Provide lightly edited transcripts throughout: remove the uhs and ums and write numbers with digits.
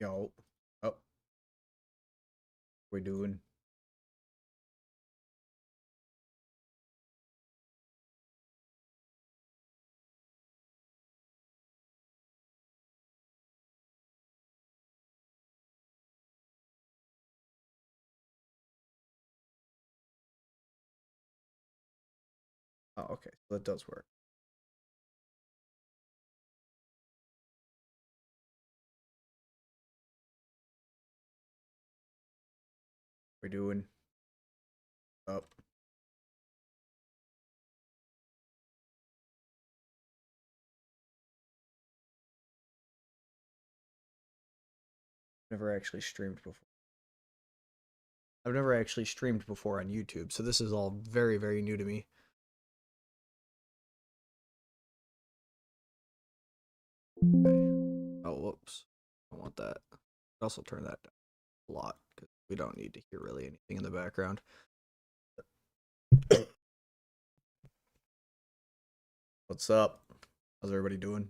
Yo. Oh, we're doing. Oh, okay. So that does work. We're doing. Oh, never actually streamed before. I've never actually streamed before on YouTube, so this is all very, very new to me. Okay. Oh, whoops. I don't want that. Also turn that down a lot because we don't need to hear really anything in the background. What's up? How's everybody doing?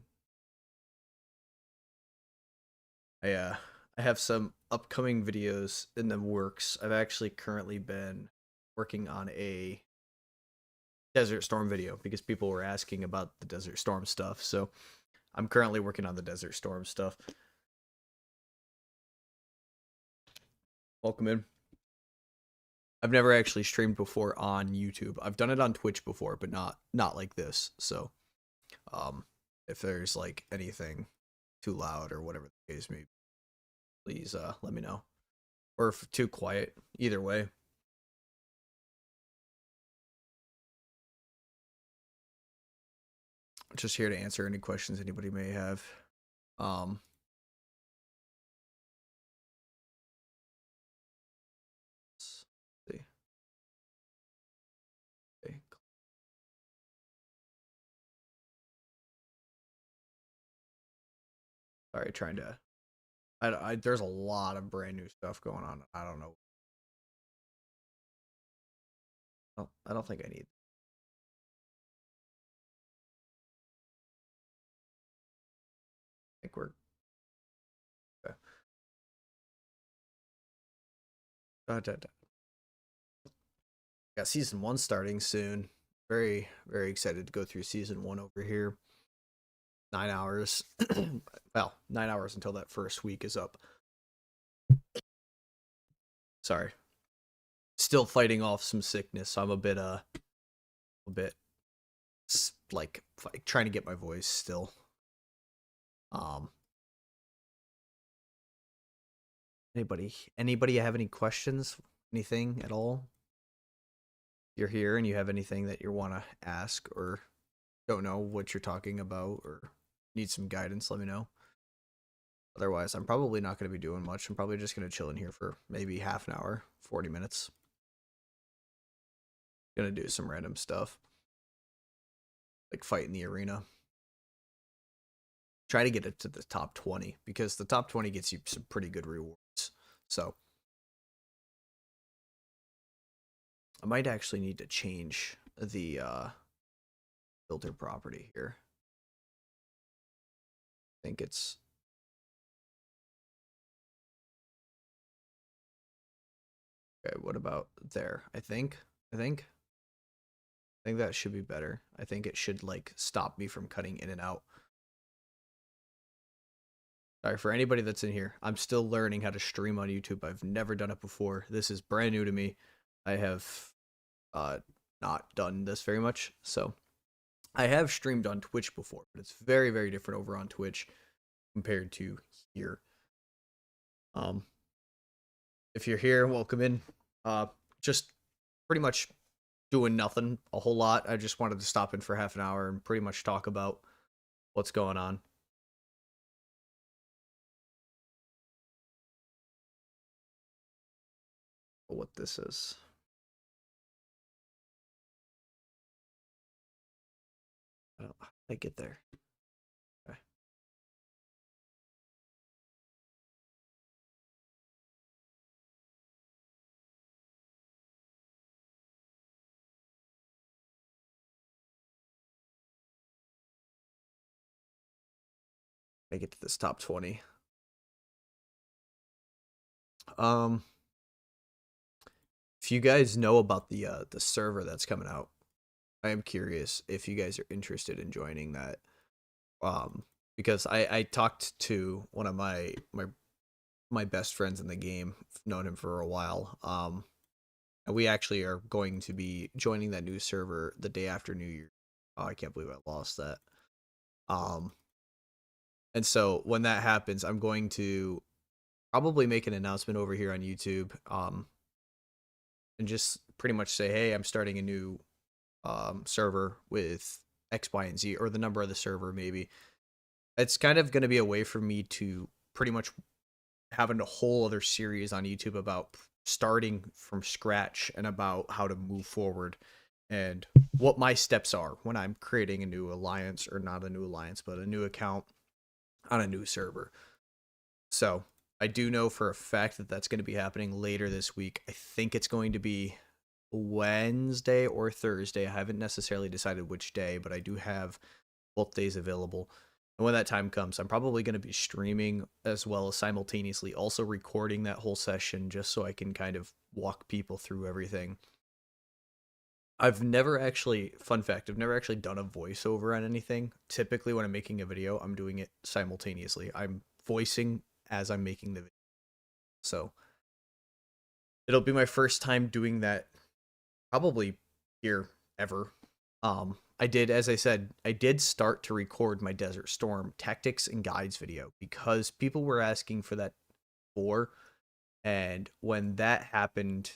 I have some upcoming videos in the works. I've actually currently been working on a Desert Storm video because people were asking about the Desert Storm stuff. So I'm currently working on the Desert Storm stuff. Welcome in. I've never actually streamed before on YouTube. I've done it on Twitch before, but not like this. So um if there's like anything too loud or whatever the case may be, please let me know. Or if too quiet, either way. Just here to answer any questions anybody may have. Um let's see. Okay. Sorry, trying to there's a lot of brand new stuff going on. I don't know. I don't think I need. I think we're okay. Got season 1 starting soon. Very, very excited to go through season 1 over here. 9 hours. Well, 9 hours until that first week is up. Sorry. Still fighting off some sickness, so I'm a bit like trying to get my voice still. Um anybody have any questions? Anything at all? You're here and you have anything that you want to ask or don't know what you're talking about or need some guidance, let me know. Otherwise, I'm probably not going to be doing much. I'm probably just going to chill in here for maybe half an hour, 40 minutes. Gonna do some random stuff. Like fight in the arena. Try to get it to the top 20 because the top 20 gets you some pretty good rewards. So I might actually need to change the filter property here. I think it's okay. What about there? I think that should be better. I think it should like stop me from cutting in and out. Sorry for anybody that's in here. I'm still learning how to stream on YouTube. I've never done it before. This is brand new to me. I have not done this very much. So I have streamed on Twitch before, but it's very, very different over on Twitch compared to here. Um, if you're here, welcome in. Just pretty much doing nothing a whole lot. I just wanted to stop in for half an hour and pretty much talk about what's going on. What this is. How did I get there? Okay. I get to this top 20. If you guys know about the server that's coming out, I am curious if you guys are interested in joining that. Um, because I talked to one of my best friends in the game, known him for a while. And we actually are going to be joining that new server the day after New Year. Oh, I can't believe I lost that. Um, and so when that happens, I'm going to probably make an announcement over here on YouTube. And just pretty much say, hey, I'm starting a new server with X, Y, and Z, or the number of the server maybe. It's kind of going to be a way for me to pretty much having a whole other series on YouTube about starting from scratch and about how to move forward and what my steps are when I'm creating a new alliance, or not a new alliance, but a new account on a new server. So I do know for a fact that that's going to be happening later this week. I think it's going to be Wednesday or Thursday. I haven't necessarily decided which day, but I do have both days available. And when that time comes, I'm probably going to be streaming as well as simultaneously also recording that whole session just so I can kind of walk people through everything. I've never actually, fun fact, I've never actually done a voiceover on anything. Typically, when I'm making a video, I'm doing it simultaneously. I'm voicing as I'm making the video. So it'll be my first time doing that probably here ever. I did, as I said, I did start to record my Desert Storm tactics and guides video because people were asking for that before, and when that happened,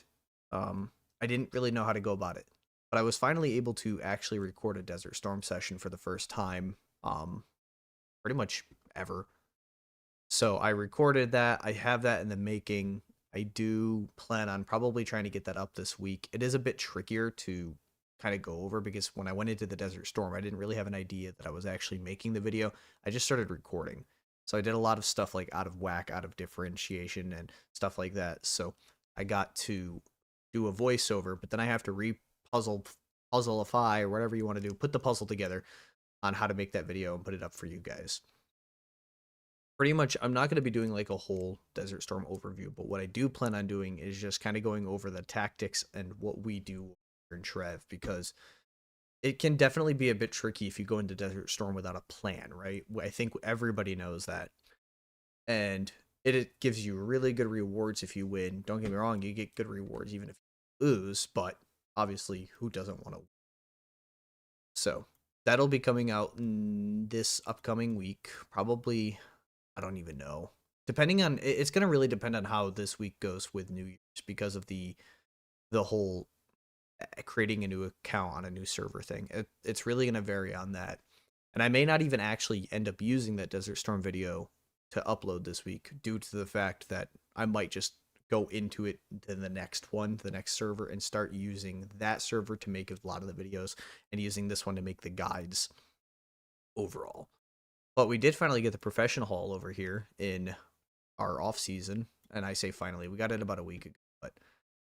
I didn't really know how to go about it. But I was finally able to actually record a Desert Storm session for the first time, pretty much ever. So I recorded that. I have that in the making. I do plan on probably trying to get that up this week. It is a bit trickier to kind of go over because when I went into the Desert Storm, I didn't really have an idea that I was actually making the video. I just started recording. So I did a lot of stuff like out of whack, out of differentiation and stuff like that. So I got to do a voiceover, but then I have to puzzleify or whatever you want to do, put the puzzle together on how to make that video and put it up for you guys. Pretty much, I'm not going to be doing like a whole Desert Storm overview, but what I do plan on doing is just kind of going over the tactics and what we do in Trev, because it can definitely be a bit tricky if you go into Desert Storm without a plan, right? I think everybody knows that. And it gives you really good rewards if you win. Don't get me wrong, you get good rewards even if you lose, but obviously, who doesn't want to? So that'll be coming out this upcoming week, probably. I don't even know. Depending on, it's going to really depend on how this week goes with New Year's because of the whole creating a new account on a new server thing. It's really going to vary on that. And I may not even actually end up using that Desert Storm video to upload this week due to the fact that I might just go into it to the next one, the next server, and start using that server to make a lot of the videos and using this one to make the guides overall. But we did finally get the professional hall over here in our off season, and I say finally, we got it about a week ago, but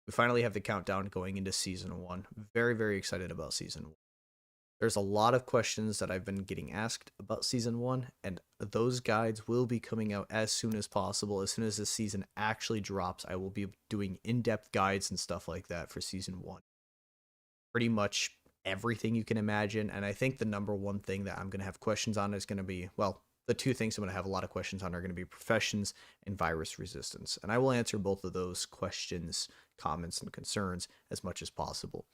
we finally have the countdown going into season 1. Very, very excited about season 1. There's a lot of questions that I've been getting asked about season 1, and those guides will be coming out as soon as possible. As soon as this season actually drops, I will be doing in-depth guides and stuff like that for season 1. Pretty much everything you can imagine, and I think the number one thing that I'm going to have questions on is going to be, well, the two things I'm going to have a lot of questions on are going to be professions and virus resistance, and I will answer both of those questions, comments, and concerns as much as possible.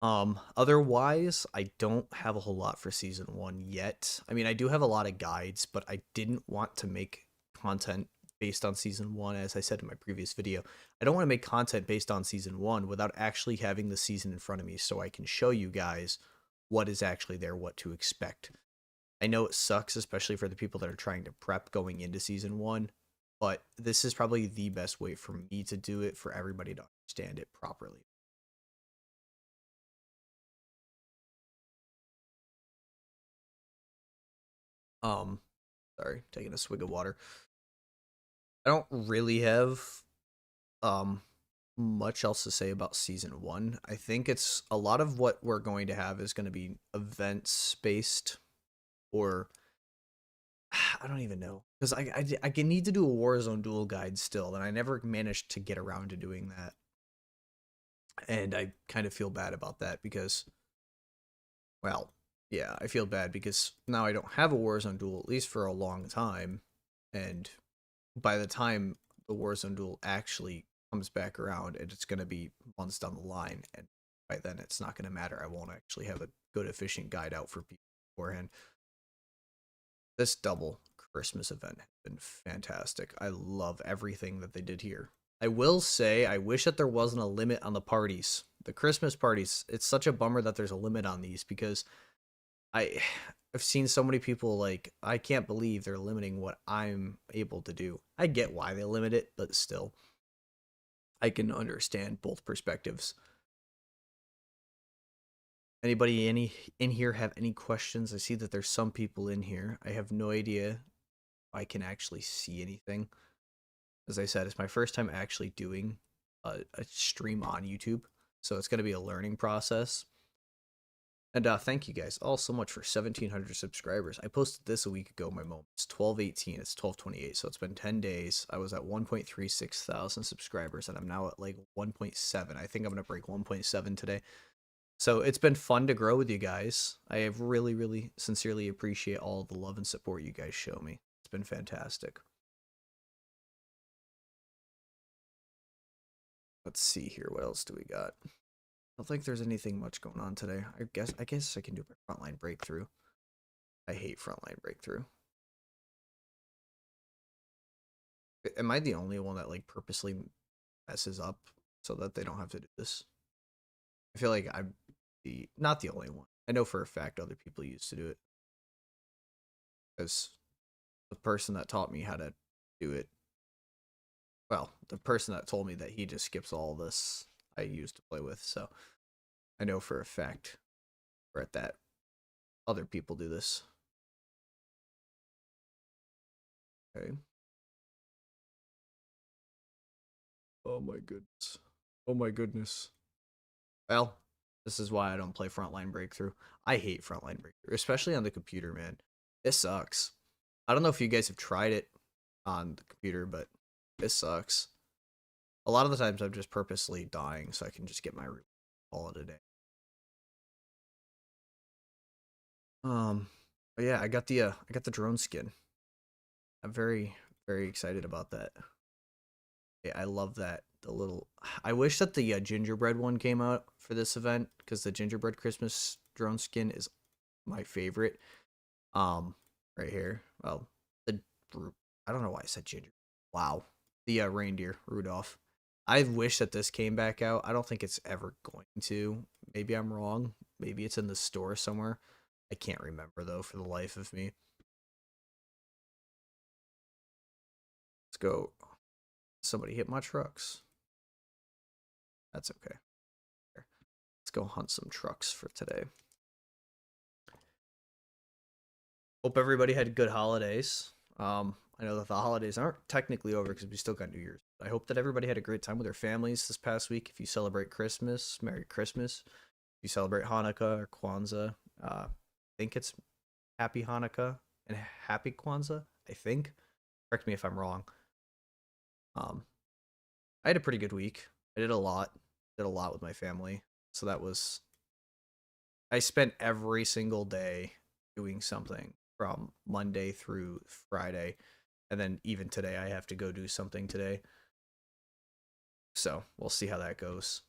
Otherwise, I don't have a whole lot for season 1 yet. I mean, I do have a lot of guides, but I didn't want to make content based on season 1, as I said in my previous video. I don't want to make content based on season 1 without actually having the season in front of me so I can show you guys what is actually there, what to expect. I know it sucks, especially for the people that are trying to prep going into season 1, but this is probably the best way for me to do it for everybody to understand it properly. Um, Sorry, taking a swig of water. I don't really have um much else to say about season 1. I think it's a lot of what we're going to have is going to be events based, or I don't even know because I can need to do a Warzone duel guide still, and I never managed to get around to doing that. And I kind of feel bad about that because, well, yeah, I feel bad because now I don't have a Warzone duel at least for a long time, and by the time the Warzone duel actually comes back around, and it's gonna be months down the line, and by then it's not gonna matter. I won't actually have a good efficient guide out for people beforehand. This double Christmas event has been fantastic. I love everything that they did here. I will say, I wish that there wasn't a limit on the parties. The Christmas parties, it's such a bummer that there's a limit on these because I I've seen so many people like I can't believe they're limiting what I'm able to do. I get why they limit it, but still I can understand both perspectives. Anybody any in here have any questions? I see that there's some people in here. I have no idea if I can actually see anything. As I said, it's my first time actually doing a stream on YouTube, so it's going to be a learning process. And thank you guys all so much for 1,700 subscribers. I posted this a week ago. My moment. It's 12/18. It's 12/28. So it's been 10 days. I was at 1.36 thousand subscribers, and I'm now at like 1.7. I think I'm gonna break 1.7 today. So it's been fun to grow with you guys. I have really, really sincerely appreciate all the love and support you guys show me. It's been fantastic. Let's see here. What else do we got? I don't think there's anything much going on today. I guess I can do my frontline breakthrough. I hate frontline breakthrough. Am I the only one that like purposely messes up so that they don't have to do this? I feel like I'm not the only one. I know for a fact other people used to do it. Because the person that taught me how to do it, well, the person that told me that he just skips all this I used to play with, so I know for a fact for at that other people do this. Okay. Oh my goodness. Oh my goodness. Well, this is why I don't play Frontline Breakthrough. I hate Frontline Breakthrough, especially on the computer, man. It sucks. I don't know if you guys have tried it on the computer, but it sucks. A lot of the times I'm just purposely dying so I can just get my call it a day. Um, but yeah, I got the drone skin. I'm very very excited about that. Yeah, I love that. The little I wish that the gingerbread one came out for this event because the gingerbread Christmas drone skin is my favorite. Um, right here. Well, the I don't know why I said ginger. Wow, the reindeer Rudolph. I wish that this came back out. I don't think it's ever going to. Maybe I'm wrong. Maybe it's in the store somewhere. I can't remember though for the life of me. Let's go. Somebody hit my trucks. That's okay. Let's go hunt some trucks for today. Hope everybody had good holidays. I know that the holidays aren't technically over because we still got New Year's. I hope that everybody had a great time with their families this past week. If you celebrate Christmas, Merry Christmas. If you celebrate Hanukkah or Kwanzaa, I think it's Happy Hanukkah and Happy Kwanzaa. I think. Correct me if I'm wrong. Um, I had a pretty good week. I did a lot. Did a lot with my family. So that was I spent every single day doing something from Monday through Friday. And then even today, I have to go do something today. So we'll see how that goes.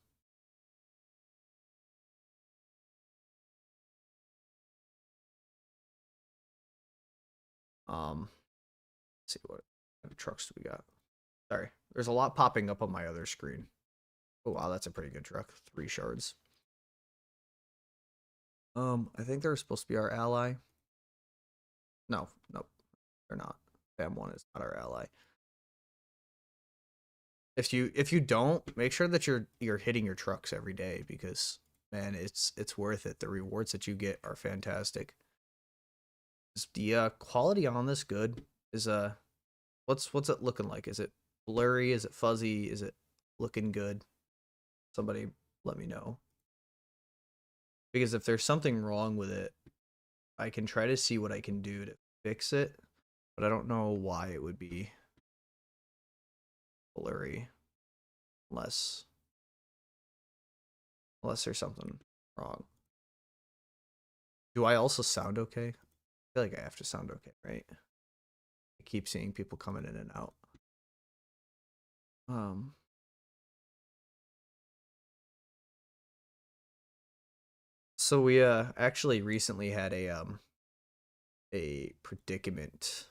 Let's see what kind of trucks do we got. Sorry, there's a lot popping up on my other screen. Oh wow, that's a pretty good truck. 3 shards. I think they're supposed to be our ally. No, nope, they're not. Fam1 is not our ally. If you don't, make sure that you're hitting your trucks every day because man, it's worth it. The rewards that you get are fantastic. Is the quality on this good? Is what's it looking like? Is it blurry? Is it fuzzy? Is it looking good? Somebody let me know. Because if there's something wrong with it, I can try to see what I can do to fix it. but I don't know why it would be blurry unless there's something wrong. Do I also sound okay? I feel like I have to sound okay, right? I keep seeing people coming in and out. Um, so we actually recently had a predicament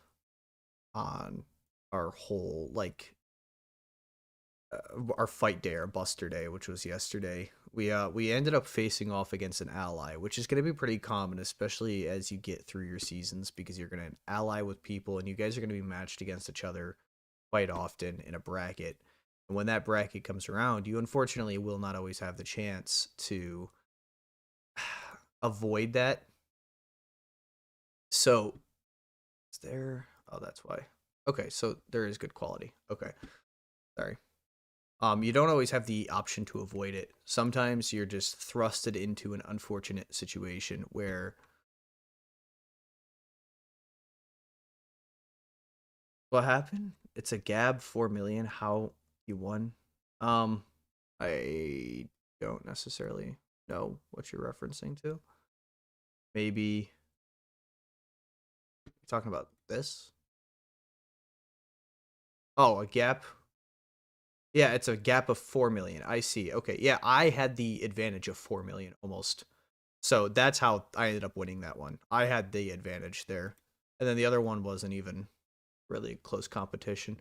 on our whole our fight day, our Buster Day, which was yesterday. We ended up facing off against an ally, which is going to be pretty common, especially as you get through your seasons, because you're going to ally with people, and you guys are going to be matched against each other quite often in a bracket. And when that bracket comes around, you unfortunately will not always have the chance to avoid that. So, is there? Oh, that's why. Okay, so there is good quality. Okay, sorry. You don't always have the option to avoid it. Sometimes you're just thrusted into an unfortunate situation where what happened? It's a Gab 4 million. How you won? Um, I don't necessarily know what you're referencing to. Maybe you're talking about this. Oh, a gap. Yeah, it's a gap of 4 million. I see. Okay, yeah, I had the advantage of 4 million almost. So that's how I ended up winning that one. I had the advantage there. And then the other one wasn't even really close competition.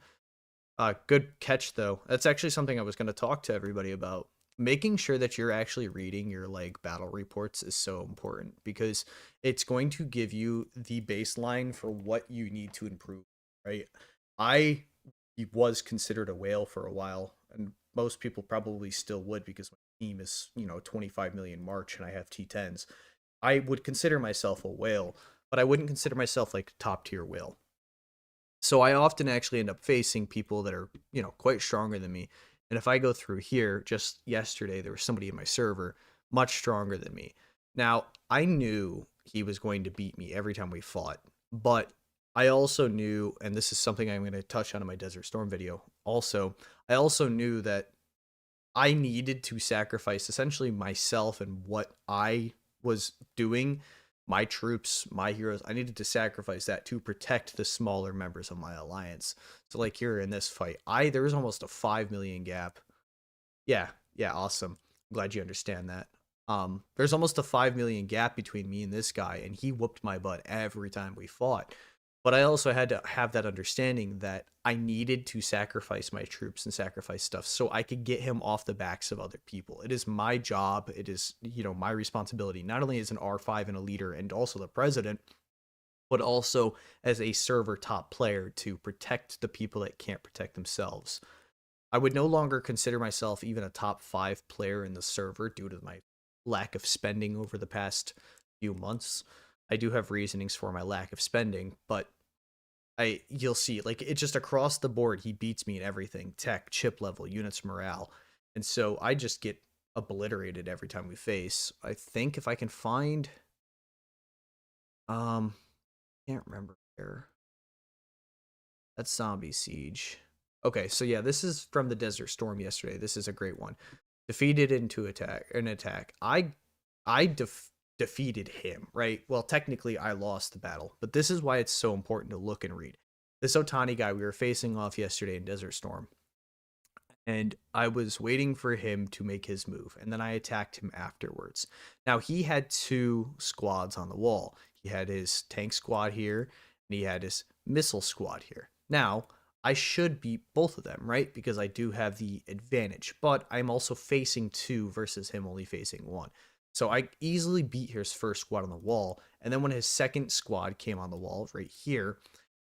Good catch though. That's actually something I was going to talk to everybody about. Making sure that you're actually reading your like battle reports is so important because it's going to give you the baseline for what you need to improve, right? I was considered a whale for a while, and most people probably still would because my team is, 25 million March and I have T10s. I would consider myself a whale, but I wouldn't consider myself like top tier whale. So I often actually end up facing people that are, quite stronger than me. And if I go through here, just yesterday, there was somebody in my server much stronger than me. Now, I knew he was going to beat me every time we fought, but I also knew, and this is something I'm going to touch on in my Desert Storm video also, I also knew that I needed to sacrifice essentially myself and what I was doing, my troops, my heroes. I needed to sacrifice that to protect the smaller members of my alliance. So like here in this fight, there was almost a 5 million gap. Yeah, yeah, awesome. Glad you understand that. There's almost a 5 million gap between me and this guy, and he whooped my butt every time we fought. But I also had to have that understanding that I needed to sacrifice my troops and sacrifice stuff so I could get him off the backs of other people. It is my job. It is, my responsibility, not only as an R5 and a leader and also the president, but also as a server top player to protect the people that can't protect themselves. I would no longer consider myself even a top 5 player in the server due to my lack of spending over the past few months. I do have reasonings for my lack of spending, but you'll see like it just across the board he beats me in everything, tech, chip level, units, morale. And so I just get obliterated every time we face. I think if I can find um can't remember where. That's Zombie Siege. Okay, so yeah, this is from the Desert Storm yesterday. This is a great one. Defeated into an attack. I defeated him, right? Well, technically I lost the battle, but this is why it's so important to look and read. This Otani guy we were facing off yesterday in Desert Storm, and I was waiting for him to make his move, and then I attacked him afterwards. Now, he had two squads on the wall. He had his tank squad here, and he had his missile squad here. Now, I should beat both of them, right? Because I do have the advantage, but I'm also facing two versus him only facing one. So I easily beat his first squad on the wall, and then when his second squad came on the wall right here,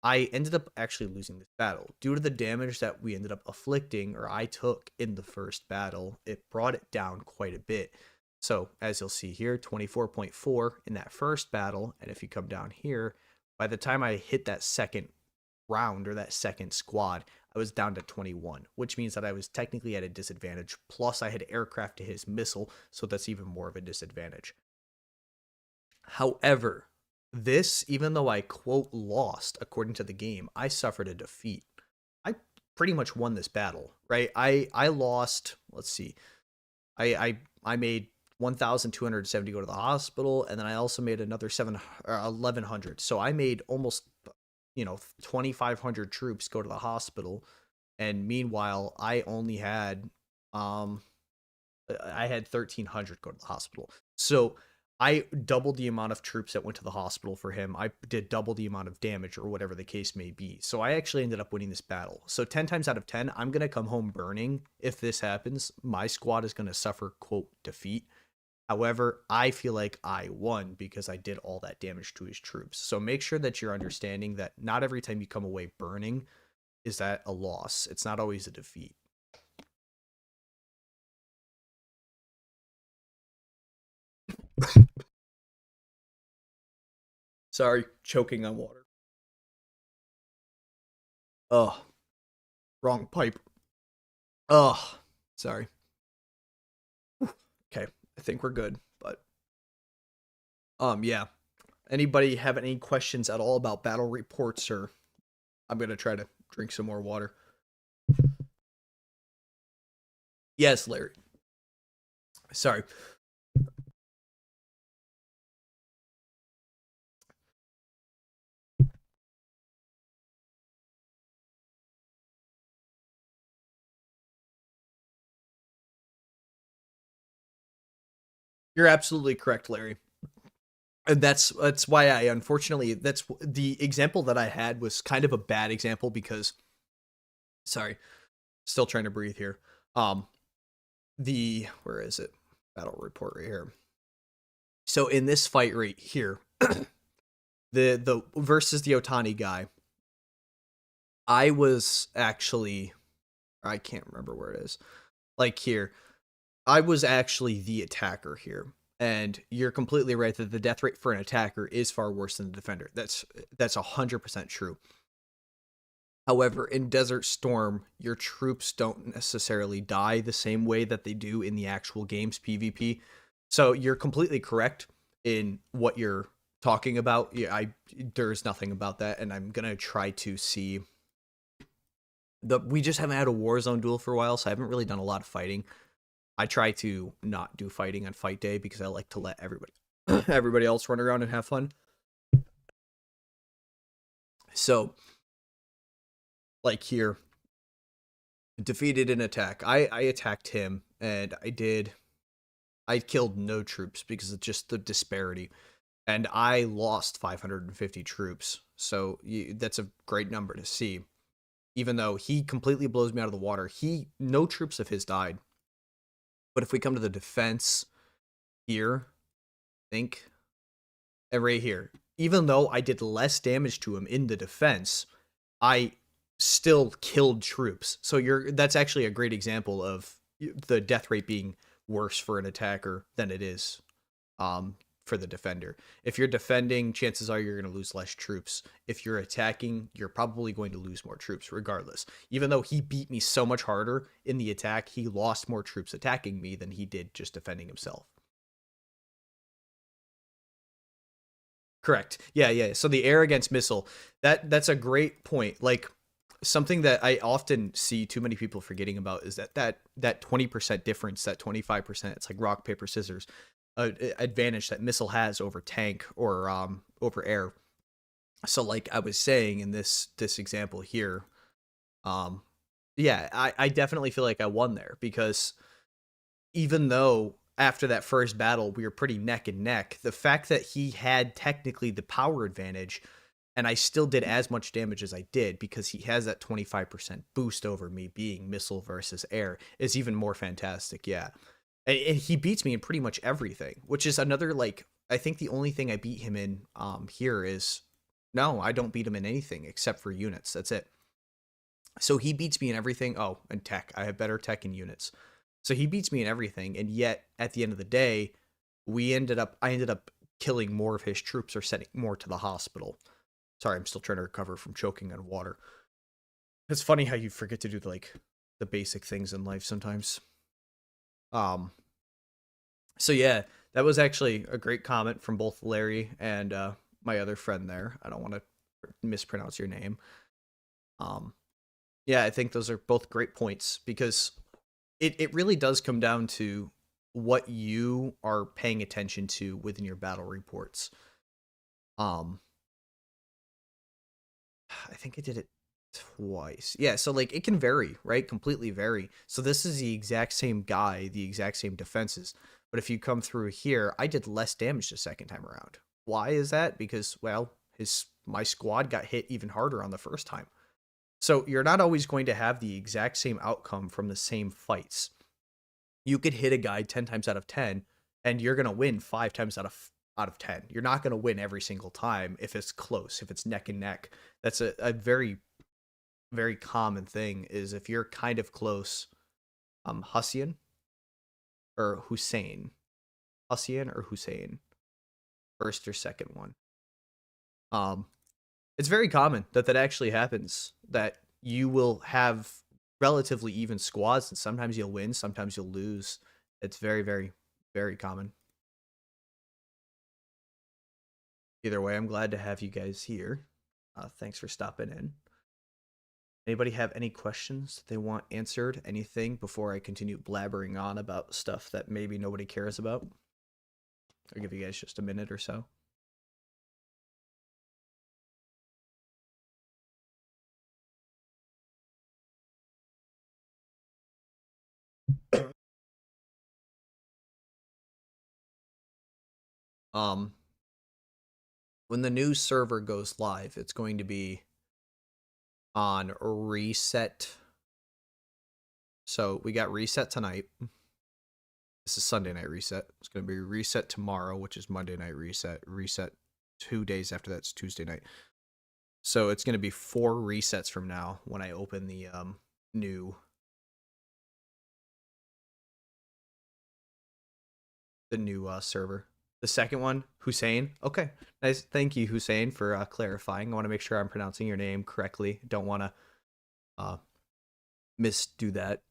I ended up actually losing this battle. Due to the damage that we ended up afflicting, or I took in the first battle, it brought it down quite a bit. So, as you'll see here, 24.4 in that first battle, and if you come down here, by the time I hit that second round or that second squad, I was down to 21, which means that I was technically at a disadvantage. Plus, I had aircraft to his missile, so that's even more of a disadvantage. However, this, even though I quote lost according to the game, I suffered a defeat. I pretty much won this battle, right? I lost, let's see. I made 1,270 go to the hospital, and then I also made another 1,100. So I made almost 2,500 troops go to the hospital, and meanwhile I had 1,300 go to the hospital. So I doubled the amount of troops that went to the hospital for him. I did double the amount of damage, or whatever the case may be. So I actually ended up winning this battle. So 10 times out of 10, I'm going to come home burning if this happens. My squad is going to suffer, quote, defeat. However, I feel like I won because I did all that damage to his troops. So make sure that you're understanding that not every time you come away burning is that a loss. It's not always a defeat. Sorry, choking on water. Oh, wrong pipe. Oh, sorry. Okay, I think we're good. But yeah. Anybody have any questions at all about battle reports, or I'm gonna try to drink some more water. Yes, Larry. Sorry. You're absolutely correct, Larry. And that's why I unfortunately that's the example that I had was kind of a bad example because sorry, still trying to breathe here. Um the where is it? Battle report right here. So in this fight right here, the versus the Otani guy, I was actually I can't remember where it is. Like here, I was actually the attacker here. And you're completely right that the death rate for an attacker is far worse than the defender. That's 100% true. However, in Desert Storm, your troops don't necessarily die the same way that they do in the actual game's PvP. So you're completely correct in what you're talking about. Yeah, there's nothing about that, and I'm gonna try to see we just haven't had a Warzone duel for a while, so I haven't really done a lot of fighting. I try to not do fighting on fight day because I like to let everybody else run around and have fun. So, like here, defeated an attack. I attacked him and I killed no troops because of just the disparity. And I lost 550 troops. So that's a great number to see. Even though he completely blows me out of the water, no troops of his died. But if we come to the defense here, I think, and right here, even though I did less damage to him in the defense, I still killed troops. So that's actually a great example of the death rate being worse for an attacker than it is for the defender. If you're defending, chances are you're going to lose less troops. If you're attacking, you're probably going to lose more troops regardless. Even though he beat me so much harder in the attack, he lost more troops attacking me than he did just defending himself. Correct. Yeah, yeah. So the air against missile, that's a great point. Like something that I often see too many people forgetting about is that 20% difference, that 25%, it's like rock paper scissors, advantage that missile has over tank or over air. So like I was saying in this example here, um yeah, I definitely feel like I won there because even though after that first battle we were pretty neck and neck, the fact that he had technically the power advantage and I still did as much damage as I did because he has that 25% boost over me being missile versus air is even more fantastic. Yeah. And he beats me in pretty much everything, which is another, like, I think the only thing I beat him in here is no, I don't beat him in anything except for units. That's it. So he beats me in everything. Oh, and tech. I have better tech and units. So he beats me in everything, and yet at the end of the day, I ended up killing more of his troops or sending more to the hospital. Sorry, I'm still trying to recover from choking on water. It's funny how you forget to do like the basic things in life sometimes. Um so yeah, that was actually a great comment from both Larry and my other friend there. I don't want to mispronounce your name. Um, yeah, I think those are both great points because it really does come down to what you are paying attention to within your battle reports. Um, I think I did it twice. Yeah, so like it can vary, right? Completely vary. So this is the exact same guy, the exact same defenses. But if you come through here, I did less damage the second time around. Why is that? Because well, his my squad got hit even harder on the first time. So you're not always going to have the exact same outcome from the same fights. You could hit a guy 10 times out of 10 and you're going to win 5 times out of 10. You're not going to win every single time if it's close, if it's neck and neck. That's a very very common thing is if you're kind of close, Hussein or Hussein, Hussein or Hussein, first or second one. Um, it's very common that that actually happens. That you will have relatively even squads, and sometimes you'll win, sometimes you'll lose. It's very, very, very common. Either way, I'm glad to have you guys here. Thanks for stopping in. Anybody have any questions they want answered? Anything before I continue blabbering on about stuff that maybe nobody cares about? I'll give you guys just a minute or so. Um, when the new server goes live, it's going to be on reset. So we got reset tonight. This is Sunday night reset. It's going to be reset tomorrow, which is Monday night reset. Reset 2 days after that's Tuesday night. So it's going to be 4 resets from now when I open the new server. The second one, Hussein. Okay, nice. Thank you, Hussein, for clarifying. I want to make sure I'm pronouncing your name correctly. Don't want to uh, misdo that.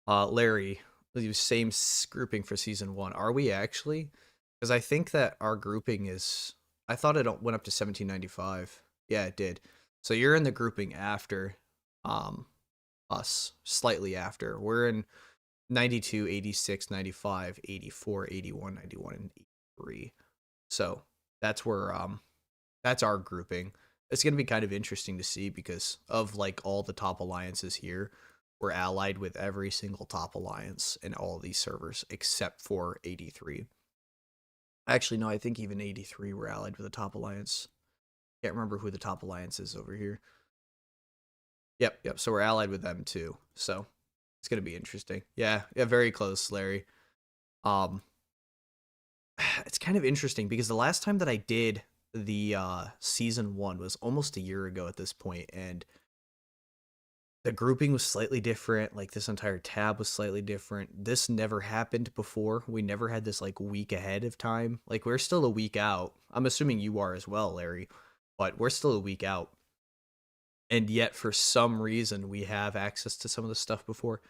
Larry, the same grouping for season 1. Are we actually? Because I think that our grouping is. I thought it went up to 1795. Yeah, it did. So you're in the grouping after us, slightly after. We're in 92, 86, 95, 84, 81, 91, and 83. So that's where that's our grouping. It's gonna be kind of interesting to see because of like all the top alliances here. We're allied with every single top alliance in all of these servers except for 83. Actually, no, I think even 83 we're allied with the top alliance. Can't remember who the top alliance is over here. Yep, yep. So we're allied with them too. So it's gonna be interesting. Yeah, yeah, very close, Larry. Um, it's kind of interesting because the last time that I did the season 1 was almost a year ago at this point, and the grouping was slightly different. Like this entire tab was slightly different. This never happened before. We never had this like week ahead of time. Like we're still a week out. I'm assuming you are as well, Larry, but we're still a week out. And yet for some reason we have access to some of the stuff before.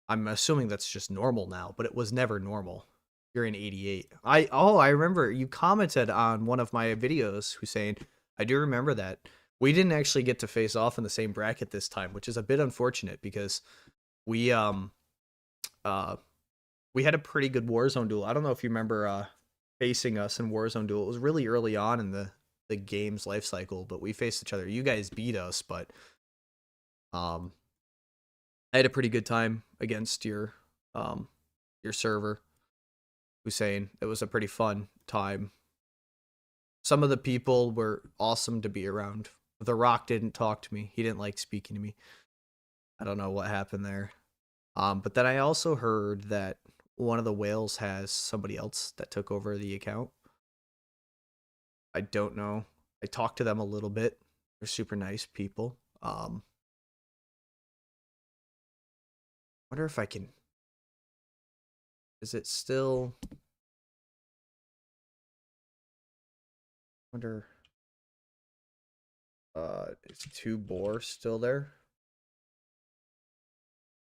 I'm assuming that's just normal now, but it was never normal. You're in 88. I remember you commented on one of my videos, Hussein. I do remember that. We didn't actually get to face off in the same bracket this time, which is a bit unfortunate because we uh we had a pretty good Warzone duel. I don't know if you remember facing us in Warzone duel. It was really early on in the game's life cycle, but we faced each other. You guys beat us, but um I had a pretty good time against your server, Hussein. It was a pretty fun time. Some of the people were awesome to be around. The Rock didn't talk to me. He didn't like speaking to me. I don't know what happened there. But then I also heard that one of the whales has somebody else that took over the account. I don't know. I talked to them a little bit. They're super nice people. Wonder if I can. Is it still? Wonder. Is Two Boar still there?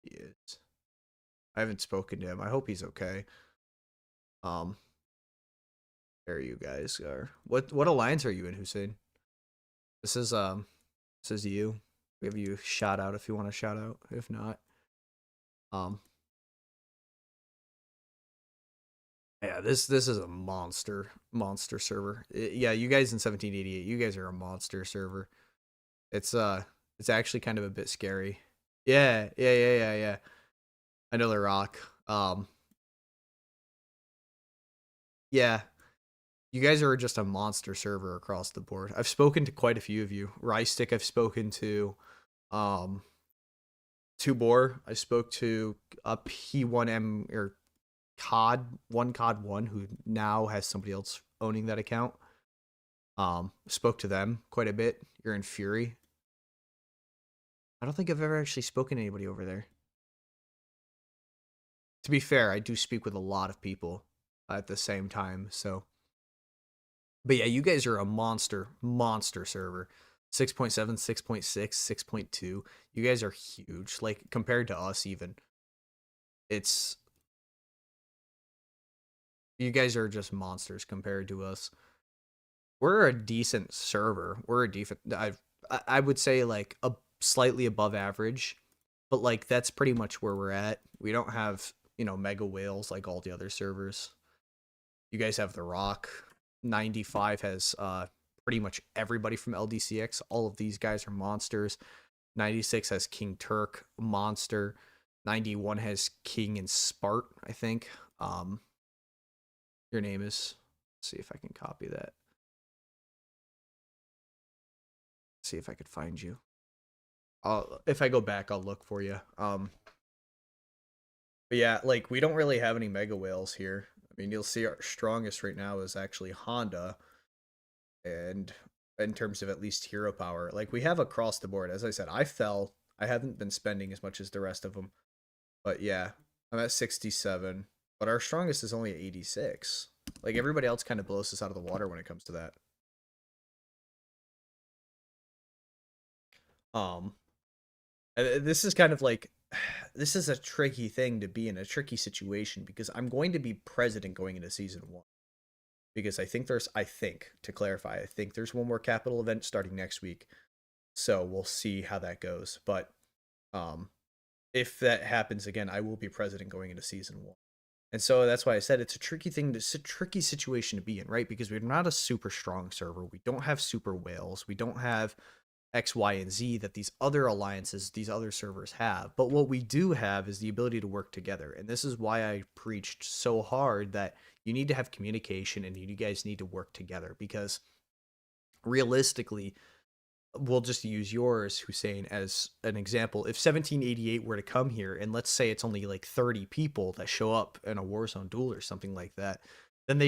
He is. I haven't spoken to him. I hope he's okay. Um, There you guys are. What alliance are you in, Hussein? This is this is you. Give you a shout out if you want to shout out. If not, um yeah, this is a monster server. Yeah, you guys in 1788, you guys are a monster server. It's it's actually kind of a bit scary. Yeah. I know the rock. Yeah, you guys are just a monster server across the board. I've spoken to quite a few of you. Rystick, I've spoken to. Um, Tubor, I spoke to a P1M or COD1, who now has somebody else owning that account. Spoke to them quite a bit. You're in Fury. I don't think I've ever actually spoken to anybody over there. To be fair, I do speak with a lot of people at the same time, so but yeah, you guys are a monster server. 6.7, 6.6, 6.2. You guys are huge. Like compared to us even. It's you guys are just monsters compared to us. We're a decent server. We're a decent I would say like a slightly above average, but like that's pretty much where we're at. We don't have, mega whales like all the other servers. You guys have The Rock. 95 has pretty much everybody from LDCX. All of these guys are monsters. 96 has King Turk, monster. 91 has King and Spart, I think. Your name is. Let's see if I can copy that. See if I could find you. If I go back, I'll look for you. But yeah, like we don't really have any mega whales here. I mean, you'll see our strongest right now is actually Honda, and in terms of at least hero power, like we have across the board. As I said, I fell. I haven't been spending as much as the rest of them, but yeah, I'm at 67. But our strongest is only at 86. Like everybody else kind of blows us out of the water when it comes to that. Um, this is kind of like this is a tricky thing to be in, a tricky situation, because I'm going to be president going into season 1, because I think to clarify, I think there's one more capital event starting next week, so we'll see how that goes. But um if that happens again, I will be president going into season 1. And so that's why I said it's a tricky situation to be in, right? Because we're not a super strong server. We don't have super whales. We don't have X, Y, and Z that these other alliances, these other servers have. But what we do have is the ability to work together. And this is why I preached so hard that you need to have communication and you guys need to work together, because realistically, we'll just use yours, Hussein, as an example. If 1788 were to come here, and let's say it's only like 30 people that show up in a Warzone duel or something like that, then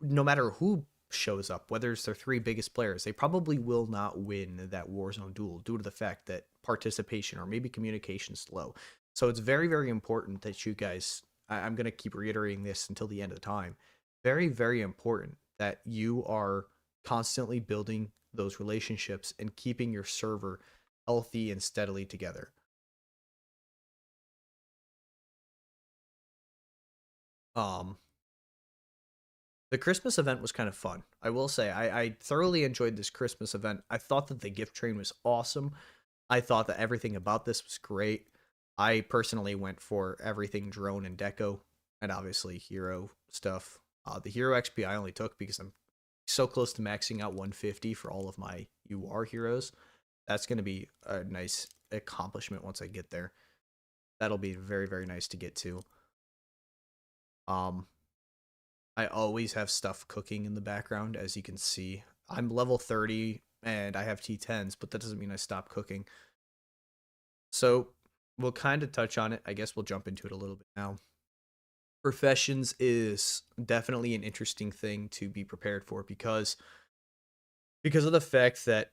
no matter who shows up, whether it's their 3 biggest players, they probably will not win that Warzone duel due to the fact that participation or maybe communication is low. So it's very, very important that you guys, I'm going to keep reiterating this until the end of the time, very, very important that you are constantly building those relationships and keeping your server healthy and steadily together. Um, the Christmas event was kind of fun. I will say I thoroughly enjoyed this Christmas event. I thought that the gift train was awesome. I thought that everything about this was great. I personally went for everything drone and deco, and obviously hero stuff. The hero XP I only took because I'm so close to maxing out 150 for all of my UR heroes. That's going to be a nice accomplishment once I get there. That'll be very, very nice to get to. Um, I always have stuff cooking in the background, as you can see. I'm level 30 and I have T10s, but that doesn't mean I stop cooking. So we'll kind of touch on it. I guess we'll jump into it a little bit now. Professions is definitely an interesting thing to be prepared for, because of the fact that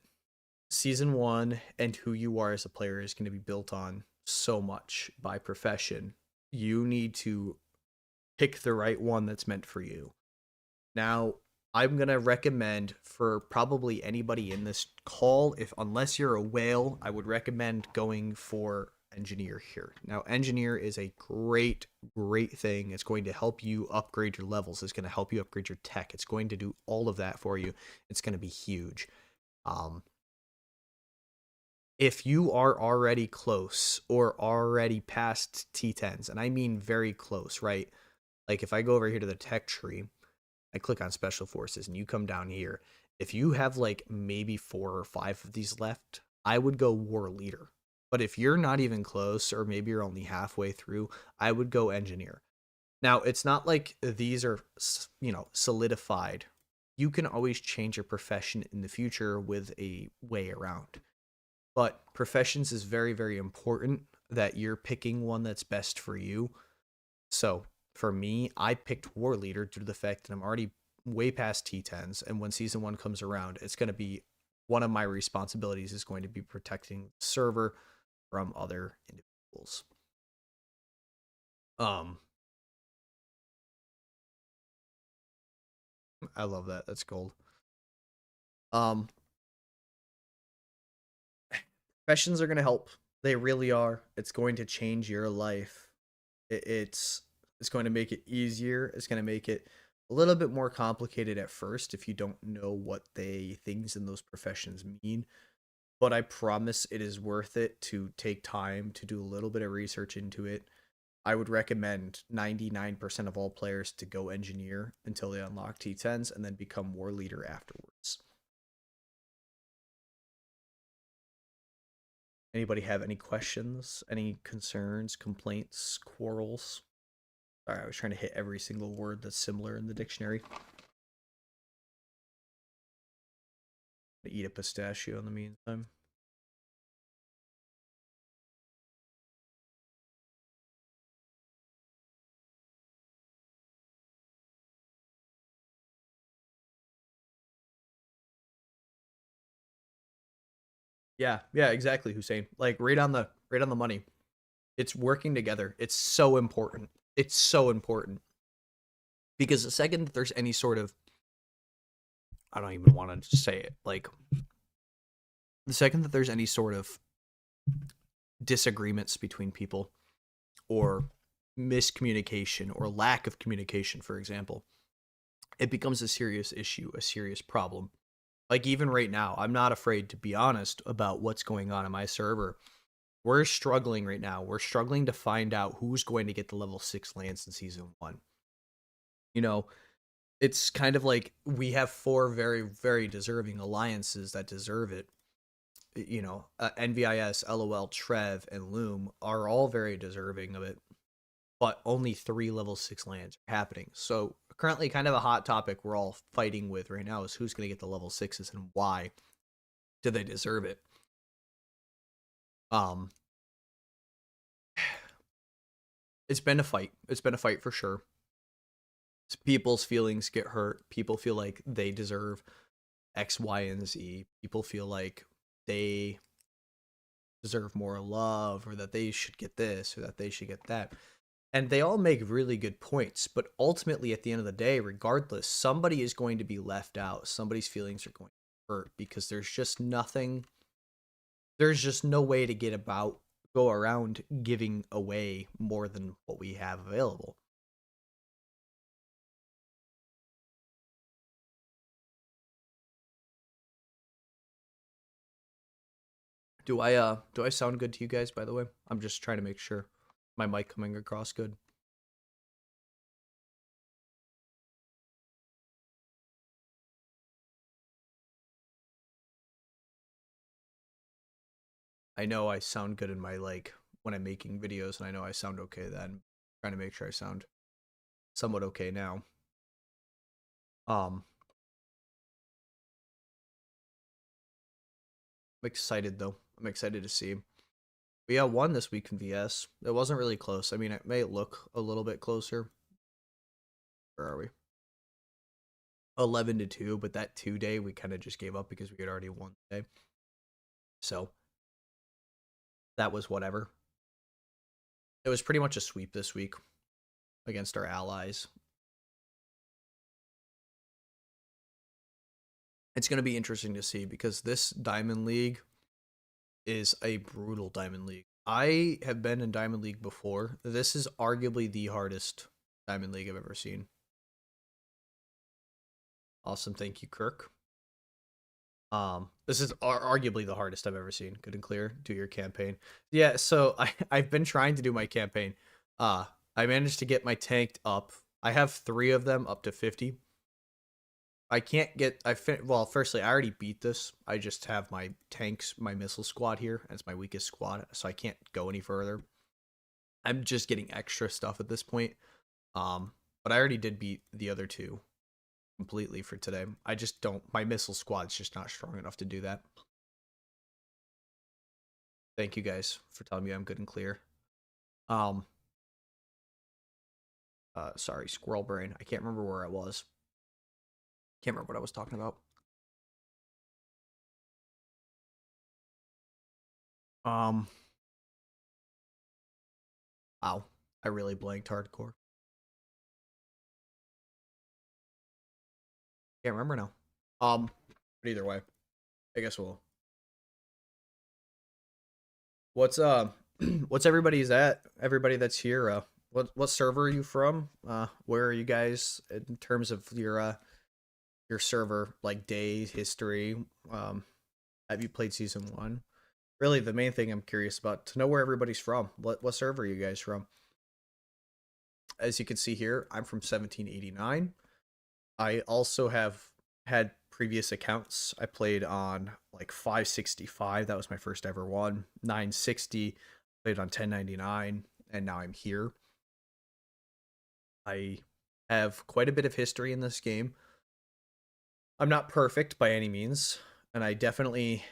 season 1 and who you are as a player is going to be built on so much by profession. You need to pick the right one that's meant for you. Now, I'm going to recommend for probably anybody in this call, if unless you're a whale, I would recommend going for engineer here. Now, engineer is a great thing. It's going to help you upgrade your levels. It's going to help you upgrade your tech. It's going to do all of that for you. It's going to be huge. Um, if you are already close or already past T10s, and I mean very close, right? Like if I go over here to the tech tree, I click on special forces and you come down here. If you have like maybe 4 or 5 of these left, I would go war leader. But if you're not even close, or maybe you're only halfway through, I would go engineer. Now, it's not like these are, solidified. You can always change your profession in the future with a way around. But professions is very important that you're picking one that's best for you. So for me, I picked war leader due to the fact that I'm already way past T10s, and when season 1 comes around, it's going to be one of my responsibilities is going to be protecting the server from other individuals. I love that. That's gold. Um, Professions are going to help. They really are. It's going to change your life. It's going to make it easier. It's going to make it a little bit more complicated at first if you don't know what things in those professions mean. But I promise it is worth it to take time to do a little bit of research into it. I would recommend 99% of all players to go engineer until they unlock T10s and then become war leader afterwards. Anybody have any questions, any concerns, complaints, quarrels? Sorry, I was trying to hit every single word that's similar in the dictionary. Eat a pistachio in the meantime. Yeah, exactly, Hussein. Like right on the money. It's working together. It's so important. It's so important. Because the second that there's any sort of, I don't even want to say it, like the second that there's any sort of disagreements between people or miscommunication or lack of communication, for example, it becomes a serious issue, a serious problem. Like even right now, I'm not afraid to be honest about what's going on in my server. We're struggling right now. We're struggling to find out who's going to get the level 6 lance in season 1. You know, it's kind of like we have 4 very deserving alliances that deserve it. NVIS, LOL, Trev, and Loom are all very deserving of it, but only 3 level 6 lands are happening. So currently kind of a hot topic we're all fighting with right now is who's going to get the level 6s and why do they deserve it. Um it's been a fight. It's been a fight for sure. People's feelings get hurt. People feel like they deserve X, Y, and Z. People feel like they deserve more love or that they should get this or that they should get that. And they all make really good points, but ultimately at the end of the day, regardless, somebody is going to be left out. Somebody's feelings are going to hurt because there's just no way to go around giving away more than what we have available. Do I sound good to you guys, by the way? I'm just trying to make sure my mic coming across good. I know I sound good in my when I'm making videos, and I know I sound okay then. I'm trying to make sure I sound somewhat okay now. Um I'm excited though. I'm excited to see. We got one this week in VS. It wasn't really close. I mean, it may look a little bit closer. Where are we? 11-2, but that 2 day we kind of just gave up because we had already won today. So that was whatever. It was pretty much a sweep this week against our allies. It's going to be interesting to see because this Diamond League is a brutal Diamond League. I have been in Diamond League before. This is arguably the hardest Diamond League I've ever seen. Awesome, thank you, Kirk. This is arguably the hardest I've ever seen. Good and clear. Do your campaign. Yeah, so I've been trying to do my campaign. Uh, I managed to get my tanked up. I have 3 of them up to 50. I can't get well, firstly, I already beat this. I just have my tanks, my missile squad here, and it's my weakest squad, so I can't go any further. I'm just getting extra stuff at this point. But I already did beat the other 2 completely for today. I just don't, my missile squad's just not strong enough to do that. Thank you guys for telling me I'm good and clear. Sorry, squirrel brain. I can't remember where I was. Can't remember what I was talking about. Wow. I really blanked hardcore. Can't remember now. But either way, I guess we'll. What's what's everybody's at? Everybody that's here. What server are you from? Where are you guys in terms of your server like day history? Have you played season 1? Really, the main thing I'm curious about to know where everybody's from. What server are you guys from? As you can see here, I'm from 1789. I also have had previous accounts. I played on like 565. That was my first ever one. 960. Played on 1099, and now I'm here. I have quite a bit of history in this game. I'm not perfect by any means, and I definitely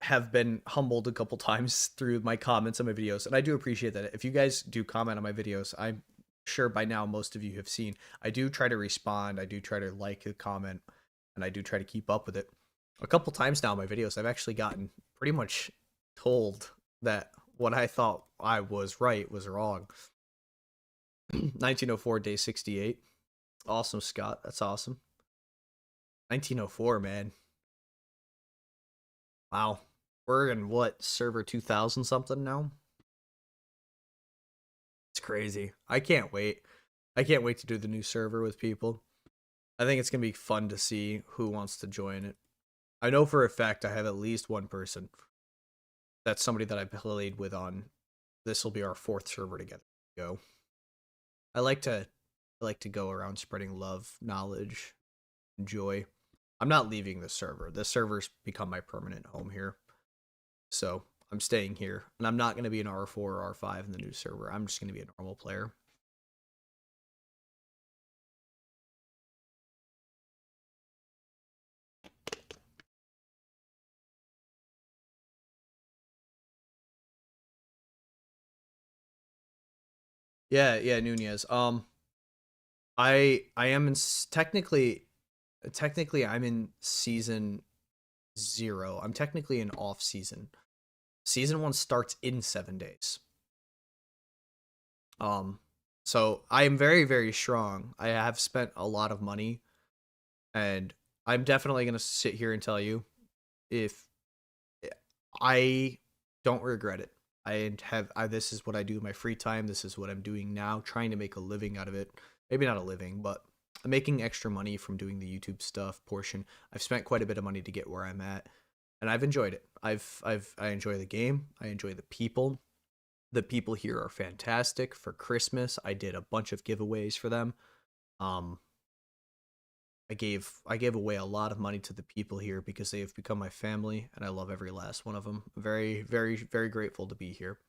have been humbled a couple times through my comments on my videos, and I do appreciate that. If you guys do comment on my videos, I'm sure by now most of you have seen, I do try to respond, I do try to like a comment, and I do try to keep up with it. A couple times now in my videos, I've actually gotten pretty much told that what I thought I was right was wrong. 1904, day 68. Awesome, Scott. That's awesome. 1904, man. Wow. We're in what, server 2000 something now? It's crazy. I can't wait. I can't wait to do the new server with people. I think it's going to be fun to see who wants to join it. I know for a fact I have at least one person. That's somebody that I played with on. This will be our 4th server together. Go. I like to go around spreading love, knowledge, and joy. I'm not leaving this server. This server's become my permanent home here. So I'm staying here, and I'm not going to be an R4 or R5 in the new server. I'm just going to be a normal player. Yeah, Nunez. I am in technically I'm in season 0. I'm technically in off season. Season 1 starts in 7 days. So I am very, very strong. I have spent a lot of money, and I'm definitely gonna sit here and tell you, if I don't regret it. This is what I do in my free time. This is what I'm doing now, trying to make a living out of it. Maybe not a living, but I'm making extra money from doing the YouTube stuff portion. I've spent quite a bit of money to get where I'm at, and I've enjoyed it. I enjoy the game. I enjoy the people. The people here are fantastic. For Christmas, I did a bunch of giveaways for them. I gave away a lot of money to the people here because they have become my family, and I love every last one of them. Very, very, very grateful to be here.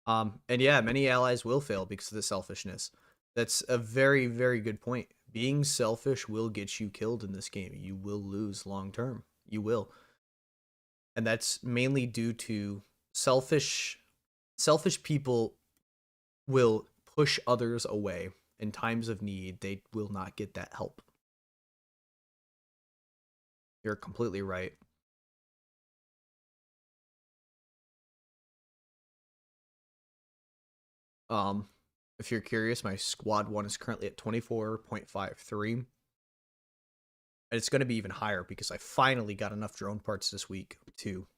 And yeah, many allies will fail because of the selfishness. That's a very, very good point. Being selfish will get you killed in this game. You will lose long term. You will. And that's mainly due to selfish people will push others away. In times of need, they will not get that help. You're completely right. If you're curious, my squad 1 is currently at 24.53. And it's going to be even higher because I finally got enough drone parts this week to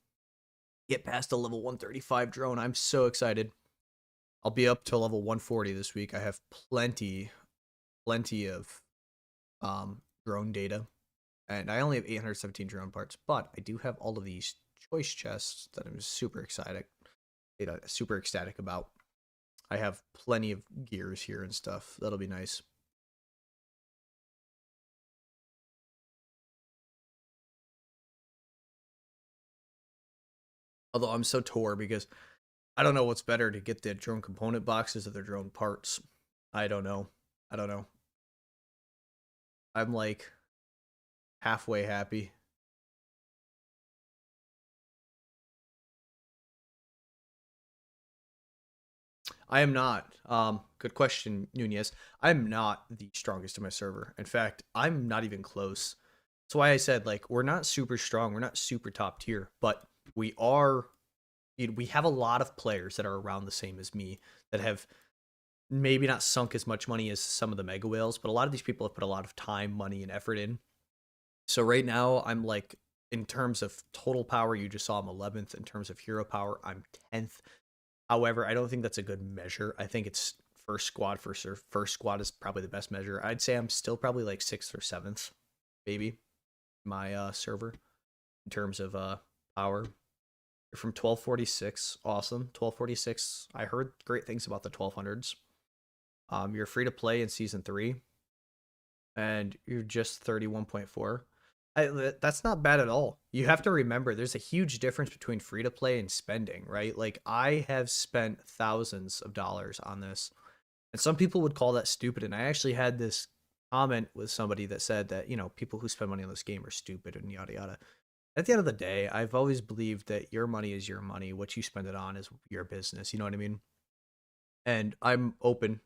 get past a level 135 drone. I'm so excited. I'll be up to level 140 this week. I have plenty of drone data, and I only have 817 drone parts, but I do have all of these choice chests that I'm super ecstatic about. I have plenty of gears here and stuff. That'll be nice. Although I'm so tore because I don't know what's better to get the drone component boxes or the drone parts. I don't know. I don't know. I'm like halfway happy. I am not. Good question, Nunez. I'm not the strongest in my server. In fact, I'm not even close. That's why I said like we're not super strong. We're not super top tier, but we are. We have a lot of players that are around the same as me that have maybe not sunk as much money as some of the mega whales, but a lot of these people have put a lot of time, money, and effort in. So right now, I'm like in terms of total power, you just saw I'm 11th. In terms of hero power, I'm 10th. However, I don't think that's a good measure. I think it's first squad first squad is probably the best measure. I'd say I'm still probably like 6th or 7th, maybe my server in terms of power. You're from 1246, awesome. 1246. I heard great things about the 1200s. You're free to play in season 3, and you're just 31.4. That's not bad at all. You have to remember there's a huge difference between free to play and spending, right? Like I have spent thousands of dollars on this, and some people would call that stupid. And I actually had this comment with somebody that said that, people who spend money on this game are stupid and yada yada. At the end of the day, I've always believed that your money is your money. What you spend it on is your business. You know what I mean? And I'm open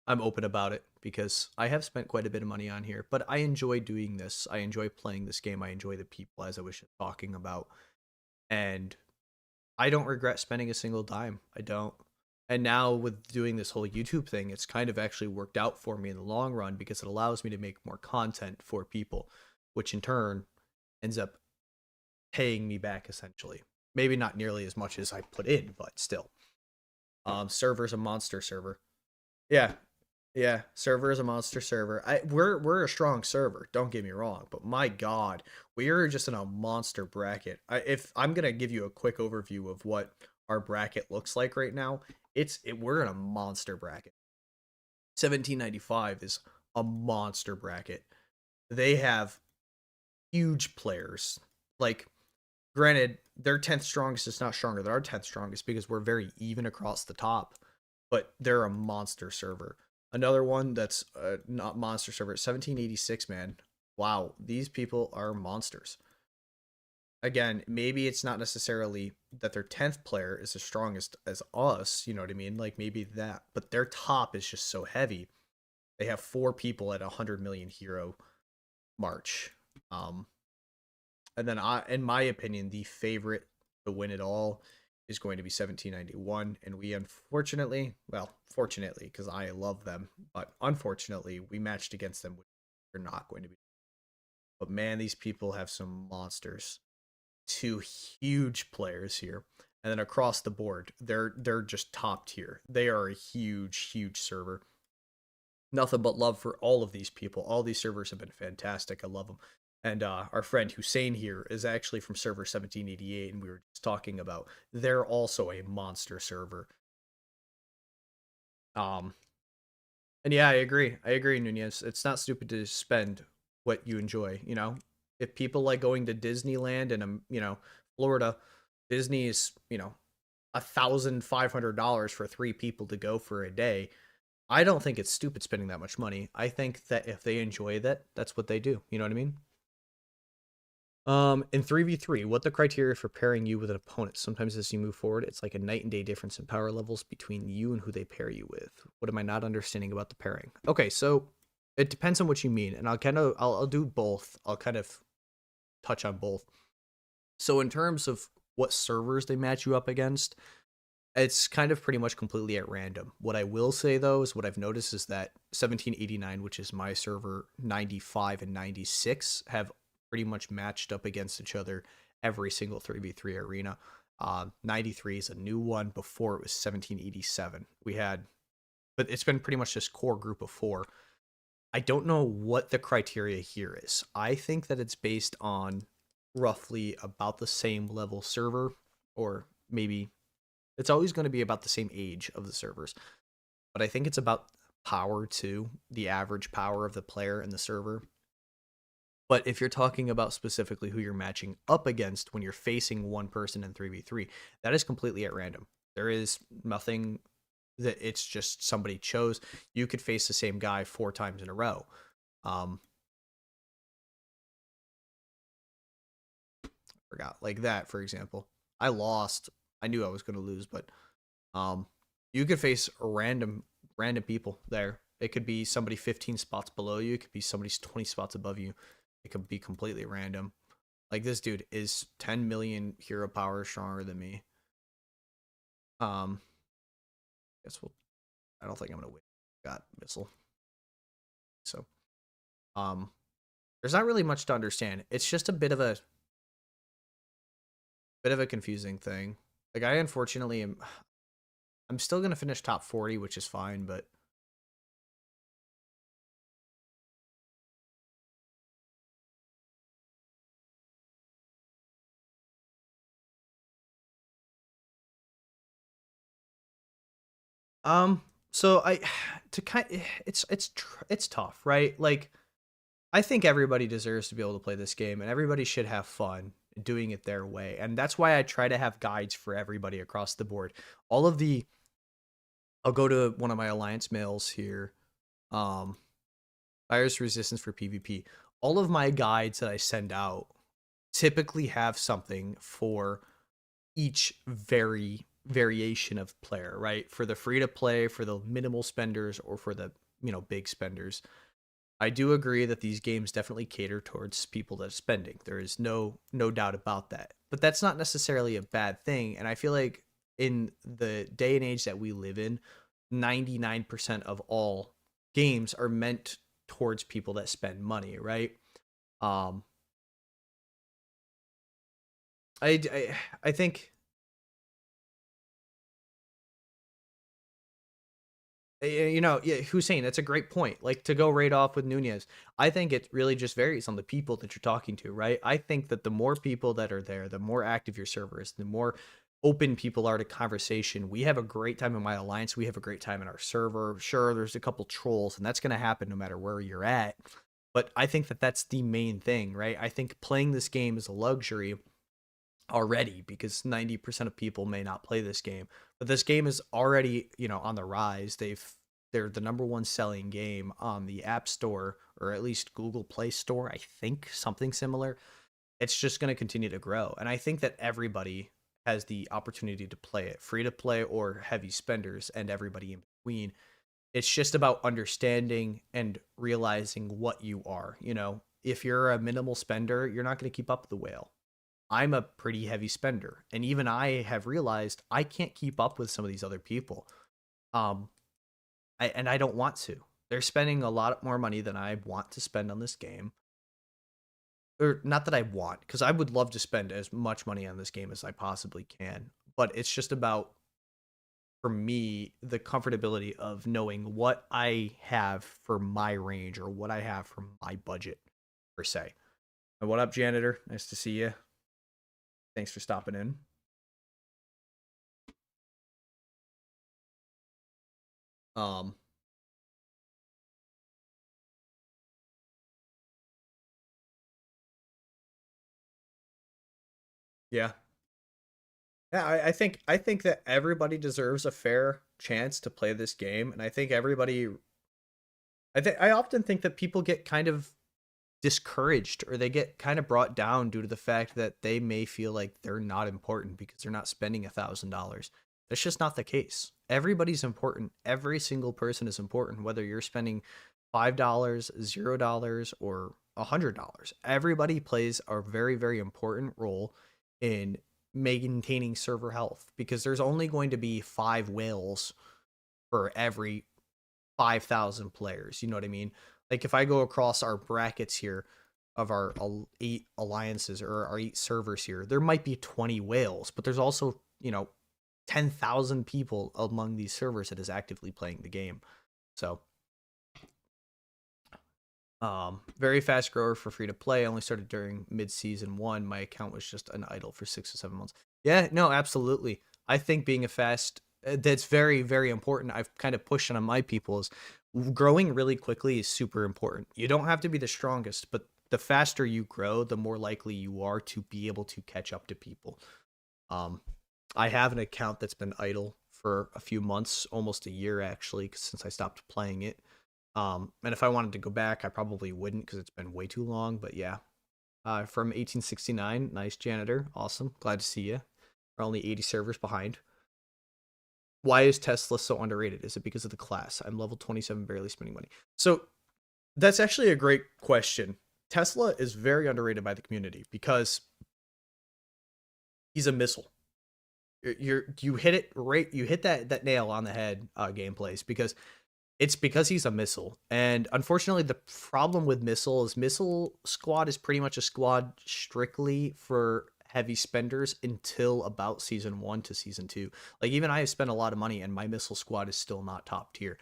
about it because I have spent quite a bit of money on here, but I enjoy doing this. I enjoy playing this game. I enjoy the people, as I was just talking about. And I don't regret spending a single dime. I don't. And now with doing this whole YouTube thing, it's kind of actually worked out for me in the long run because it allows me to make more content for people, which in turn ends up paying me back essentially. Maybe not nearly as much as I put in, but still. Server's a monster server. Yeah, yeah, server is a monster server. We're a strong server. Don't get me wrong, but my God, we are just in a monster bracket. If I'm gonna give you a quick overview of what our bracket looks like right now, we're in a monster bracket. 1795 is a monster bracket. They have huge players. Like, granted, their 10th strongest is not stronger than our 10th strongest because we're very even across the top, but they're a monster server. Another one that's not monster server, 1786, man. Wow, these people are monsters. Again, maybe it's not necessarily that their 10th player is as strongest as us, you know what I mean? Like maybe that, but their top is just so heavy. They have 4 people at 100 million hero march. Um, and then in my opinion, the favorite to win it all is going to be 1791, and we unfortunately, well, fortunately, because I love them, but unfortunately, we matched against them, which we're not going to be. But man, these people have some monsters. 2 huge players here, and then across the board, they're just top tier. They are a huge server. Nothing but love for all of these people. All these servers have been fantastic. I love them. And our friend Hussein here is actually from server 1788, and we were just talking about they're also a monster server. Um, and yeah, I agree. I agree, Nunez. It's not stupid to spend what you enjoy. If people like going to Disneyland and Florida, Disney is $1,500 for 3 people to go for a day. I don't think it's stupid spending that much money. I think that if they enjoy that, that's what they do. You know what I mean? In 3v3, what the criteria for pairing you with an opponent? Sometimes as you move forward, it's like a night and day difference in power levels between you and who they pair you with. What am I not understanding about the pairing? Okay, so it depends on what you mean, and I'll do both. I'll kind of touch on both. So in terms of what servers they match you up against, it's kind of pretty much completely at random. What I will say though is what I've noticed is that 1789, which is my server, 95 and 96 have pretty much matched up against each other every single 3v3 arena. '93 is a new one. Before it was 1787. We had, but it's been pretty much this core group of four. I don't know what the criteria here is. I think that it's based on roughly about the same level server, or maybe it's always going to be about the same age of the servers. But I think it's about power too, the average power of the player and the server. But if you're talking about specifically who you're matching up against when you're facing one person in 3v3, that is completely at random. There is nothing that it's just somebody chose. You could face the same guy 4 times in a row. Um, Forgot like that, for example. I lost. I knew I was going to lose, but um, you could face random people there. It could be somebody 15 spots below you. It could be somebody's 20 spots above you. It could be completely random. Like this dude is 10 million hero power stronger than me. Guess we'll. I don't think I'm gonna win. Got missile. So, um, there's not really much to understand. It's just a bit of a confusing thing. Like I unfortunately am. I'm still gonna finish top 40, which is fine, but um. So I to kind it's tough, right? Like I think everybody deserves to be able to play this game, and everybody should have fun doing it their way. And that's why I try to have guides for everybody across the board. All of the I'll go to one of my alliance mails here. Um, Virus resistance for PvP. All of my guides that I send out typically have something for each variation of player, right? For the free to play, for the minimal spenders, or for the big spenders. I do agree that these games definitely cater towards people that are spending. There is no doubt about that. But that's not necessarily a bad thing. And I feel like in the day and age that we live in, 99% of all games are meant towards people that spend money, right? Um I think yeah, Hussein, that's a great point. Like to go right off with Nunez, I think it really just varies on the people that you're talking to, right? I think that the more people that are there, the more active your server is, the more open people are to conversation. We have a great time in my alliance. We have a great time in our server. Sure, there's a couple trolls, and that's going to happen no matter where you're at. But I think that that's the main thing, right? I think playing this game is a luxury already because 90% of people may not play this game, but this game is already on the rise. They're the number one selling game on the App Store, or at least Google Play Store, I think, something similar. It's just going to continue to grow, and I think that everybody has the opportunity to play it, free to play or heavy spenders, and everybody in between. It's just about understanding and realizing what you are. If you're a minimal spender, you're not going to keep up with the whale. I'm a pretty heavy spender, and even I have realized I can't keep up with some of these other people. Um, and I don't want to. They're spending a lot more money than I want to spend on this game. Or not that I want, because I would love to spend as much money on this game as I possibly can. But it's just about, for me, the comfortability of knowing what I have for my range or what I have for my budget, per se. And what up, janitor? Nice to see you. Thanks for stopping in. Um, yeah. Yeah, I think that everybody deserves a fair chance to play this game, and I think everybody. I often think that people get kind of discouraged, or they get kind of brought down due to the fact that they may feel like they're not important because they're not spending $1,000. That's just not the case. Everybody's important. Every single person is important, whether you're spending $5, $0, or $100. Everybody plays a very important role in maintaining server health, because there's only going to be 5 whales for every 5,000 players. You know what I mean? Like if I go across our brackets here, of our 8 alliances or our 8 servers here, there might be 20 whales, but there's also, 10,000 people among these servers that is actively playing the game. So, very fast grower for free to play. I only started during mid season 1. My account was just an idle for 6 or 7 months. Yeah, no, absolutely. I think being a fast that's very, very important. I've kind of pushed on my people is growing really quickly is super important. You don't have to be the strongest, but the faster you grow, the more likely you are to be able to catch up to people. Um, I have an account that's been idle for a few months, almost a year actually, since I stopped playing it. And if I wanted to go back, I probably wouldn't because it's been way too long. But yeah, from 1869, nice janitor, awesome, glad to see you. We're only 80 servers behind. Why is Tesla so underrated? Is it because of the class? I'm level 27, barely spending money. So that's actually a great question. Tesla is very underrated by the community because he's a missile. You hit it right. You hit that nail on the head. Gameplays because he's a missile, and unfortunately, the problem with missile is missile squad is pretty much a squad strictly for heavy spenders until about season 1 to season 2. Like even I have spent a lot of money, and my missile squad is still not top tier.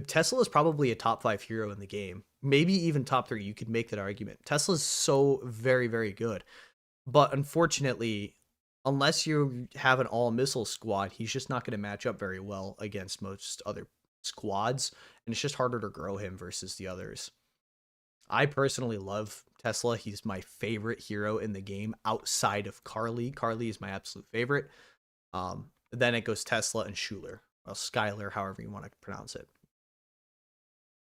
Tesla is probably a top 5 hero in the game, maybe even top 3. You could make that argument. Tesla's so very, very good. But unfortunately, unless you have an all missile squad, he's just not going to match up very well against most other squads, and it's just harder to grow him versus the others. I personally love Tesla. He's my favorite hero in the game outside of Carly. Carly is my absolute favorite. Then it goes Tesla and Schuler, or Skyler, however you want to pronounce it.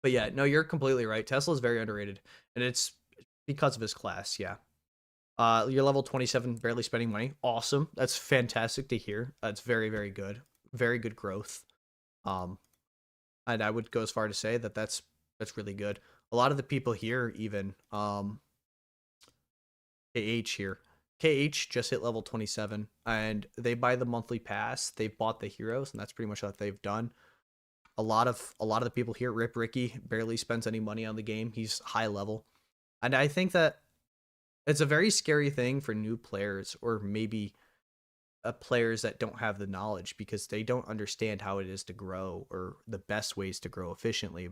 But yeah, no, you're completely right. Tesla is very underrated, and it's because of his class. Yeah. You're level 27, barely spending money. Awesome. That's fantastic to hear. That's very, very good. Very good growth. Um, and I would go as far to say that that's really good. A lot of the people here, even KH here, KH just hit level 27, and they buy the monthly pass. They've bought the heroes, and that's pretty much what they've done. A lot of the people here, Rip Ricky barely spends any money on the game. He's high level, and I think that it's a very scary thing for new players, or maybe players that don't have the knowledge, because they don't understand how it is to grow or the best ways to grow efficiently,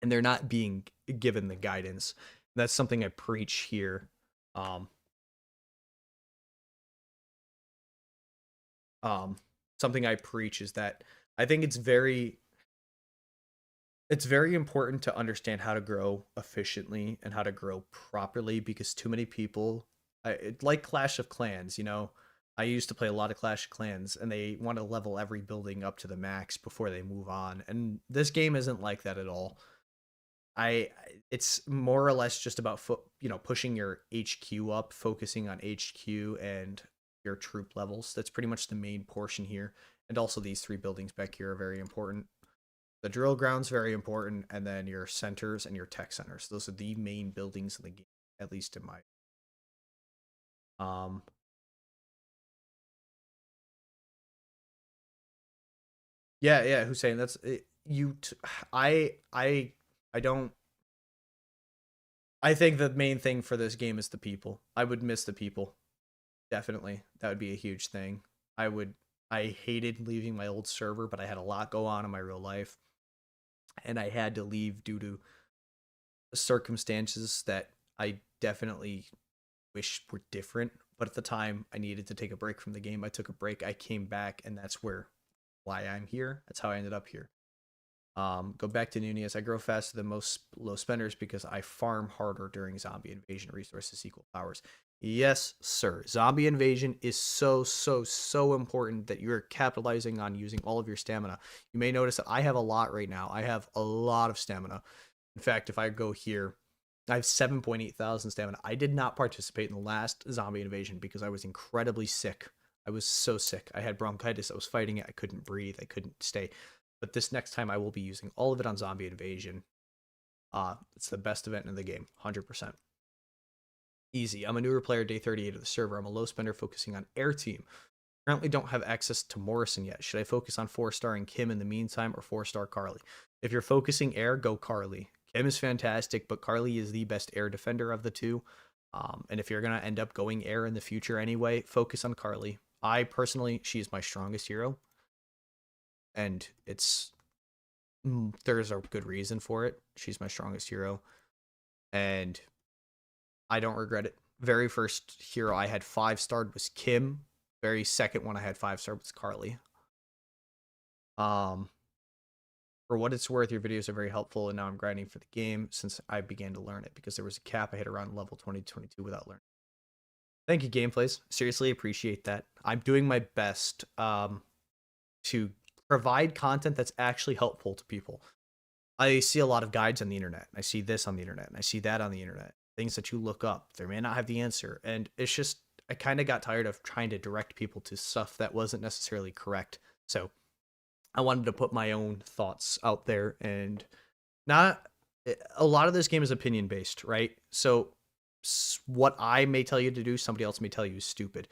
and they're not being given the guidance. That's something I preach here. Um, um, Something I preach is that I think it's very important to understand how to grow efficiently and how to grow properly, because too many people, like Clash of Clans, I used to play a lot of Clash of Clans, and they want to level every building up to the max before they move on. And this game isn't like that at all. It's more or less just about pushing your HQ up, focusing on HQ and your troop levels. That's pretty much the main portion here. And also these 3 buildings back here are very important. The drill ground's very important, and then your centers and your tech centers. Those are the main buildings in the game, at least in my. Um, yeah, yeah, Hussein, that's it, I don't. I think the main thing for this game is the people. I would miss the people, definitely. That would be a huge thing. I would. I hated leaving my old server, but I had a lot go on in my real life, and I had to leave due to circumstances that I definitely wish were different. But at the time, I needed to take a break from the game. I took a break. I came back, and that's why I'm here. That's how I ended up here. Go back to Nunez. I grow faster than most low spenders because I farm harder during zombie invasion. Resources equal powers. Yes, sir. Zombie invasion is so, so, so important that you're capitalizing on using all of your stamina. You may notice that I have a lot right now. I have a lot of stamina. In fact, if I go here, I have 7.8 thousand stamina. I did not participate in the last zombie invasion because I was incredibly sick. I was so sick. I had bronchitis. I was fighting it. I couldn't breathe. I couldn't stay. But this next time I will be using all of it on zombie invasion. It's the best event in the game, 100%. Easy. I'm a newer player, day 38 of the server. I'm a low spender focusing on air team. Currently don't have access to Morrison yet. Should I focus on 4-star and Kim in the meantime, or 4-star Carly? If you're focusing air, go Carly. Kim is fantastic, but Carly is the best air defender of the two. And if you're gonna end up going air in the future anyway, focus on Carly. I personally, she's my strongest hero, and there's a good reason for it. She's my strongest hero, and I don't regret it. Very first hero I had 5-starred was Kim. Very second one I had 5-starred was Carly. Um, for what it's worth, your videos are very helpful, and now I'm grinding for the game since I began to learn it because there was a cap I hit around level 20 22 without learning. Thank you, Gameplays. Seriously appreciate that. I'm doing my best to provide content that's actually helpful to people. I see a lot of guides on the internet. I see this on the internet, and I see that on the internet. Things that you look up, they may not have the answer, and it's just I kind of got tired of trying to direct people to stuff that wasn't necessarily correct. So I wanted to put my own thoughts out there, and not a lot of this game is opinion based, right? So what I may tell you to do, somebody else may tell you is stupid.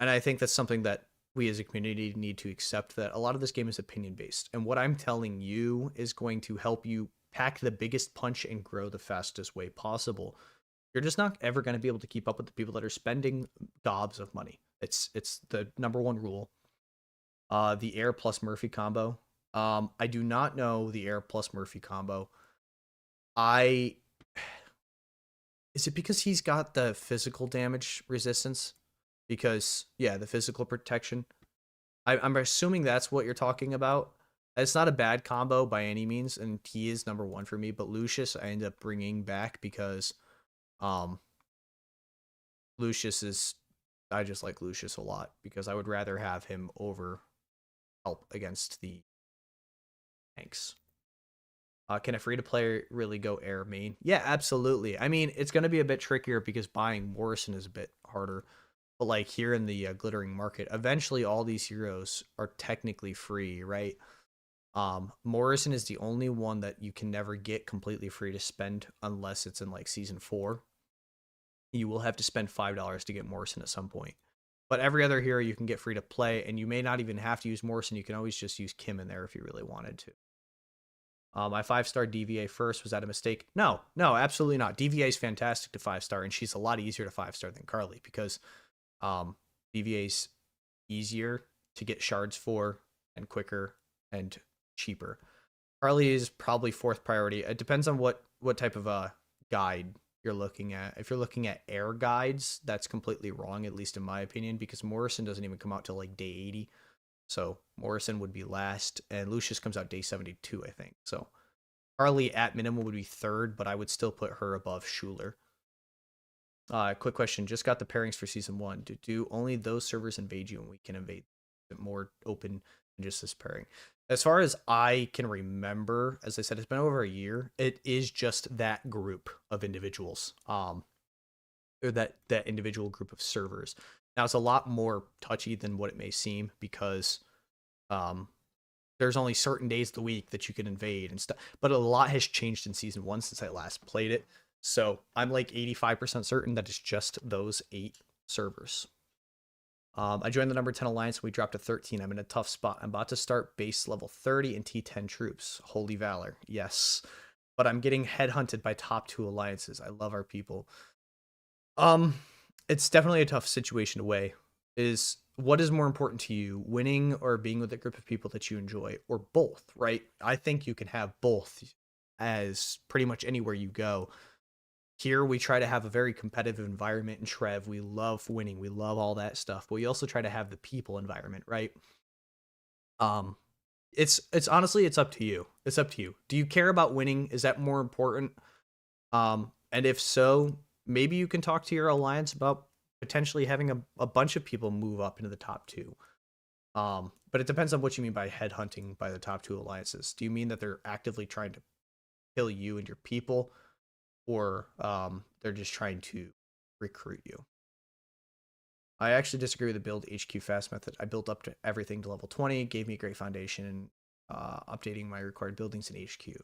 And I think that's something that we as a community need to accept, that a lot of this game is opinion based. And what I'm telling you is going to help you pack the biggest punch and grow the fastest way possible. You're just not ever going to be able to keep up with the people that are spending gobs of money. It's the number one rule. The air plus Murphy combo. I do not know the air plus Murphy combo. Is it because he's got the physical damage resistance? Because, yeah, the physical protection. I'm assuming that's what you're talking about. It's not a bad combo by any means, and he is number one for me. But Lucius, I end up bringing back because Lucius is... I just like Lucius a lot because I would rather have him over help against the tanks. Can a free-to-play really go air main? Yeah, absolutely. I mean, it's going to be a bit trickier because buying Morrison is a bit harder. But like here in the glittering market, eventually all these heroes are technically free, right? Morrison is the only one that you can never get completely free to spend unless it's in like season 4. You will have to spend $5 to get Morrison at some point. But every other hero you can get free to play, and you may not even have to use Morrison. You can always just use Kim in there if you really wanted to. My 5-star DVA first, was that a mistake? No, absolutely not. DVA is fantastic to 5-star, and she's a lot easier to 5-star than Carly because DVA's easier to get shards for and quicker and cheaper. Carly is probably 4th priority. It depends on what type of a guide you're looking at. If you're looking at air guides, that's completely wrong, at least in my opinion, because Morrison doesn't even come out till like day 80. So Morrison would be last, and Lucius comes out day 72, I think. So Carly at minimum would be 3rd, but I would still put her above Schuler. Quick question. Just got the pairings for season 1. Do only those servers invade you and we can invade? It more open than just this pairing? As far as I can remember, as I said, it's been over a year. It is just that group of individuals. Or that individual group of servers. Now, it's a lot more touchy than what it may seem because there's only certain days of the week that you can invade and stuff. But a lot has changed in season 1 since I last played it. So I'm like 85% certain that it's just those 8 servers. I joined the number 10 alliance and we dropped to 13. I'm in a tough spot. I'm about to start base level 30 and T10 troops. Holy valor. Yes. But I'm getting headhunted by top 2 alliances. I love our people. It's definitely a tough situation to weigh. What is more important to you, winning or being with a group of people that you enjoy, or both, right? I think you can have both as pretty much anywhere you go. Here, we try to have a very competitive environment in Trev. We love winning. We love all that stuff. But we also try to have the people environment, right? It's honestly, it's up to you. It's up to you. Do you care about winning? Is that more important? And if so, maybe you can talk to your alliance about potentially having a bunch of people move up into the top 2. But it depends on what you mean by headhunting by the top 2 alliances. Do you mean that they're actively trying to kill you and your people? Or they're just trying to recruit you? I actually disagree with the build HQ fast method. I built up to everything to level 20, gave me a great foundation, and updating my required buildings in HQ.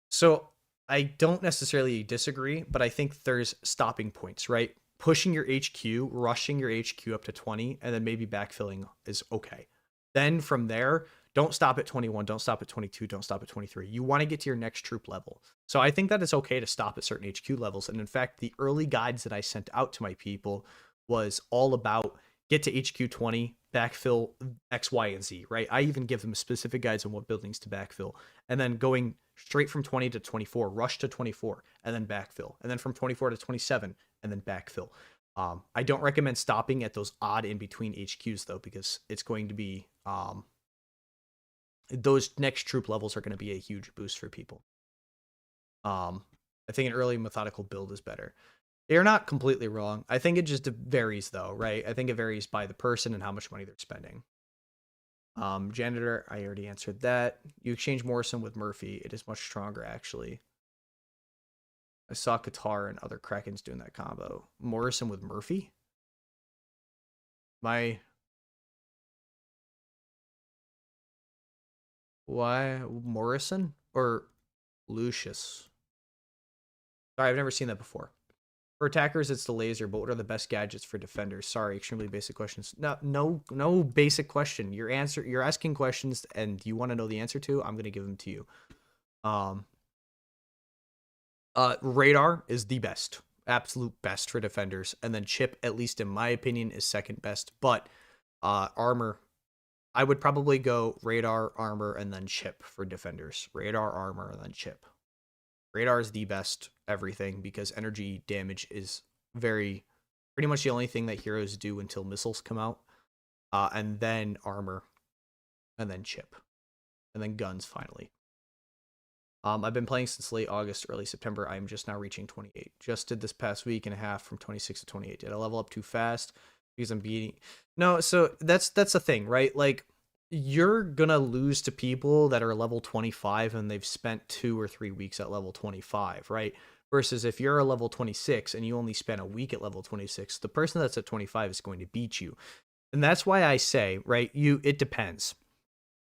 So I don't necessarily disagree, but I think there's stopping points, right? Pushing your HQ, rushing your HQ up to 20, and then maybe backfilling is okay. Then from there, Don't stop at 21, don't stop at 22, don't stop at 23. You want to get to your next troop level. So I think that it's okay to stop at certain HQ levels. And in fact, the early guides that I sent out to my people was all about get to HQ 20, backfill X, Y, and Z, right? I even give them specific guides on what buildings to backfill. And then going straight from 20 to 24, rush to 24, and then backfill. And then from 24 to 27, and then backfill. I don't recommend stopping at those odd in between HQs though, because it's going to be those next troop levels are going to be a huge boost for people. I think an early methodical build is better. You're not completely wrong. I think it just varies though, right? I think it varies by the person and how much money they're spending. Janitor, I already answered that. You exchange Morrison with Murphy. It is much stronger actually. I saw Qatar and other Krakens doing that combo. Morrison with Murphy? Why Morrison or Lucius? Sorry, I've never seen that before. For attackers, it's the laser, but what are the best gadgets for defenders? Sorry, extremely basic questions. No basic question. You're asking questions and you want to know the answer to, I'm gonna give them to you. Radar is the best. Absolute best for defenders. And then chip, at least in my opinion, is second best. But armor, I would probably go radar, armor, and then chip for defenders. Radar, armor, and then chip. Radar is the best everything because energy damage is pretty much the only thing that heroes do until missiles come out. And then armor, and then chip, and then guns finally. I've been playing since late August, early September. I'm just now reaching 28. Just did this past week and a half from 26 to 28. Did I level up too fast because I'm beating? No, so that's the thing, right? Like you're gonna lose to people that are level 25 and they've spent 2 or 3 weeks at level 25, right? Versus if you're a level 26 and you only spent a week at level 26, the person that's at 25 is going to beat you. And that's why I say, right, it depends.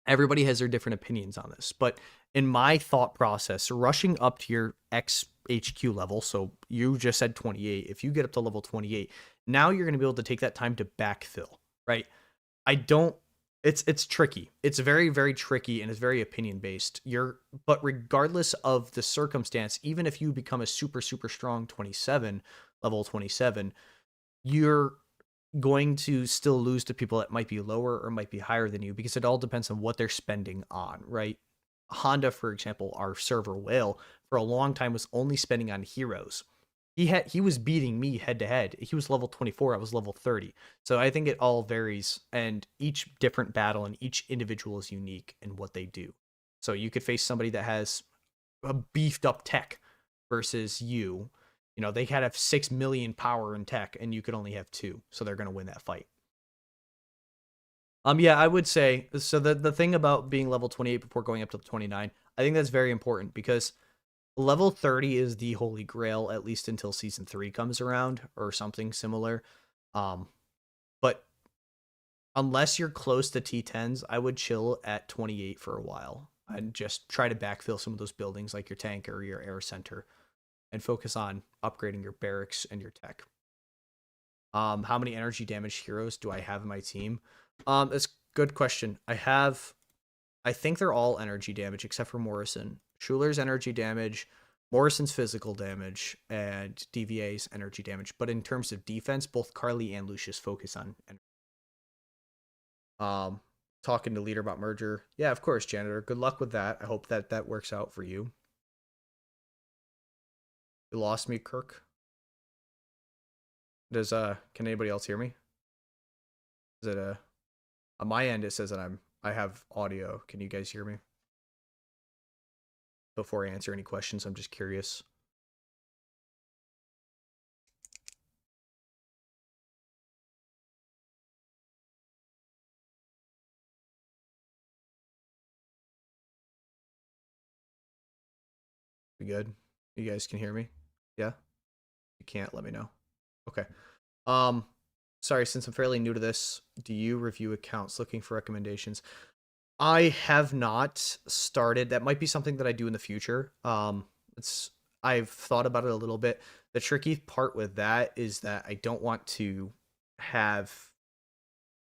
Everybody has their different opinions on this, but in my thought process, rushing up to your X HQ level, so you just said 28, if you get up to level 28, now you're going to be able to take that time to backfill, right? It's tricky. It's very, very tricky and it's very opinion based. But regardless of the circumstance, even if you become a super, super strong 27, level 27, you're going to still lose to people that might be lower or might be higher than you because it all depends on what they're spending on, right? Honda, for example, our server whale, for a long time was only spending on heroes. He was beating me head to head. He was level 24, I was level 30. So I think it all varies, and each different battle and each individual is unique in what they do. So you could face somebody that has a beefed up tech versus you. You know, they had have 6 million power in tech, and you could only have 2, so they're gonna win that fight. Yeah, I would say so. The thing about being level 28 before going up to 29, I think that's very important because level 30 is the holy grail, at least until season 3 comes around or something similar. But unless you're close to T10s, I would chill at 28 for a while and just try to backfill some of those buildings like your tank or your air center and focus on upgrading your barracks and your tech. How many energy damage heroes do I have in my team? It's a good question. I think they're all energy damage except for Morrison. Schuler's energy damage, Morrison's physical damage, and DVA's energy damage. But in terms of defense, both Carly and Lucius focus on energy. Talking to leader about merger. Yeah, of course, janitor. Good luck with that. I hope that works out for you. You lost me, Kirk. Can anybody else hear me? Is it on my end it says that I have audio. Can you guys hear me? Before I answer any questions, I'm just curious. We good? You guys can hear me? Yeah? You can't, let me know. Okay. Sorry, since I'm fairly new to this, do you review accounts looking for recommendations? I have not started. That might be something that I do in the future. I've thought about it a little bit. The tricky part with that is that I don't want to have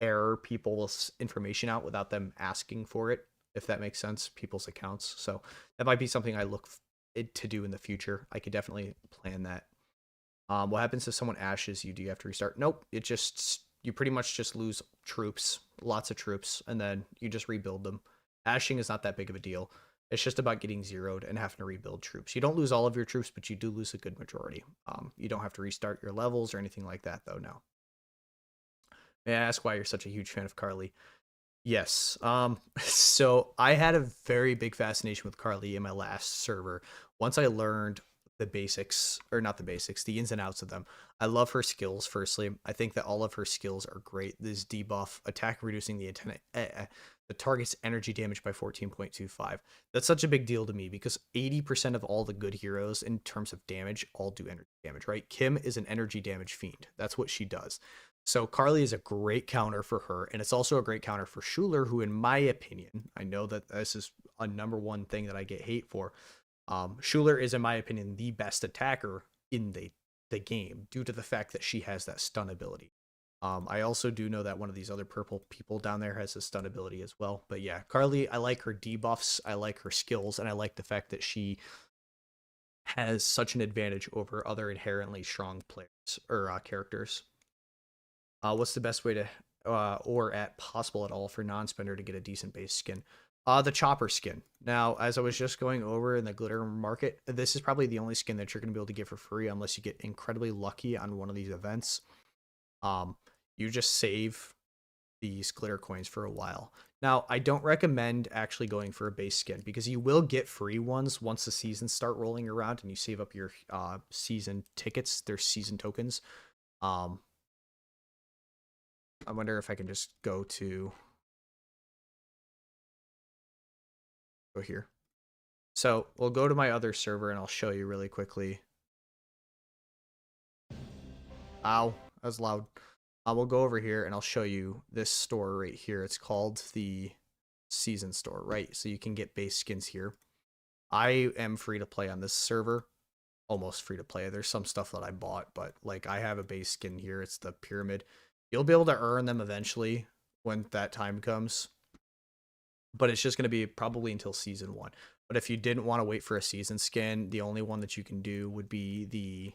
error people's information out without them asking for it, if that makes sense, people's accounts. So that might be something I look to do in the future. I could definitely plan that. What happens if someone ashes you? Do you have to restart? Nope. It just, you pretty much just lose troops, lots of troops, and then you just rebuild them. Ashing is not that big of a deal. It's just about getting zeroed and having to rebuild troops. You don't lose all of your troops, but you do lose a good majority. You don't have to restart your levels or anything like that, though. No. May I ask why you're such a huge fan of Carly? Yes. So I had a very big fascination with Carly in my last server. Once I learned the basics, or not the basics, the ins and outs of them. I love her skills, firstly. I think that all of her skills are great. This debuff, attack reducing the target's energy damage by 14.25. That's such a big deal to me because 80% of all the good heroes in terms of damage all do energy damage, right? Kim is an energy damage fiend. That's what she does. So Carly is a great counter for her, and it's also a great counter for Schuler, who, in my opinion, I know that this is a number one thing that I get hate for. Schuler is, in my opinion, the best attacker in the game due to the fact that she has that stun ability. I also do know that one of these other purple people down there has a stun ability as well. But yeah, Carly, I like her debuffs, I like her skills, and I like the fact that she has such an advantage over other inherently strong players or characters. What's the best way to, or at possible at all, for non-spender to get a decent base skin? The chopper skin. Now, as I was just going over in the glitter market, this is probably the only skin that you're going to be able to get for free unless you get incredibly lucky on one of these events. You just save these glitter coins for a while. Now, I don't recommend actually going for a base skin because you will get free ones once the seasons start rolling around and you save up your season tickets, their season tokens. I wonder if I can just go here. So we'll go to my other server and I'll show you really quickly. Ow, that was loud. We'll go over here and I'll show you this store right here. It's called the season store, right? So you can get base skins here. I am free to play on this server, almost free to play. There's some stuff that I bought, but like I have a base skin here. It's the pyramid. You'll be able to earn them eventually when that time comes, but it's just going to be probably until season 1. But if you didn't want to wait for a season skin, the only one that you can do would be the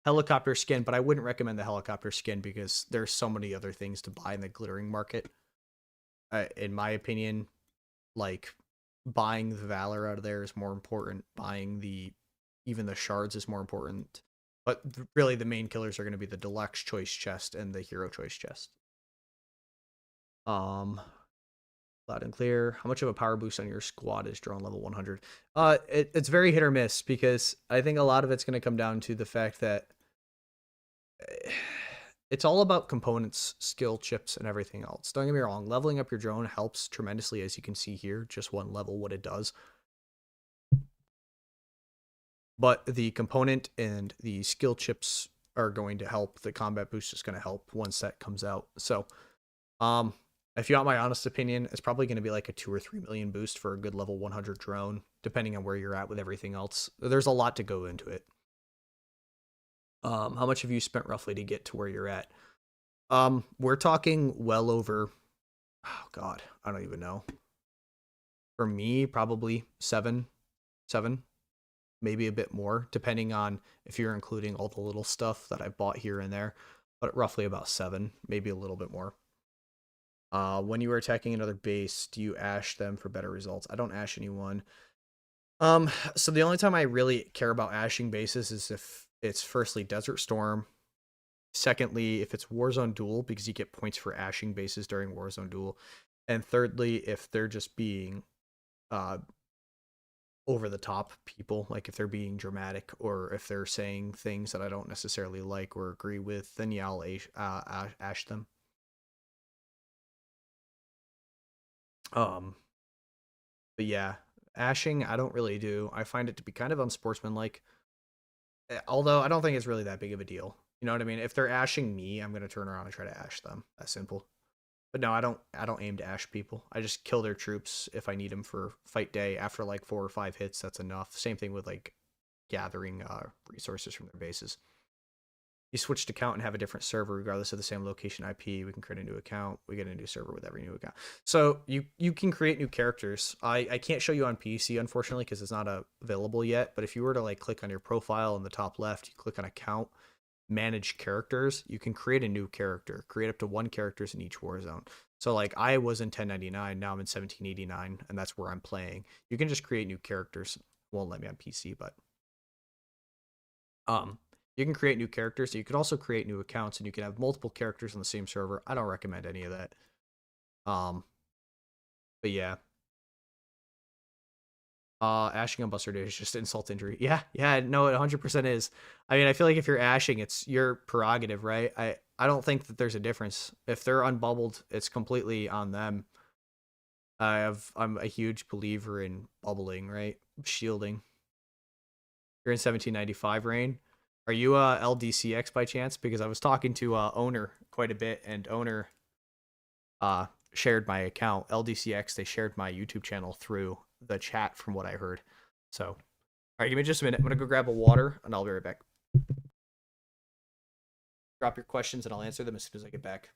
helicopter skin, but I wouldn't recommend the helicopter skin because there's so many other things to buy in the glittering market. In my opinion, like buying the Valor out of there is more important. Buying even the shards is more important. But really the main killers are going to be the deluxe choice chest and the hero choice chest. Loud and clear. How much of a power boost on your squad is drone level 100? It's very hit or miss because I think a lot of it's going to come down to the fact that it's all about components, skill chips, and everything else. Don't get me wrong, leveling up your drone helps tremendously, as you can see here, just one level what it does. But the component and the skill chips are going to help. The combat boost is going to help once that comes out. So, if you want my honest opinion, it's probably going to be like a 2 or 3 million boost for a good level 100 drone, depending on where you're at with everything else. There's a lot to go into it. How much have you spent roughly to get to where you're at? We're talking well over, oh God, I don't even know. For me, probably seven, maybe a bit more, depending on if you're including all the little stuff that I bought here and there, but roughly about 7, maybe a little bit more. When you are attacking another base, do you ash them for better results? I don't ash anyone. So the only time I really care about ashing bases is if it's firstly Desert Storm, secondly if it's Warzone Duel, because you get points for ashing bases during Warzone Duel, and thirdly if they're just being over the top people, like if they're being dramatic or if they're saying things that I don't necessarily like or agree with, then yeah, I'll ash them. But yeah, ashing I don't really do. I find it to be kind of unsportsmanlike. Although I don't think it's really that big of a deal. You know what I mean? If they're ashing me, I'm gonna turn around and try to ash them. That's simple. But no, I don't aim to ash people. I just kill their troops if I need them for fight day. After like 4 or 5 hits, that's enough. Same thing with like gathering resources from their bases. you switched account and have a different server regardless of the same location IP. We can create a new account. We get a new server with every new account. So you can create new characters. I can't show you on PC unfortunately because it's not available yet. But if you were to like click on your profile in the top left, you click on account, manage characters, you can create a new character, create up to 1 characters in each war zone. So like I was in 1099, now I'm in 1789, and that's where I'm playing. You can just create new characters. Won't let me on PC, but you can create new characters. So you can also create new accounts, and you can have multiple characters on the same server. I don't recommend any of that. Um, but yeah. Ashing on Buster Day is just insult injury. Yeah, no, it 100% is. I mean, I feel like if you're ashing, it's your prerogative, right? I don't think that there's a difference. If they're unbubbled, it's completely on them. I'm a huge believer in bubbling, right? Shielding. You're in 1795 Rain. Are you LDCX by chance? Because I was talking to owner quite a bit, and owner shared my account. LDCX, they shared my YouTube channel through the chat from what I heard. So, all right, give me just a minute. I'm gonna go grab a water, and I'll be right back. Drop your questions, and I'll answer them as soon as I get back.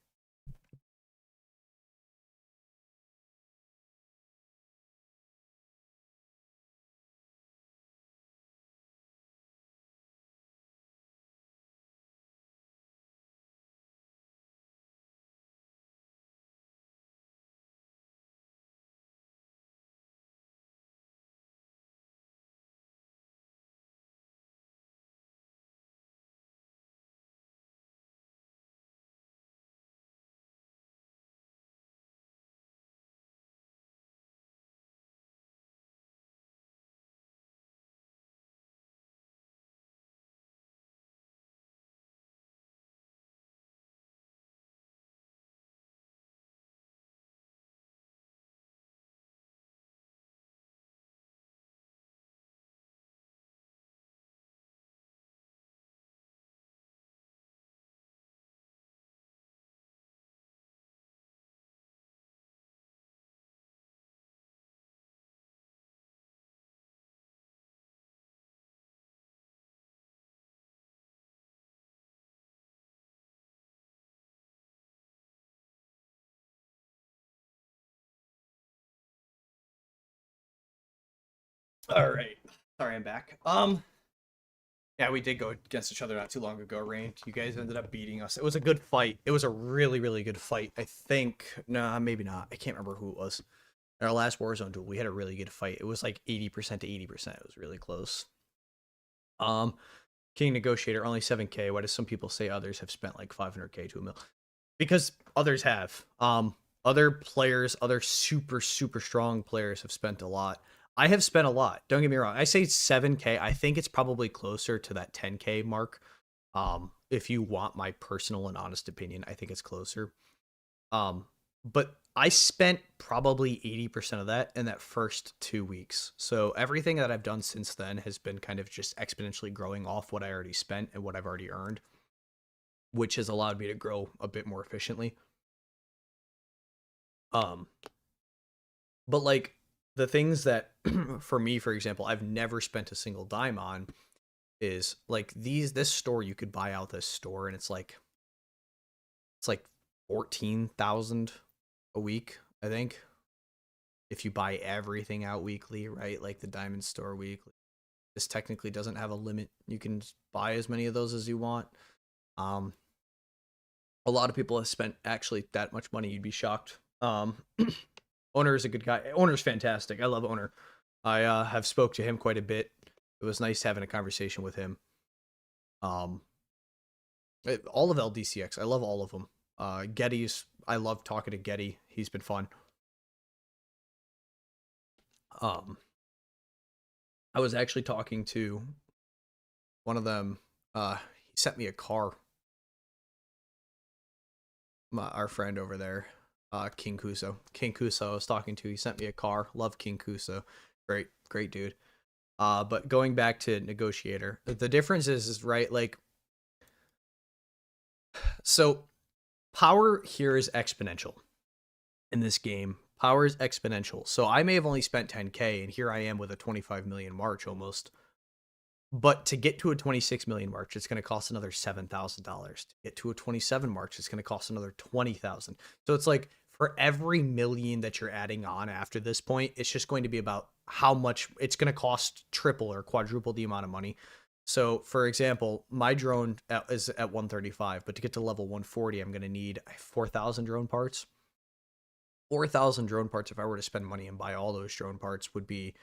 All right. Sorry, I'm back. Yeah, we did go against each other not too long ago, Rain. You guys ended up beating us. It was a good fight. It was a really, really good fight. I think, nah, maybe not. I can't remember who it was. In our last Warzone duel, we had a really good fight. It was like 80% to 80%. It was really close. Um, King Negotiator, only 7K. Why do some people say others have spent like 500K to a mil? Because others have. Other players, other super, super strong players have spent a lot. I have spent a lot. Don't get me wrong. I say 7K. I think it's probably closer to that 10K mark. If you want my personal and honest opinion, I think it's closer. But I spent probably 80% of that in that first 2 weeks. So everything that I've done since then has been kind of just exponentially growing off what I already spent and what I've already earned, which has allowed me to grow a bit more efficiently. Um, but like the things that for me, for example, I've never spent a single dime on is like this store. You could buy out this store and it's like 14,000 a week, I think. If you buy everything out weekly, right? Like the Diamond Store weekly. This technically doesn't have a limit. You can buy as many of those as you want. Um a lot of people have spent actually that much money, you'd be shocked. Owner is a good guy. Owner's fantastic. I love Owner. I have spoke to him quite a bit. It was nice having a conversation with him. Um all of LDCX, I love all of them. Getty's, I love talking to Getty. He's been fun. Um, I was actually talking to one of them. He sent me a car. Our friend over there, King Kuso. King Kuso, I was talking to. He sent me a car. Love King Kuso. Great, great dude. But going back to Negotiator, the difference is right. Like, so power here is exponential in this game. Power is exponential. So I may have only spent 10K, and here I am with a 25 million March almost. But to get to a 26 million march, it's going to cost another $7,000. To get to a 27 march, it's going to cost another 20,000. So it's like for every million that you're adding on after this point, it's just going to be about how much it's going to cost triple or quadruple the amount of money. So, for example, my drone is at 135, but to get to level 140, I'm going to need 4,000 drone parts. 4,000 drone parts, if I were to spend money and buy all those drone parts, would be,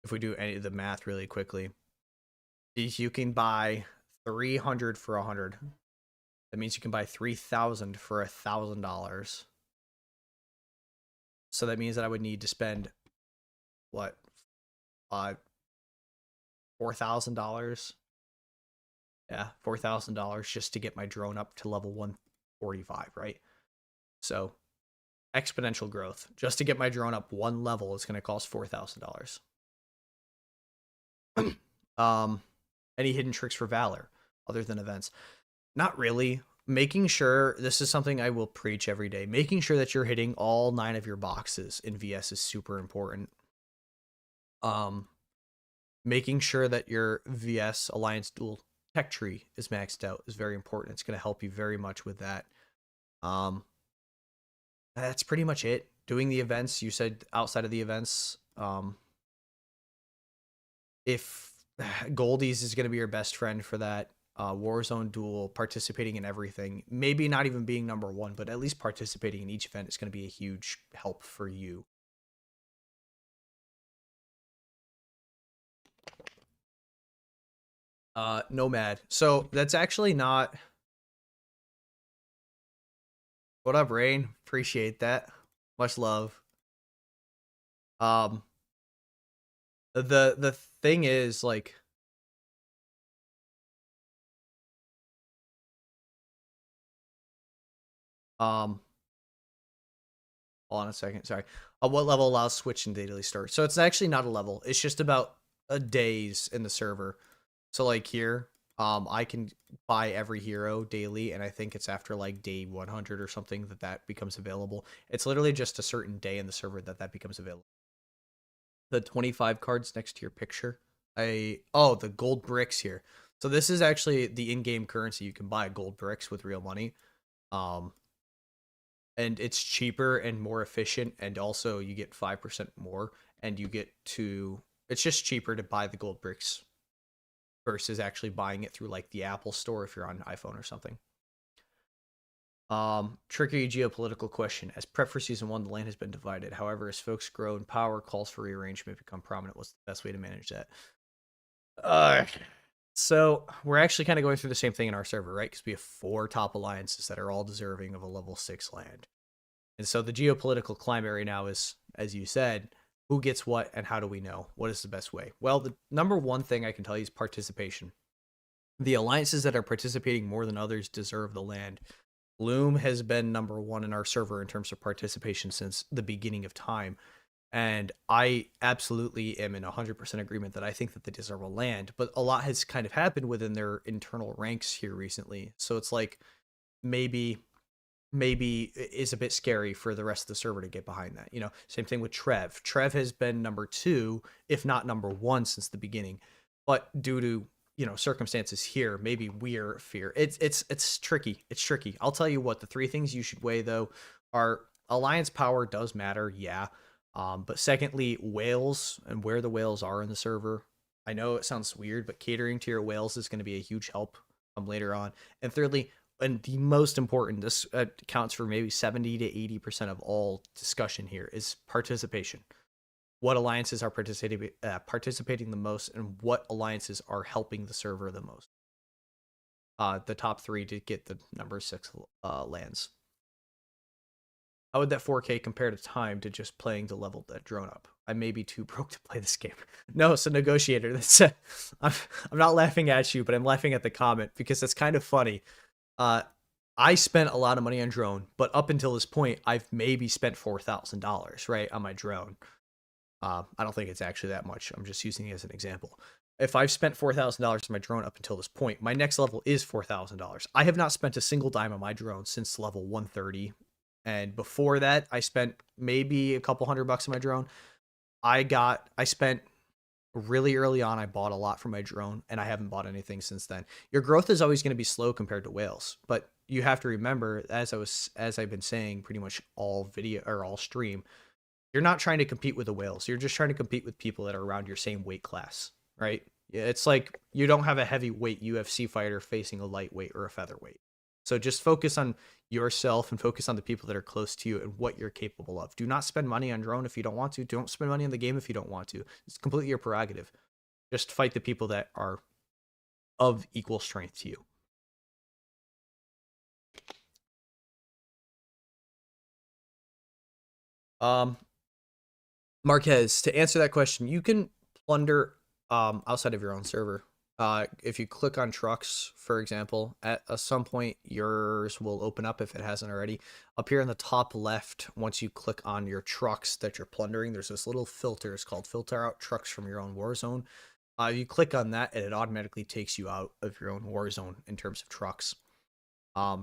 if we do any of the math really quickly, is you can buy 300 for 100. That means you can buy 3,000 for $1,000. So that means that I would need to spend what, $4,000? Yeah, $4,000 just to get my drone up to level 145, right? So exponential growth. Just to get my drone up one level is going to cost $4,000. Any hidden tricks for Valor other than events? Not really. Making sure, this is something I will preach every day, making sure that you're hitting all 9 of your boxes in VS is super important. Making sure that your VS Alliance Dual tech tree is maxed out is very important. It's going to help you very much with that. That's pretty much it. Doing the events, you said outside of the events, if Goldies is going to be your best friend for that, Warzone Duel, participating in everything, maybe not even being number 1, but at least participating in each event is going to be a huge help for you. Nomad. So that's actually not. What up, Rain? Appreciate that. Much love. The thing is, like, hold on a second, sorry. What level allows switch and daily start? So it's actually not a level. It's just about a days in the server. So like here, I can buy every hero daily, and I think it's after like day 100 or something that becomes available. It's literally just a certain day in the server that becomes available. The 25 cards next to your picture. The gold bricks here. So this is actually the in-game currency. You can buy gold bricks with real money. And it's cheaper and more efficient, and also you get 5% more, and you get to, it's just cheaper to buy the gold bricks versus actually buying it through like the Apple store if you're on iPhone or something. Tricky geopolitical question. As prep for season 1, the land has been divided. However, as folks grow in power, calls for rearrangement become prominent. What's the best way to manage that? So we're actually kind of going through the same thing in our server, right? Because we have 4 top alliances that are all deserving of a level 6 land. And so the geopolitical climate right now is, as you said, who gets what and how do we know? What is the best way? Well, the number one thing I can tell you is participation. The alliances that are participating more than others deserve the land. Loom has been number 1 in our server in terms of participation since the beginning of time. And I absolutely am in 100% agreement that I think that they deserve a land. But a lot has kind of happened within their internal ranks here recently. So it's like maybe is a bit scary for the rest of the server to get behind that. You know, same thing with Trev. Trev has been number 2, if not number 1 since the beginning. But due to, you know, circumstances here, maybe we're fear. It's tricky. It's tricky. I'll tell you what, the 3 things you should weigh though are alliance power does matter, yeah. But secondly, whales and where the whales are in the server. I know it sounds weird, but catering to your whales is going to be a huge help later on. And thirdly, and the most important, this accounts for maybe 70 to 80% of all discussion here, is participation. What alliances are participating the most, and what alliances are helping the server the most? The top 3 to get the number 6 lands. How would that 4K compare to time to just playing to level that drone up? I may be too broke to play this game. No, it's a negotiator. That's I'm not laughing at you, but I'm laughing at the comment because it's kind of funny. I spent a lot of money on drone, but up until this point, I've maybe spent $4,000, right, on my drone. I don't think it's actually that much. I'm just using it as an example. If I've spent $4,000 on my drone up until this point, my next level is $4,000. I have not spent a single dime on my drone since level 130. And before that, I spent maybe a couple $100 on my drone. I spent really early on, I bought a lot for my drone, and I haven't bought anything since then. Your growth is always going to be slow compared to whales, but you have to remember, as I've been saying pretty much all video or all stream, you're not trying to compete with the whales. You're just trying to compete with people that are around your same weight class, right? Yeah, it's like you don't have a heavyweight UFC fighter facing a lightweight or a featherweight. So just focus on yourself and focus on the people that are close to you and what you're capable of. Do not spend money on drone if you don't want to. Don't spend money on the game if you don't want to. It's completely your prerogative. Just fight the people that are of equal strength to you. Um, Marquez, to answer that question, you can plunder outside of your own server. If you click on trucks, for example, at some point yours will open up if it hasn't already. Up here in the top left, once you click on your trucks that you're plundering, there's this little filter. It's called filter out trucks from your own war zone. You click on that and it automatically takes you out of your own war zone in terms of trucks.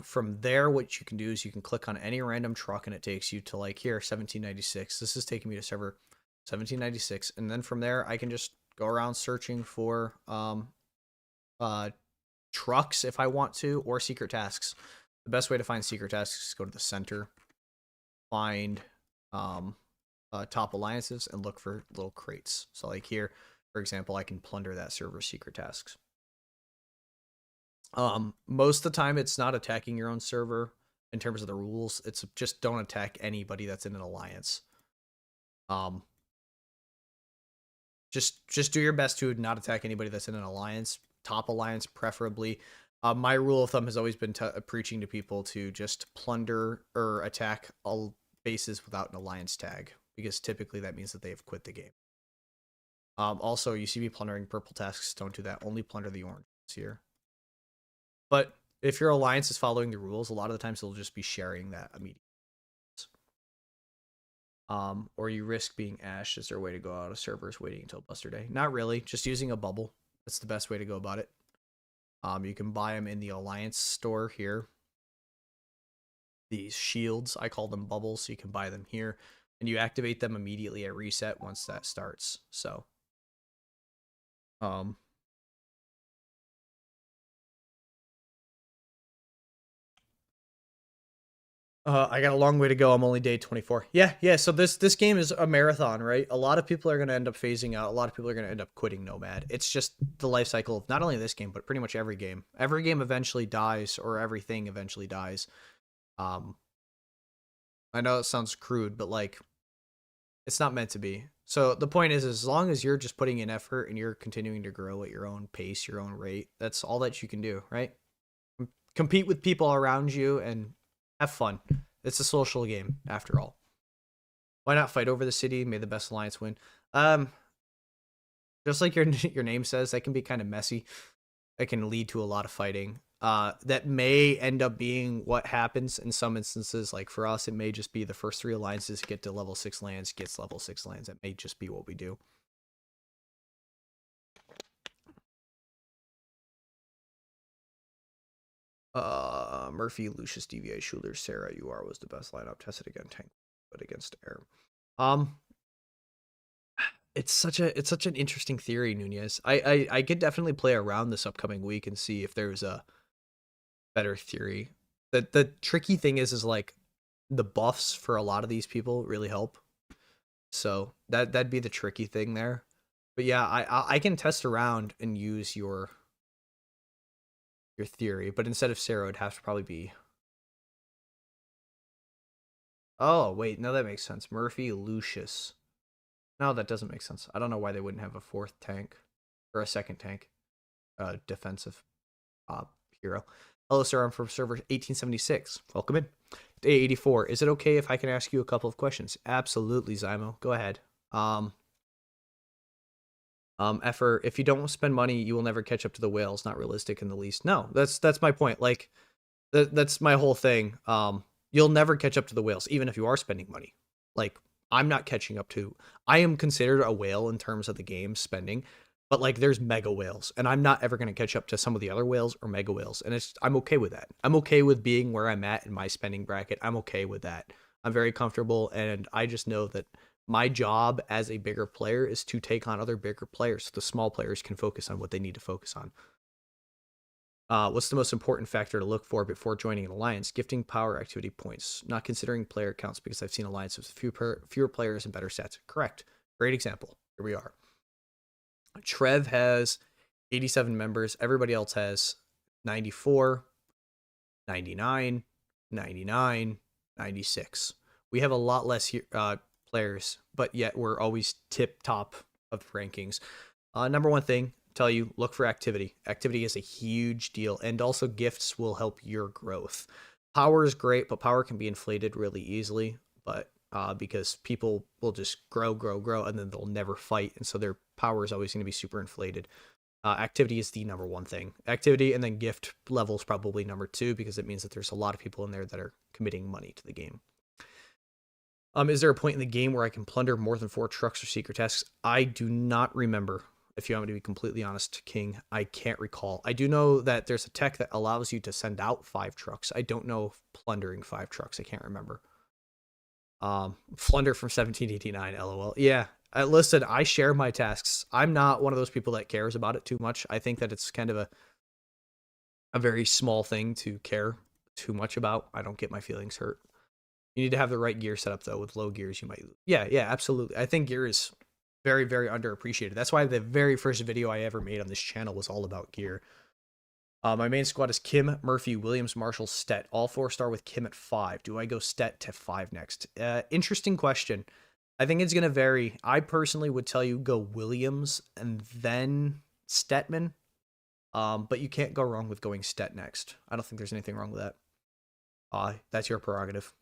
From there, what you can do is you can click on any random truck and it takes you to like here, 1796. This is taking me to server 1796. And then from there, I can just go around searching for trucks if I want to, or secret tasks. The best way to find secret tasks is go to the center, find top alliances, and look for little crates. So like here, for example, I can plunder that server's secret tasks. Most of the time it's not attacking your own server in terms of the rules. It's just don't attack anybody that's in an alliance. Just do your best to not attack anybody that's in an alliance, top alliance preferably. My rule of thumb has always been preaching to people to just plunder or attack all bases without an alliance tag, because typically that means that they have quit the game. Also, you see me plundering purple tasks. Don't do that. Only plunder the orange here. But if your alliance is following the rules, a lot of the times they'll just be sharing that immediately. Or you risk being ashed. Is there a way to go out of servers waiting until Buster Day? Not really. Just using a bubble. That's the best way to go about it. You can buy them in the alliance store here. These shields, I call them bubbles, so you can buy them here. And you activate them immediately at reset once that starts. So, I got a long way to go. I'm only day 24. Yeah. So this game is a marathon, right? A lot of people are going to end up phasing out. A lot of people are going to end up quitting Nomad. It's just the life cycle of not only this game, but pretty much every game. Every game eventually dies, or everything eventually dies. I know it sounds crude, but like, it's not meant to be. So the point is, as long as you're just putting in effort and you're continuing to grow at your own pace, your own rate, that's all that you can do, right? Compete with people around you and have fun. It's a social game, after all. Why not fight over the city? May the best alliance win. Just like your name says, that can be kind of messy. It can lead to a lot of fighting. That may end up being what happens in some instances. Like for us, it may just be the first 3 alliances get to level 6 lands, gets level 6 lands. That may just be what we do. Murphy, Lucius, DVA, Schuler, Sarah, UR was the best lineup. Tested again, tank, but against air. It's such an interesting theory, Nunez. I could definitely play around this upcoming week and see if there's a better theory. The tricky thing is like the buffs for a lot of these people really help. So that'd be the tricky thing there. But yeah, I can test around and use your theory, but instead of Sarah, it'd have to probably be. Oh wait, no, that makes sense. Murphy, Lucius. No, that doesn't make sense. I don't know why they wouldn't have a 4th tank or a 2nd tank, defensive hero. Hello, sir. I'm from server 1876. Welcome in. Day 84. Is it okay if I can ask you a couple of questions? Absolutely, Zymo. Go ahead. Effer, if you don't spend money, you will never catch up to the whales. Not realistic in the least. No, that's my point. Like, that's my whole thing. You'll never catch up to the whales, even if you are spending money. Like, I'm not catching up to. I am considered a whale in terms of the game spending, but like, there's mega whales, and I'm not ever going to catch up to some of the other whales or mega whales, and I'm okay with that. I'm okay with being where I'm at in my spending bracket. I'm okay with that. I'm very comfortable, and I just know that My job as a bigger player is to take on other bigger players so the small players can focus on what they need to focus on. What's the most important factor to look for before joining an alliance? Gifting power activity points, not considering player counts because I've seen alliances with fewer players and better stats. Correct. Great example. Here we are. Trev has 87 members. Everybody else has 94, 99, 99, 96. We have a lot less players, but yet we're always tip top of rankings. Number one thing, tell you, look for activity. Activity is a huge deal, and also gifts will help your growth. Power is great, but power can be inflated really easily, but because people will just grow, and then they'll never fight, and so their power is always going to be super inflated. Activity is the number one thing. Activity, and then gift level is probably number two, because it means that there's a lot of people in there that are committing money to the game. Is there a point in the game where I can plunder more than 4 trucks or secret tasks? I do not remember. If you want me to be completely honest, King, I can't recall. I do know that there's a tech that allows you to send out 5 trucks. I don't know if plundering 5 trucks. I can't remember. Flunder from 1789, lol. Yeah, listen, I share my tasks. I'm not one of those people that cares about it too much. I think that it's kind of a very small thing to care too much about. I don't get my feelings hurt. You need to have the right gear set up, though. With low gears, you might... Yeah, absolutely. I think gear is very, very underappreciated. That's why the very first video I ever made on this channel was all about gear. My main squad is Kim, Murphy, Williams, Marshall, Stet. All 4-star with Kim at 5. Do I go Stet to 5 next? Interesting question. I think it's going to vary. I personally would tell you go Williams and then Stetman. But you can't go wrong with going Stet next. I don't think there's anything wrong with that. That's your prerogative.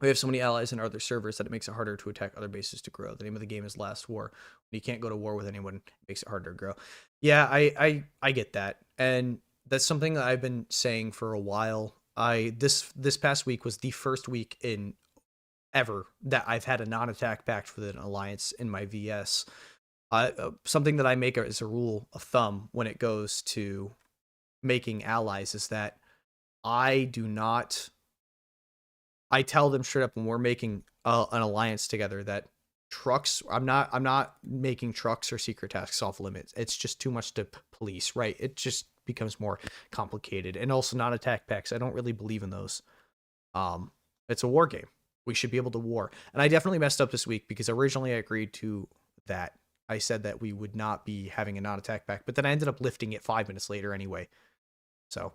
We have so many allies in other servers that it makes it harder to attack other bases to grow. The name of the game is Last War. When you can't go to war with anyone, it makes it harder to grow. Yeah, I get that. And that's something that I've been saying for a while. This past week was the first week in ever that I've had a non-attack pact with an alliance in my VS. Something that I make as a rule of thumb when it goes to making allies is that I tell them straight up when we're making an alliance together that trucks, I'm not making trucks or secret tasks off limits. It's just too much to police, right? It just becomes more complicated. And also non-attack packs, I don't really believe in those. It's a war game. We should be able to war. And I definitely messed up this week because originally I agreed to that. I said that we would not be having a non-attack pack, but then I ended up lifting it 5 minutes later anyway. So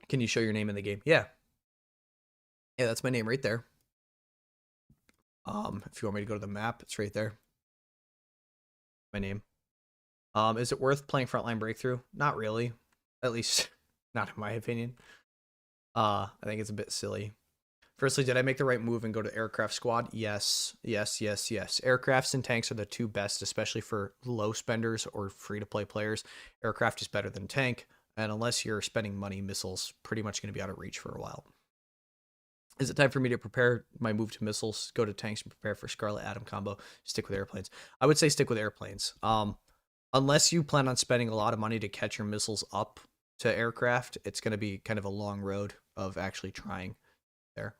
can you show your name in the game? Yeah, that's my name right there. If you want me to go to the map, it's right there. My name. Is it worth playing Frontline Breakthrough? Not really. At least not in my opinion. I think it's a bit silly. Firstly, did I make the right move and go to Aircraft Squad? Yes. Aircrafts and tanks are the 2 best, especially for low spenders or free-to-play players. Aircraft is better than tank. And unless you're spending money, missiles pretty much going to be out of reach for a while. Is it time for me to prepare my move to missiles, go to tanks, and prepare for Scarlet Atom combo? Stick with airplanes. I would say stick with airplanes. Unless you plan on spending a lot of money to catch your missiles up to aircraft, it's going to be kind of a long road of actually trying there.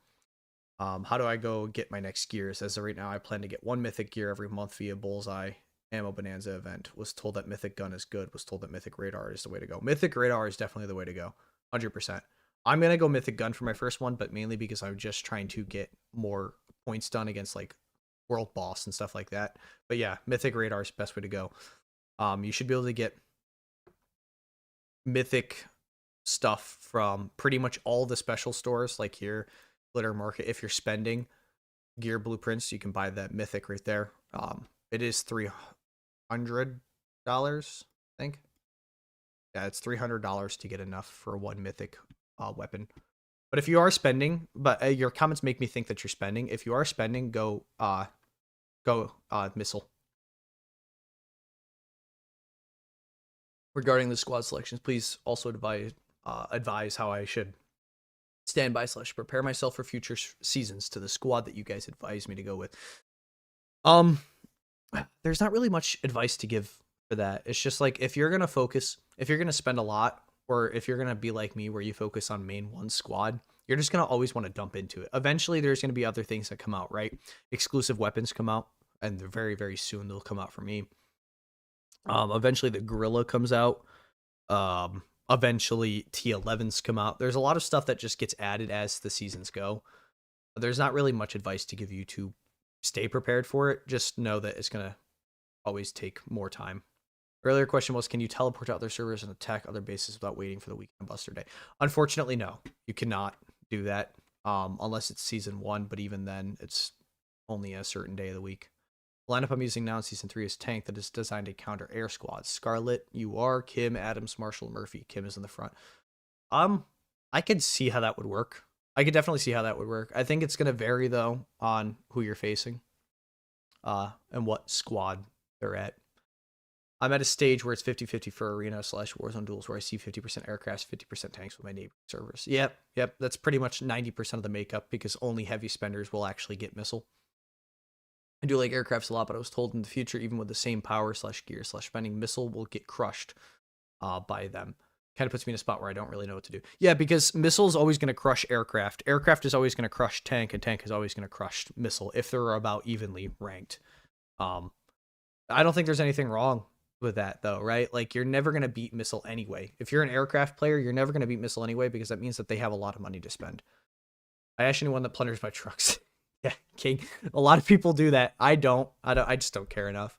How do I go get my next gears? As of right now, I plan to get 1 mythic gear every month via Bullseye Ammo Bonanza event. Was told that Mythic Gun is good. Was told that Mythic Radar is the way to go. Mythic Radar is definitely the way to go. 100%. I'm going to go Mythic Gun for my first one, but mainly because I'm just trying to get more points done against like World Boss and stuff like that. But yeah, Mythic Radar is the best way to go. You should be able to get Mythic stuff from pretty much all the special stores like here, Glitter Market. If you're spending gear blueprints, you can buy that Mythic right there. It is $300, I think. Yeah, it's $300 to get enough for 1 Mythic weapon. But if you are spending, but your comments make me think that you're spending. If you are spending, go missile. Regarding the squad selections, please also advise how I should stand by / prepare myself for future seasons to the squad that you guys advise me to go with. There's not really much advice to give for that. It's just like if you're going to spend a lot, or if you're going to be like me where you focus on main 1 squad, you're just going to always want to dump into it. Eventually, there's going to be other things that come out, right? Exclusive weapons come out, and they're very, very soon they'll come out for me. Eventually, the Gorilla comes out. Eventually, T11s come out. There's a lot of stuff that just gets added as the seasons go. There's not really much advice to give you to stay prepared for it. Just know that it's going to always take more time. Earlier question was, can you teleport to other servers and attack other bases without waiting for the weekend buster day? Unfortunately, no. You cannot do that unless it's season 1, but even then, it's only a certain day of the week. The lineup I'm using now in season 3 is Tank that is designed to counter air squads. Scarlet, UR, Kim, Adams, Marshall, Murphy. Kim is in the front. I could see how that would work. I could definitely see how that would work. I think it's going to vary, though, on who you're facing and what squad they're at. I'm at a stage where it's 50-50 for arena/Warzone duels, where I see 50% aircrafts, 50% tanks with my neighboring servers. Yep. That's pretty much 90% of the makeup, because only heavy spenders will actually get missile. I do like aircrafts a lot, but I was told in the future, even with the same power/gear/spending, missile will get crushed by them. Kind of puts me in a spot where I don't really know what to do. Yeah, because missile is always going to crush aircraft. Aircraft is always going to crush tank, and tank is always going to crush missile if they're about evenly ranked. I don't think there's anything wrong with that, though, right? Like, you're never going to beat missile anyway. If you're an aircraft player, you're never going to beat missile anyway, because that means that they have a lot of money to spend. I ask anyone that plunders my trucks. Yeah, King. A lot of people do that. I don't. I just don't care enough.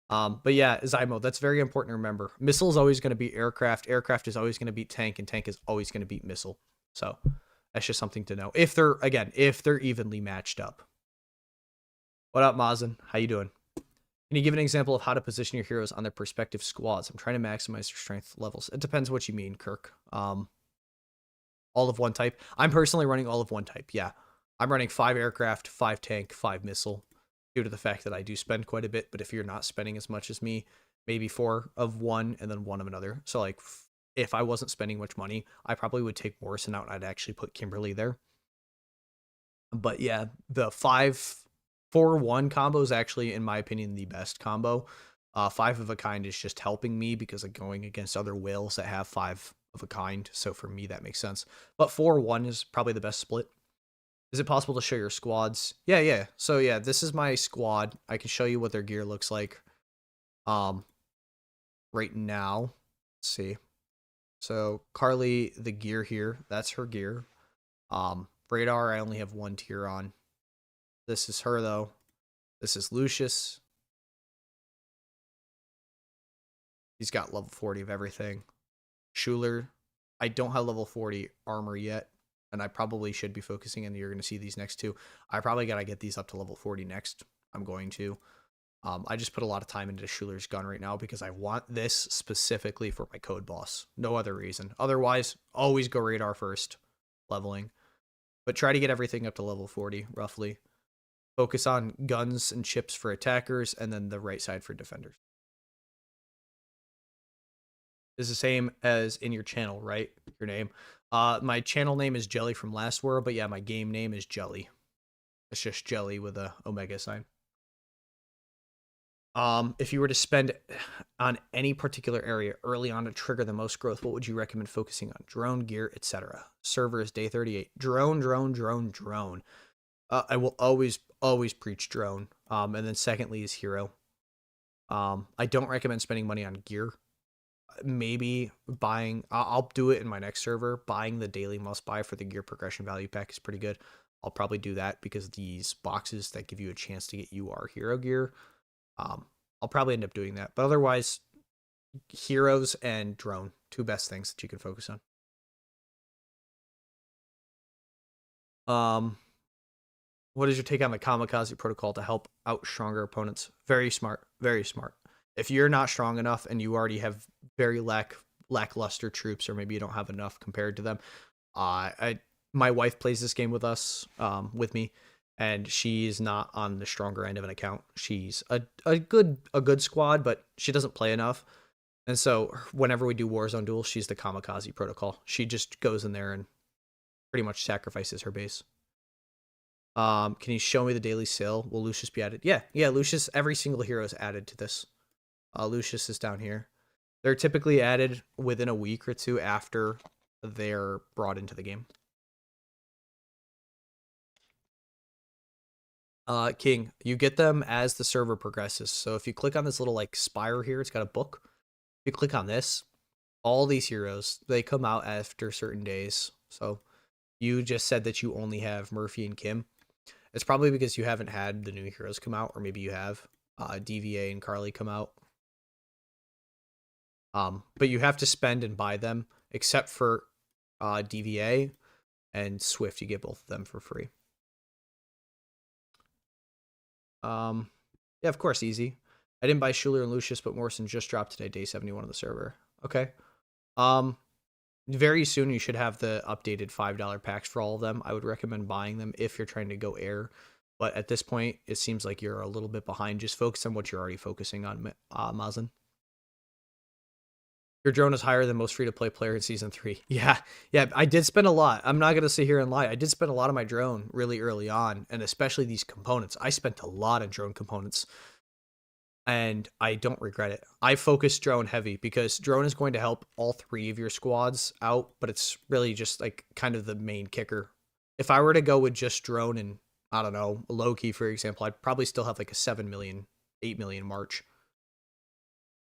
But yeah, Zymo, that's very important to remember. Missile is always going to beat aircraft. Aircraft is always going to beat tank, and tank is always going to beat missile. So that's just something to know. If they're evenly matched up. What up, Mazen? How you doing? Can you give an example of how to position your heroes on their respective squads? I'm trying to maximize their strength levels. It depends what you mean, Kirk. All of one type. I'm personally running all of one type. Yeah, I'm running 5 aircraft, 5 tank, 5 missile, due to the fact that I do spend quite a bit. But if you're not spending as much as me, maybe 4 of one and then 1 of another. So like, if I wasn't spending much money, I probably would take Morrison out and I'd actually put Kimberly there. But yeah, the 5-4-1 combo is actually, in my opinion, the best combo. 5 of a kind is just helping me because I'm going against other whales that have 5 of a kind. So for me, that makes sense. But 4-1 is probably the best split. Is it possible to show your squads? Yeah. So yeah, this is my squad. I can show you what their gear looks like. Right now, let's see. So Carly, the gear here, that's her gear. Radar, I only have 1 tier on. This is her, though. This is Lucius. He's got level 40 of everything. Schuler, I don't have level 40 armor yet, and I probably should be focusing, and you're going to see these next 2. I probably got to get these up to level 40 next. I'm going to. I just put a lot of time into Schuler's gun right now because I want this specifically for my code boss. No other reason. Otherwise, always go radar first, leveling. But try to get everything up to level 40, roughly. Focus on guns and chips for attackers, and then the right side for defenders. It's the same as in your channel, right? Your name. My channel name is Jelly from Last War, but yeah, my game name is Jelly. It's just Jelly with a omega sign. If you were to spend on any particular area early on to trigger the most growth, what would you recommend focusing on? Drone, gear, etc. Server is day 38. Drone. I will always preach drone. And then secondly is hero. I don't recommend spending money on gear. Maybe buying, I'll do it in my next server. Buying the daily must buy for the gear progression value pack is pretty good. I'll probably do that because these boxes that give you a chance to get UR hero gear, I'll probably end up doing that. But otherwise, heroes and drone, 2 best things that you can focus on. What is your take on the kamikaze protocol to help out stronger opponents? Very smart. Very smart. If you're not strong enough and you already have very lackluster troops, or maybe you don't have enough compared to them, my wife plays this game with us, with me, and she's not on the stronger end of an account. She's a good squad, but she doesn't play enough. And so whenever we do Warzone duels, she's the kamikaze protocol. She just goes in there and pretty much sacrifices her base. Can you show me the daily sale? Will Lucius be added? Yeah, Lucius, every single hero is added to this. Lucius is down here. They're typically added within a week or 2 after they're brought into the game. King, you get them as the server progresses. So if you click on this little like spire here, it's got a book. If you click on this, all these heroes, they come out after certain days. So you just said that you only have Murphy and Kim. It's probably because you haven't had the new heroes come out, or maybe you have. DVA and Carly come out. But you have to spend and buy them, except for DVA and Swift. You get both of them for free. Yeah, of course, easy. I didn't buy Schuler and Lucius, but Morrison just dropped today, day 71 on the server. Okay. Very soon you should have the updated $5 packs for all of them. I would recommend buying them if you're trying to go air. But at this point, it seems like you're a little bit behind. Just focus on what you're already focusing on, Mazin. Your drone is higher than most free-to-play player in Season 3. Yeah, I did spend a lot. I'm not going to sit here and lie. I did spend a lot of my drone really early on, and especially these components. I spent a lot on drone components, and I don't regret it. I focused drone heavy because drone is going to help all 3 of your squads out, but it's really just like kind of the main kicker. If I were to go with just drone and, I don't know, Loki, for example, I'd probably still have like a 7 million, 8 million March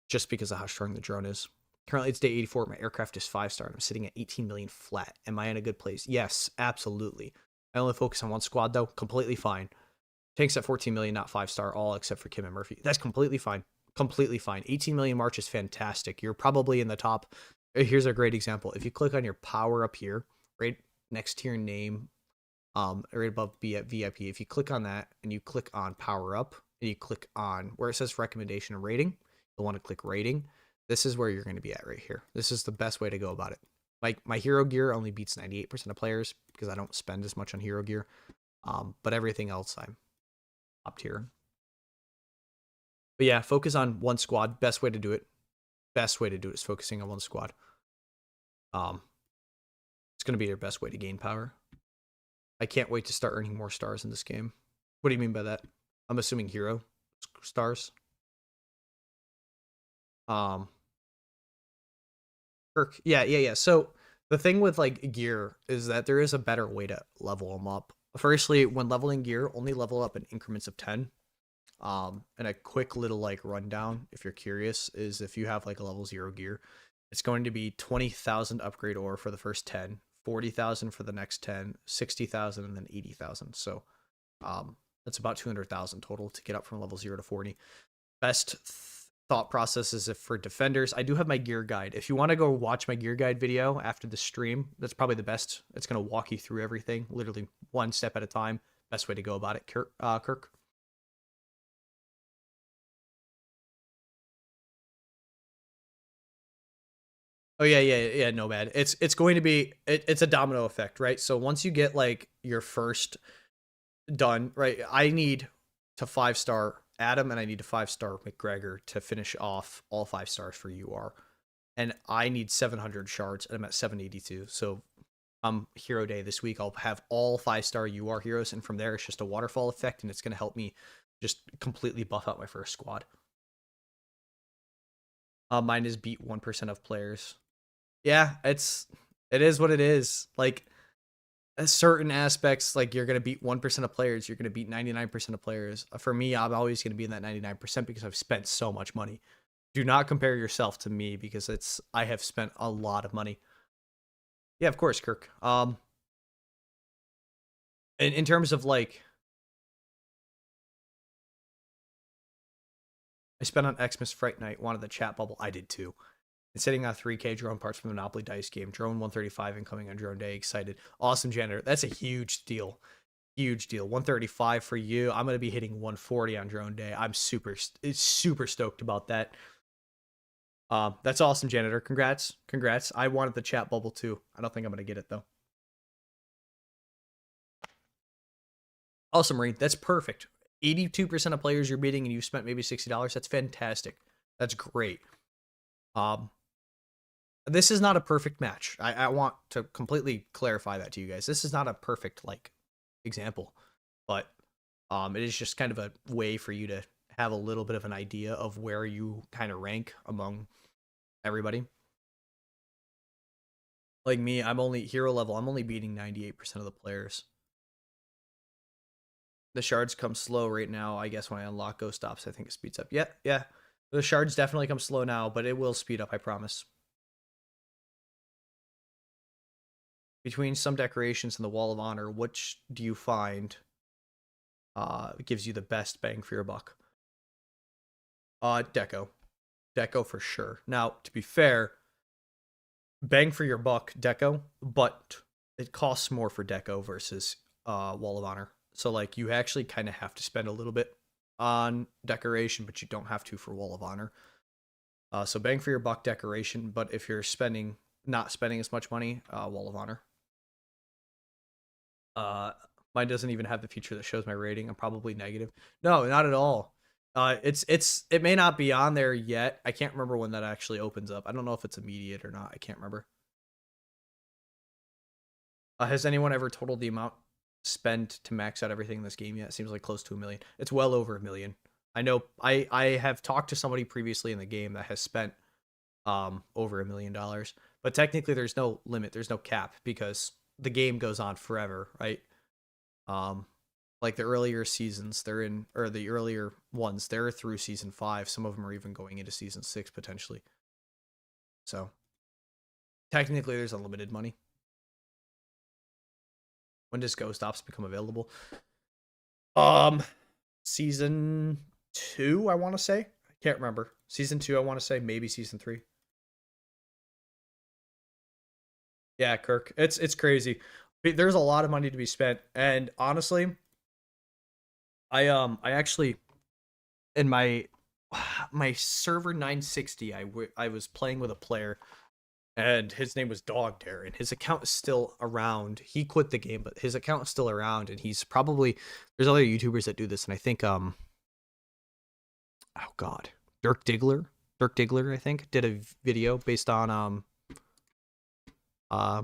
just because of how strong the drone is. Currently, it's day 84. My aircraft is 5-star, and I'm sitting at 18 million flat. Am I in a good place? Yes, absolutely. I only focus on one squad, though. Completely fine. Tanks at 14 million, not 5-star, all except for Kim and Murphy. That's completely fine. Completely fine. 18 million March is fantastic. You're probably in the top. Here's a great example. If you click on your power up here, right next to your name, right above VIP, if you click on that and you click on power up, and you click on where it says recommendation and rating, you'll want to click rating. This is where you're going to be at right here. This is the best way to go about it. Like my hero gear only beats 98% of players because I don't spend as much on hero gear. But everything else I'm top tier. But yeah, focus on one squad. Best way to do it. Best way to do it is focusing on one squad. It's going to be your best way to gain power. I can't wait to start earning more stars in this game. What do you mean by that? I'm assuming hero stars. Kirk. Yeah. So the thing with like gear is that there is a better way to level them up. Firstly, when leveling gear, only level up in increments of 10. And a quick little like rundown, if you're curious, is if you have like a level 0 gear, it's going to be 20,000 upgrade ore for the first 10, 40,000 for the next 10, 60,000, and then 80,000. So that's about 200,000 total to get up from level 0 to 40. Best thought process is if for defenders, I do have my gear guide. If you want to go watch my gear guide video after the stream, that's probably the best. It's going to walk you through everything, literally one step at a time. Best way to go about it, Kirk. Oh yeah, Nomad. It's going to be it's a domino effect, right? So once you get like your first done, right? I need to 5-star Adam and I need to 5-star McGregor to finish off all 5 stars for UR. And I need 700 shards and I'm at 782. So hero day this week, I'll have all 5-star UR heroes, and from there it's just a waterfall effect, and it's going to help me just completely buff out my first squad. Mine is beat 1% of players. Yeah, it is what it is. Like certain aspects, like you're gonna beat 1% of players, you're gonna beat 99% of players. For me, I'm always gonna be in that 99% because I've spent so much money. Do not compare yourself to me because I have spent a lot of money. Yeah, of course, Kirk. In terms of like, I spent on Xmas Fright Night, wanted the chat bubble. I did too. And sitting on 3K drone parts from the Monopoly Dice game. Drone 135 incoming on drone day. Excited. Awesome janitor. That's a huge deal. Huge deal. 135 for you. I'm going to be hitting 140 on drone day. I'm super stoked about that. That's awesome, janitor. Congrats. I wanted the chat bubble too. I don't think I'm going to get it though. Awesome, Marine. That's perfect. 82% of players you're beating and you spent maybe $60. That's fantastic. That's great. This is not a perfect match. I want to completely clarify that to you guys. This is not a perfect like example, but it is just kind of a way for you to have a little bit of an idea of where you kind of rank among everybody. Like me, I'm only hero level. I'm only beating 98% of the players. The shards come slow right now. I guess when I unlock Ghost Stops, I think it speeds up. Yeah, yeah. The shards definitely come slow now, but it will speed up, I promise. Between some decorations and the Wall of Honor, which do you find gives you the best bang for your buck? Deco. Deco for sure. Now, to be fair, bang for your buck, Deco, but it costs more for Deco versus Wall of Honor. So like you actually kind of have to spend a little bit on decoration, but you don't have to for Wall of Honor. So bang for your buck decoration, but if you're not spending as much money, Wall of Honor. Uh, Mine doesn't even have the feature that shows my rating. I'm probably negative. No, not at all. It may not be on there yet. I can't remember when that actually opens up. I don't know if it's immediate or not. I can't remember. Has anyone ever totaled the amount spent to max out everything in this game yet? It seems like close to 1 million. It's well over 1 million. I know I have talked to somebody previously in the game that has spent over $1 million. But technically there's no limit, there's no cap because the game goes on forever, right? Like the earlier seasons, the earlier ones, they're through season 5. Some of them are even going into season 6 potentially. So technically there's unlimited money. When does Ghost Ops become available? Season 2, I want to say. I can't remember. Season 2, I want to say. Maybe season 3. Yeah, Kirk. It's crazy. There's a lot of money to be spent, and honestly, I actually in my server 960, I was playing with a player, and his name was Dog Dare, and his account is still around. He quit the game, but his account is still around, and he's probably there's other YouTubers that do this, and I think oh god, Dirk Diggler, I think, did a video based on uh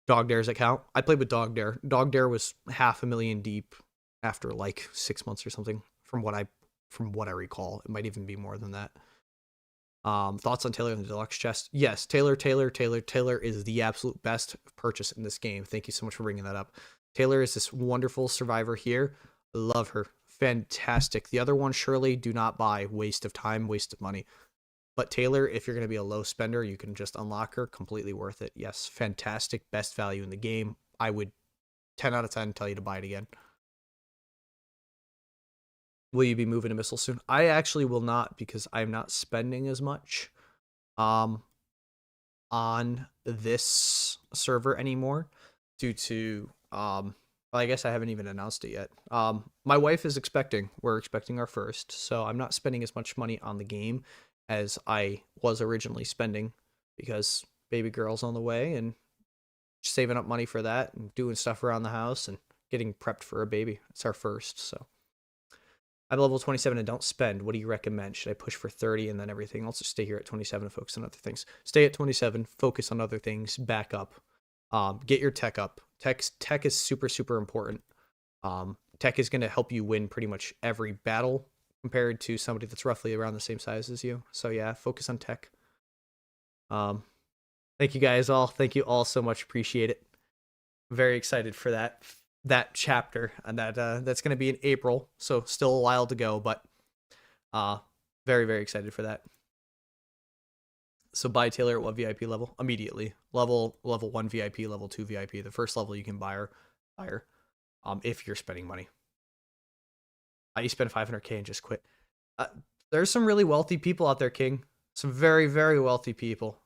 Dog Dare's account. I played with Dog Dare. Dog Dare was 500,000 deep after like 6 months or something, from what I recall. It might even be more than that. Thoughts on Taylor and the deluxe chest? Yes, Taylor is the absolute best purchase in this game. Thank you so much for bringing that up. Taylor is this wonderful survivor here. Love her. Fantastic. The other one, Shirley, do not buy. Waste of time, waste of money. But Taylor, if you're going to be a low spender, you can just unlock her. Completely worth it. Yes, fantastic. Best value in the game. I would 10 out of 10 tell you to buy it again. Will you be moving to Missile soon? I actually will not, because I'm not spending as much on this server anymore due to well, I guess I haven't even announced it yet. My wife is expecting. We're expecting our first, so I'm not spending as much money on the game as I was originally spending, because baby girl's on the way and saving up money for that and doing stuff around the house and getting prepped for a baby. It's our first, so. I'm level 27 and don't spend. What do you recommend? Should I push for 30 and then everything else, or stay here at 27 and focus on other things? Stay at 27, focus on other things, back up. Get your tech up. Tech is super, super important. Tech is going to help you win pretty much every battle compared to somebody that's roughly around the same size as you. So yeah, focus on tech. Thank you guys all. Thank you all so much. Appreciate it. Very excited for that chapter, and that's going to be in April, so still a while to go, but very, very excited for that. So buy Taylor at what VIP level? Immediately. Level 1 VIP, level 2 VIP. The first level you can buy her higher, if you're spending money. You spend 500k and just quit. There's some really wealthy people out there, King. Some very, very wealthy people.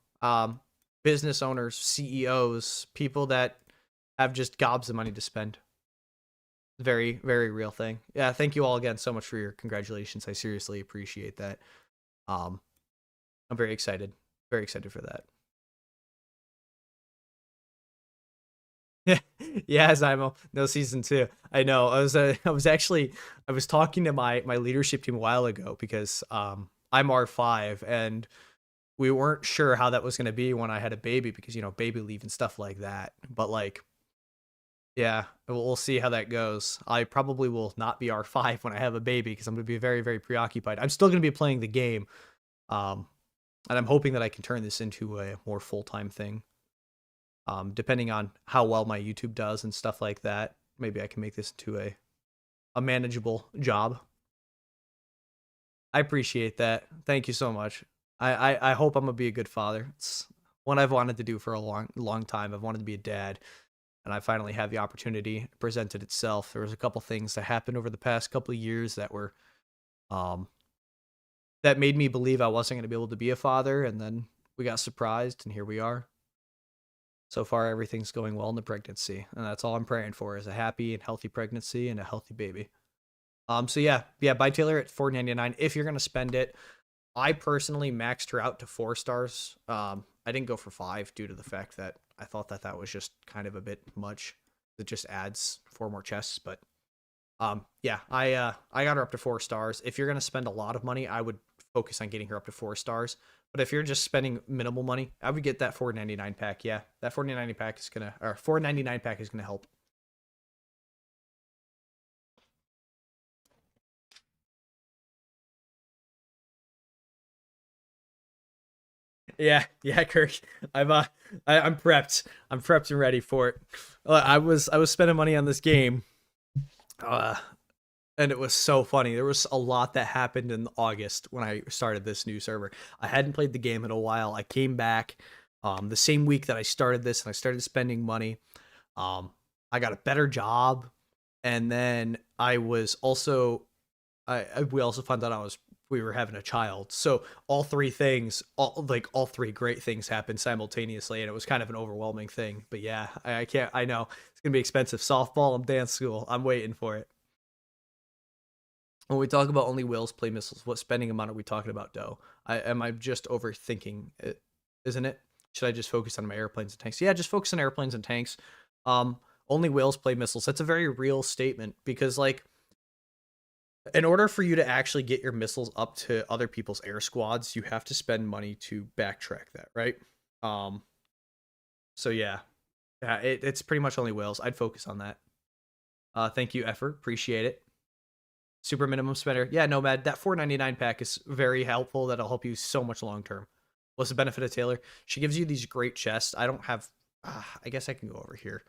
Business owners, CEOs, people that have just gobs of money to spend. Very, very real thing. Yeah, thank you all again so much for your congratulations. I seriously appreciate that. I'm very excited. Very excited for that. Yeah, Zymo. No season 2. I know. I was talking to my leadership team a while ago, because I'm R5 and we weren't sure how that was going to be when I had a baby, because baby leave and stuff like that. But like, yeah, we'll see how that goes. I probably will not be R5 when I have a baby, because I'm going to be very, very preoccupied. I'm still going to be playing the game, and I'm hoping that I can turn this into a more full-time thing. Depending on how well my YouTube does and stuff like that, maybe I can make this into a manageable job. I appreciate that. Thank you so much. I hope I'm gonna be a good father. It's what I've wanted to do for a long time. I've wanted to be a dad, and I finally had the opportunity. It presented itself. There was a couple things that happened over the past couple of years that were um that made me believe I wasn't gonna be able to be a father, and then we got surprised, and here we are. So far, everything's going well in the pregnancy, and that's all I'm praying for is a happy and healthy pregnancy and a healthy baby. So yeah, buy Taylor at 4.99 if you're gonna spend it. I personally maxed her out to 4 stars. I didn't go for 5 due to the fact that I thought that that was just kind of a bit much. It just adds 4 more chests, but yeah, I got her up to 4 stars. If you're gonna spend a lot of money, I would focus on getting her up to 4 stars. But if you're just spending minimal money, I would get that 4.99 pack. Yeah, that 4.99 pack is gonna or 4.99 pack is gonna help. Yeah, Kirk. I'm I'm prepped. I'm prepped and ready for it. I was spending money on this game, uh, and it was so funny. There was a lot that happened in August when I started this new server. I hadn't played the game in a while. I came back, the same week that I started this, and I started spending money. Um, I got a better job, and then I was also we also found out we were having a child. So all three things, all three great things happened simultaneously, and it was kind of an overwhelming thing. But yeah, I can't. I know it's gonna be expensive. Softball and dance school. I'm waiting for it. When we talk about only whales play missiles, what spending amount are we talking about, Doe? Am I just overthinking it? Isn't it? Should I just focus on my airplanes and tanks? Yeah, just focus on airplanes and tanks. Um, only whales play missiles. That's a very real statement because like in order for you to actually get your missiles up to other people's air squads, you have to spend money to backtrack that, right? Um, so yeah, it's pretty much only whales. I'd focus on that. Thank you, effort, appreciate it. Super minimum spender, yeah, Nomad. That 4.99 pack is very helpful. That'll help you so much long term. What's the benefit of Taylor? She gives you these great chests. I don't have. I guess I can go over here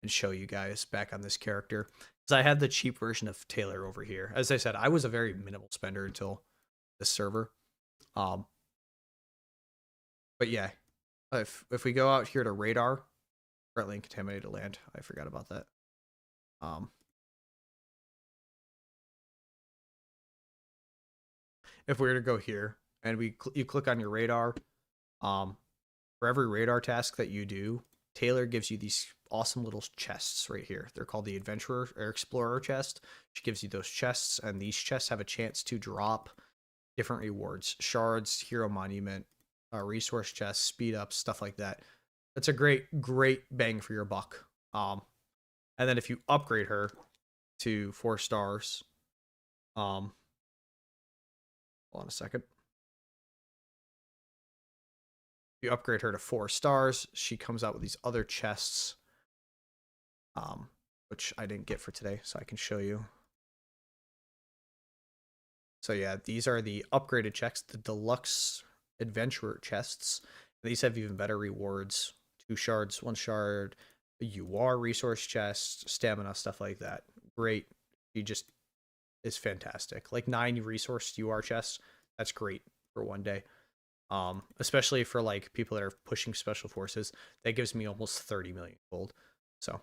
and show you guys back on this character because I had the cheap version of Taylor over here. As I said, I was a very minimal spender until this server. Um, but yeah, if we go out here to radar, currently in contaminated land, I forgot about that. Um, if we were to go here and you click on your radar, um, for every radar task that you do, Taylor gives you these awesome little chests right here. They're called the Adventurer or Explorer chest. She gives you those chests, and these chests have a chance to drop different rewards: shards, hero monument, resource chests, speed ups, stuff like that. That's a great bang for your buck. And then if you upgrade her to 4 stars, hold on a second. If you upgrade her to 4 stars, she comes out with these other chests, which I didn't get for today, so I can show you. So yeah, these are the upgraded chests, the deluxe adventurer chests. These have even better rewards: 2 shards, 1 shard, UR resource chest, stamina, stuff like that. Great. She just is fantastic. Like 9 resource UR chests. That's great for one day. Especially for like people that are pushing special forces. That gives me almost 30 million gold. So,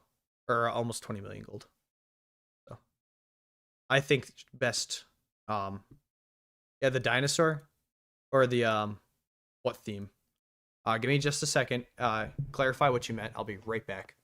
or almost 20 million gold. So, I think best yeah, the dinosaur or the what theme? Give me just a second. Clarify what you meant. I'll be right back.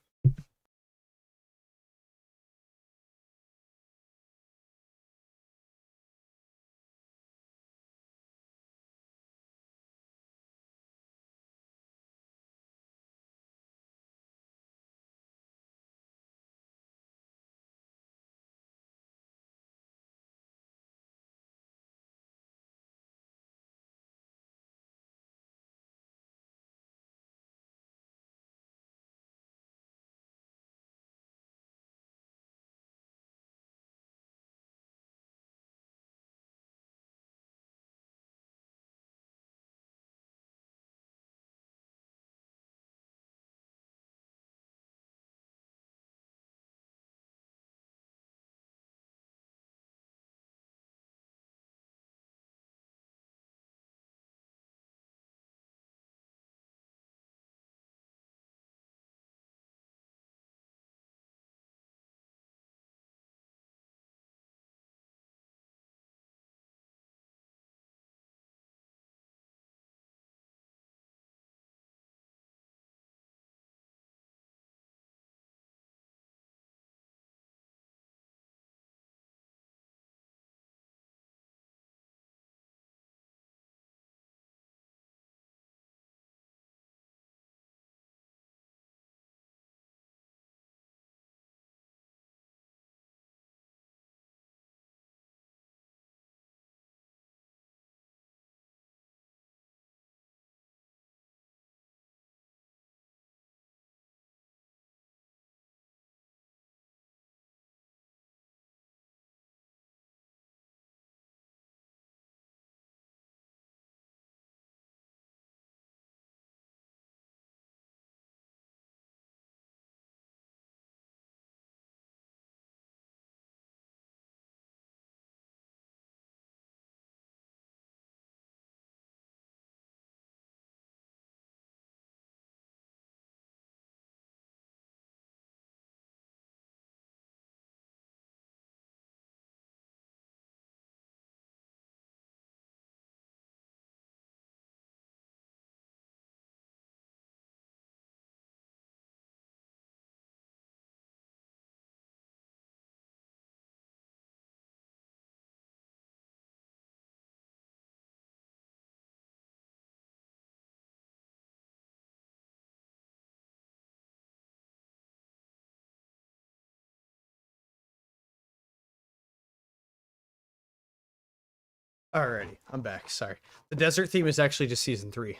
Alrighty, I'm back. Sorry. The desert theme is actually just season 3.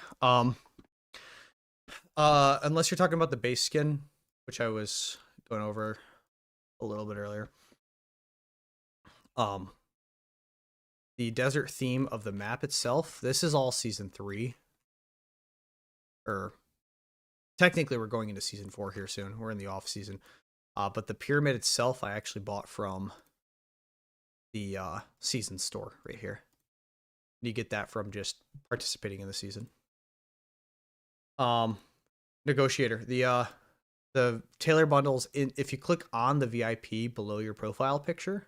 Unless you're talking about the base skin, which I was going over a little bit earlier. Um, the desert theme of the map itself, this is all season 3. Or technically we're going into season 4 here soon. We're in the off season. But the pyramid itself I actually bought from the season store right here. You get that from just participating in the season. Negotiator. The Taylor bundles if you click on the VIP below your profile picture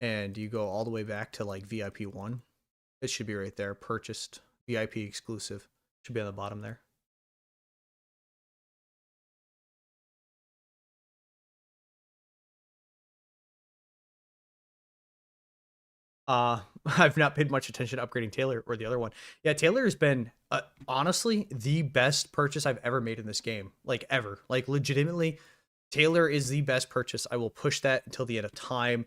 and you go all the way back to like VIP 1, it should be right there. Purchased VIP exclusive. Should be on the bottom there. I've not paid much attention to upgrading Taylor or the other one. Yeah, Taylor has been honestly the best purchase I've ever made in this game. Like ever. Like legitimately, Taylor is the best purchase. I will push that until the end of time.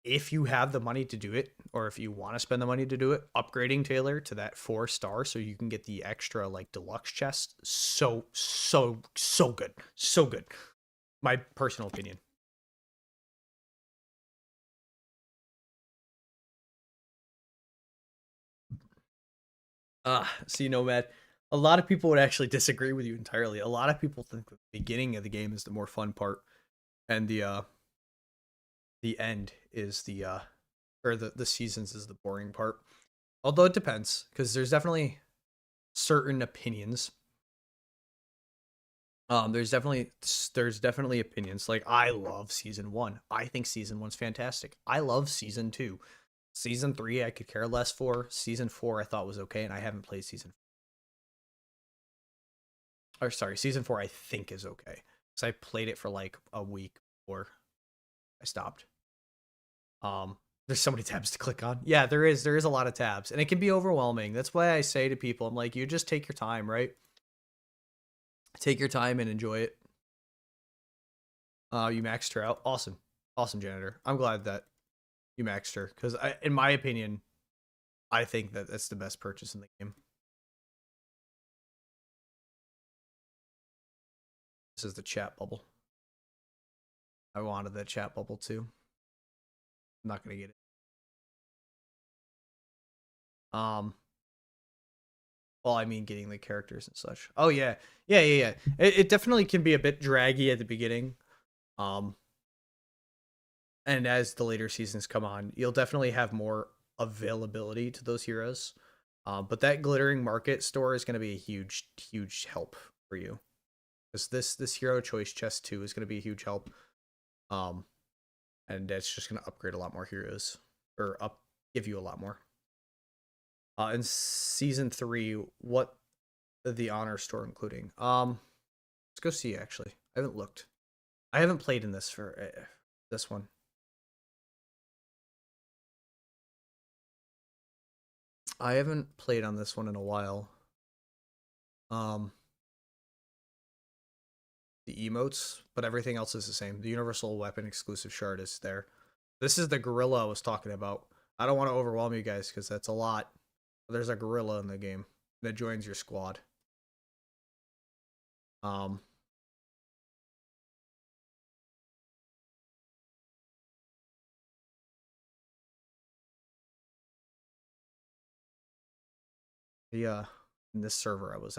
If you have the money to do it, or if you want to spend the money to do it, upgrading Taylor to that 4-star so you can get the extra like deluxe chest. So good. So good. My personal opinion. See, Nomad, a lot of people would actually disagree with you entirely. A lot of people think the beginning of the game is the more fun part, and the end is or the seasons is the boring part. Although it depends, because there's definitely certain opinions. There's definitely opinions. Like I love season 1. I think season 1's fantastic. I love season 2. Season 3 I could care less for. Season 4 I thought was okay, and I haven't played season. Or sorry, season 4 I think is okay. Because I played it for like a week before I stopped. There's so many tabs to click on. Yeah, there is a lot of tabs, and it can be overwhelming. That's why I say to people, I'm like, you just take your time, right? Take your time and enjoy it. You maxed her out. Awesome. Awesome, janitor. I'm glad that you maxed her, because in my opinion, I think that that's the best purchase in the game. This is the chat bubble. I wanted that chat bubble too. I'm not gonna get it. Well, I mean, getting the characters and such. Oh yeah, yeah. It definitely can be a bit draggy at the beginning. And as the later seasons come on, you'll definitely have more availability to those heroes. But that glittering market store is going to be a huge help for you, because this hero choice chest 2 is going to be a huge help. And it's just going to upgrade a lot more heroes, or give you a lot more. In season 3, what the honor store including? Let's go see. Actually, I haven't looked. I haven't played in this for this one. I haven't played on this one in a while. The emotes, but everything else is the same. The universal weapon exclusive shard is there. This is the gorilla I was talking about. I don't want to overwhelm you guys because that's a lot. There's a gorilla in the game that joins your squad. Yeah, in this server I was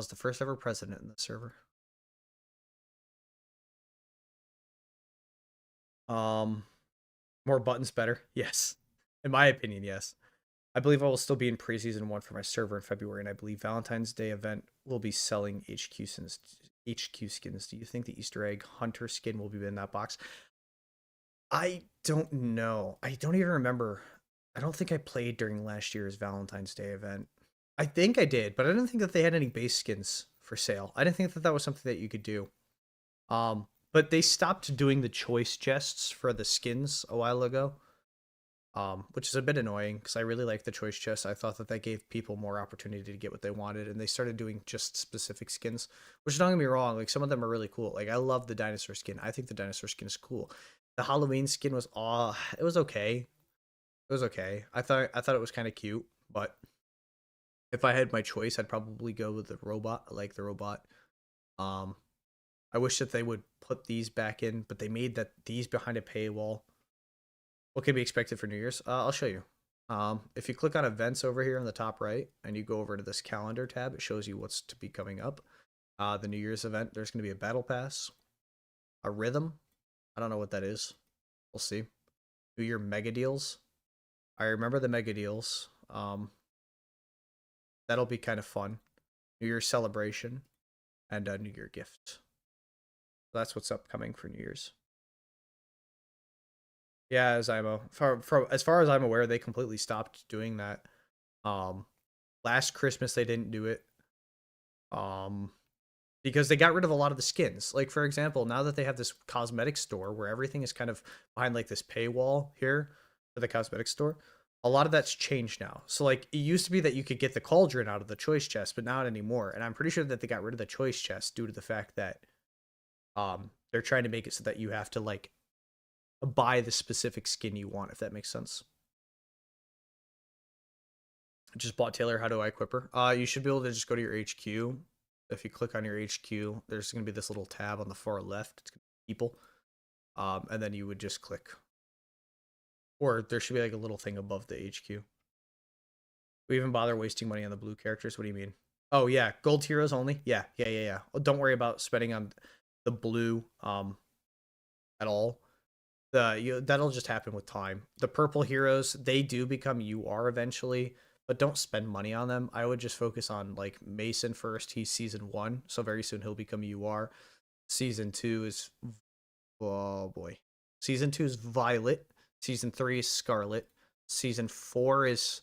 the first ever president in this server. More buttons better. Yes. In my opinion, yes. I believe I will still be in preseason 1 for my server in February, and I believe Valentine's Day event will be selling HQ skins. Do you think the Easter egg hunter skin will be in that box? I don't know. I don't even remember. I don't think I played during last year's Valentine's Day event. I think I did, but I didn't think that they had any base skins for sale. I didn't think that that was something that you could do. But they stopped doing the choice chests for the skins a while ago. Which is a bit annoying because I really like the choice chests. I thought that gave people more opportunity to get what they wanted, and they started doing just specific skins, which don't get me wrong, like some of them are really cool. Like I love the dinosaur skin. I think the dinosaur skin is cool. The Halloween skin was it was okay. It was okay. I thought it was kind of cute, but if I had my choice, I'd probably go with the robot, like the robot. Um, I wish that they would put these back in, but they made that these behind a paywall. What can be expected for New Year's? I'll show you. If you click on events over here in the top right and you go over to this calendar tab, it shows you what's to be coming up. The New Year's event, there's going to be a battle pass, a rhythm. I don't know what that is. We'll see. New Year mega deals. I remember the mega deals. That'll be kind of fun. New Year's celebration and a New Year gift. That's what's upcoming for New Year's. Yeah, Zymo. As far as I'm aware, they completely stopped doing that. Um, Last Christmas they didn't do it. Um, because they got rid of a lot of the skins. Like for example, now that they have this cosmetic store where everything is kind of behind like this paywall here for the cosmetic store, a lot of that's changed now. So like it used to be that you could get the cauldron out of the choice chest, but not anymore. And I'm pretty sure that they got rid of the choice chest due to the fact that they're trying to make it so that you have to like buy the specific skin you want, if that makes sense. Just bought Taylor. How do I equip her? You should be able to just go to your HQ. If you click on your HQ, there's going to be this little tab on the far left. It's people. And then you would just click. Or there should be like a little thing above the HQ. We even bother wasting money on the blue characters? What do you mean? Oh, yeah. Gold heroes only? Yeah. Don't worry about spending on the blue at all. That'll just happen with time. The purple heroes, they do become UR eventually, but don't spend money on them. I would just focus on like Mason first. He's season 1, so very soon he'll become UR. Season 2 is oh boy. Season 2 is Violet. Season 3 is Scarlet. Season 4 is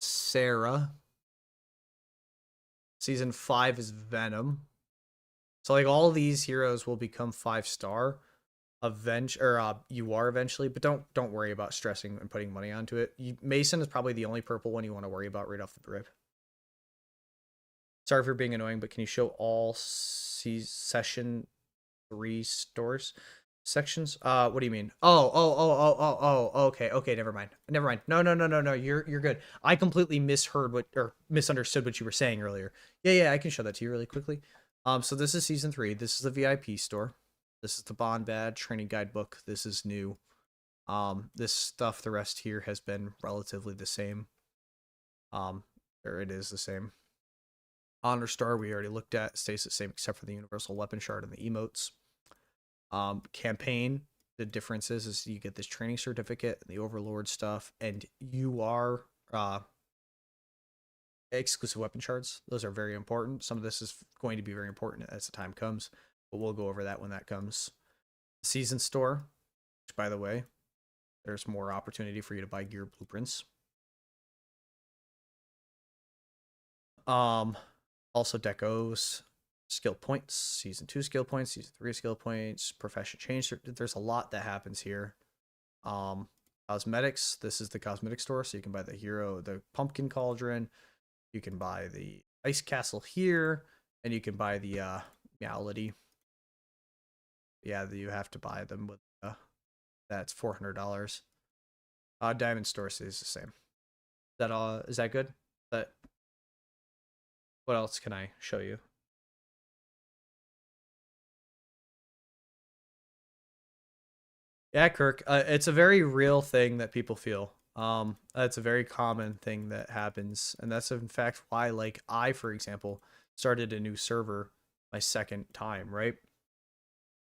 Sarah. Season 5 is Venom. So like all these heroes will become 5-star you are eventually, but don't worry about stressing and putting money onto it. Mason is probably the only purple one you want to worry about right off the rip. Sorry for being annoying, but can you show all session 3 stores sections? What do you mean? Oh. Okay. Never mind. No. You're good. I completely misheard or misunderstood what you were saying earlier. Yeah. I can show that to you really quickly. So this is season 3. This is the VIP store. This is the Bond badge, training guidebook. This is new. This stuff, the rest here has been relatively the same. Or it is the same. Honor Star we already looked at, stays the same except for the universal weapon shard and the emotes. Campaign, the difference is you get this training certificate, the Overlord stuff, and you are exclusive weapon shards. Those are very important. Some of this is going to be very important as the time comes, but we'll go over that when that comes. Season store, which by the way, there's more opportunity for you to buy gear blueprints. Also decos, skill points, season 2 skill points, season 3 skill points, profession change. There's a lot that happens here. Cosmetics, this is the cosmetic store, so you can buy the hero, the pumpkin cauldron, you can buy the ice castle here, and you can buy the malady. Yeah, you have to buy them with that's $400. Diamond store stays the same. Is that good? But what else can I show you? Yeah, Kirk, it's a very real thing that people feel. It's a very common thing that happens, and that's in fact why, like, I, for example, started a new server my second time, right?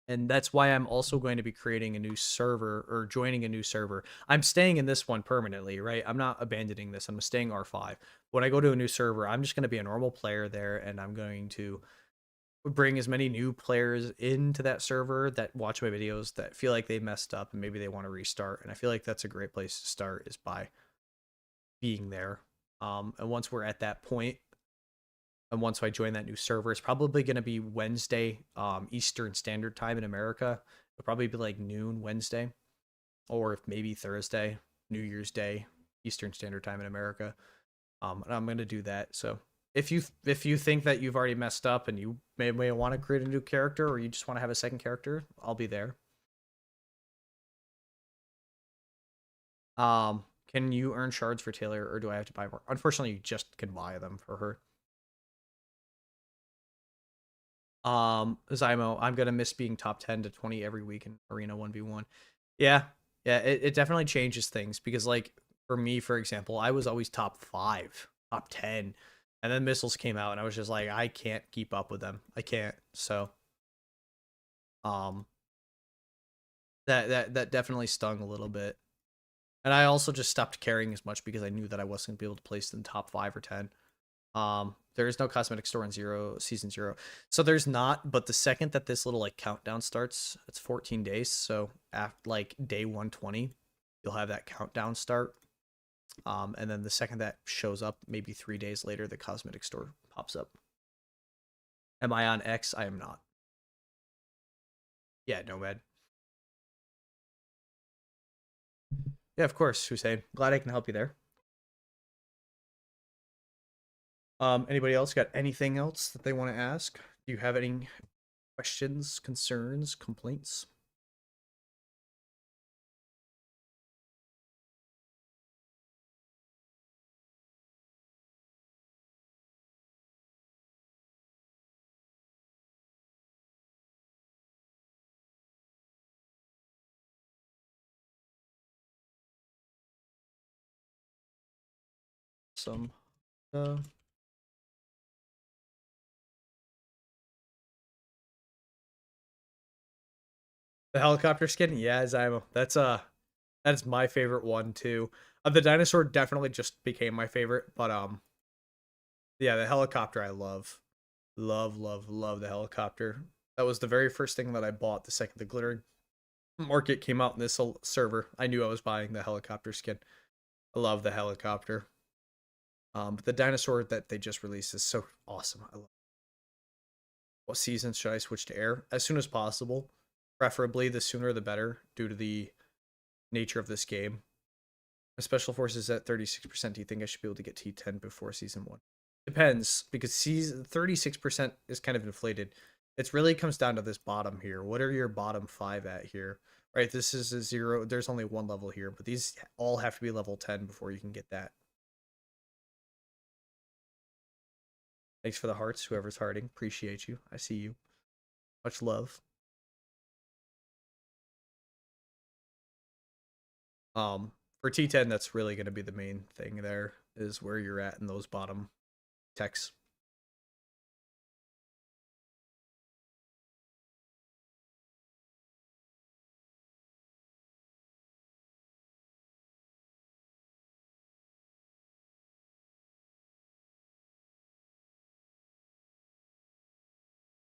And that's why I'm also going to be creating a new server or joining a new server. I'm staying in this one permanently, right? I'm not abandoning this. I'm staying R5. When I go to a new server, I'm just going to be a normal player there, and I'm going to bring as many new players into that server that watch my videos that feel like they messed up and maybe they want to restart. And I feel like that's a great place to start is by being there. And once we're at that point, and once I join that new server, it's probably going to be Wednesday, Eastern Standard Time in America. It'll probably be like noon Wednesday, or maybe Thursday, New Year's Day, Eastern Standard Time in America. And I'm going to do that. So if you think that you've already messed up and you may want to create a new character, or you just want to have a second character, I'll be there. Can you earn shards for Taylor, or do I have to buy more? Unfortunately, you just can buy them for her. Zymo, I'm gonna miss being top 10 to 20 every week in Arena 1v1. Yeah, yeah, it definitely changes things because, like, for me, for example, I was always top 5, top 10, and then missiles came out, and I was just like, I can't keep up with them. I can't. So, um, that definitely stung a little bit, and I also just stopped caring as much because I knew that I wasn't gonna be able to place in top 5 or 10. There is no cosmetic store in season 0. So there's not, but the second that this little like countdown starts, it's 14 days. So after like day 120, you'll have that countdown start. And then the second that shows up, maybe 3 days later, the cosmetic store pops up. Am I on X? I am not. Yeah, Nomad. Yeah, of course, Hussein. Glad I can help you there. Anybody else got anything else that they want to ask? Do you have any questions, concerns, complaints? Some the helicopter skin, yeah, Zymo. That's my favorite one too. The dinosaur definitely just became my favorite, but yeah, the helicopter I love, love the helicopter. That was the very first thing that I bought the second the glittering market came out in this server. I knew I was buying the helicopter skin. I love the helicopter. But the dinosaur that they just released is so awesome. I love. What season should I switch to air? As soon as possible, preferably the sooner the better, due to the nature of this game. My special forces at 36%. Do you think I should be able to get T10 before season 1? Depends, because season 36% is kind of inflated. It really comes down to this bottom here. What are your bottom 5 at here? Right, this is a 0. There's only one level here, but these all have to be level 10 before you can get that. Thanks for the hearts, whoever's hearting. Appreciate you. I see you. Much love. For T10, that's really going to be the main thing there, is where you're at in those bottom techs.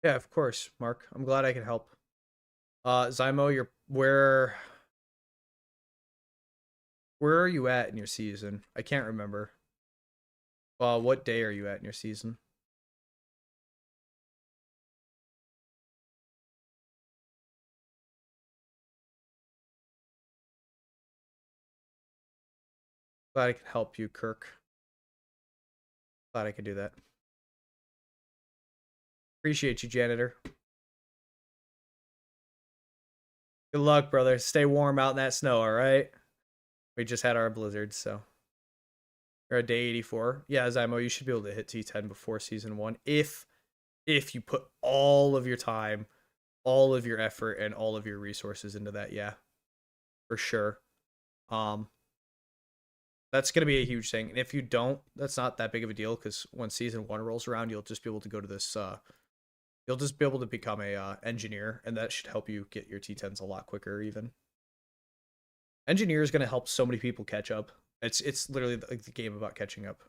Yeah, of course, Mark. I'm glad I can help. Zymo, you're where are you at in your season? I can't remember. What day are you at in your season? Glad I can help you, Kirk. Glad I could do that. Appreciate you, janitor. Good luck, brother. Stay warm out in that snow, all right? We just had our blizzard, so. You're at day 84. Yeah, Zymo, you should be able to hit T10 before season 1 if you put all of your time, all of your effort, and all of your resources into that. Yeah, for sure. Um, that's gonna be a huge thing. And if you don't, that's not that big of a deal because when season 1 rolls around, you'll just be able to go to this. You'll just be able to become a engineer, and that should help you get your T10s a lot quicker. Even engineer is gonna help so many people catch up. It's literally like the game about catching up.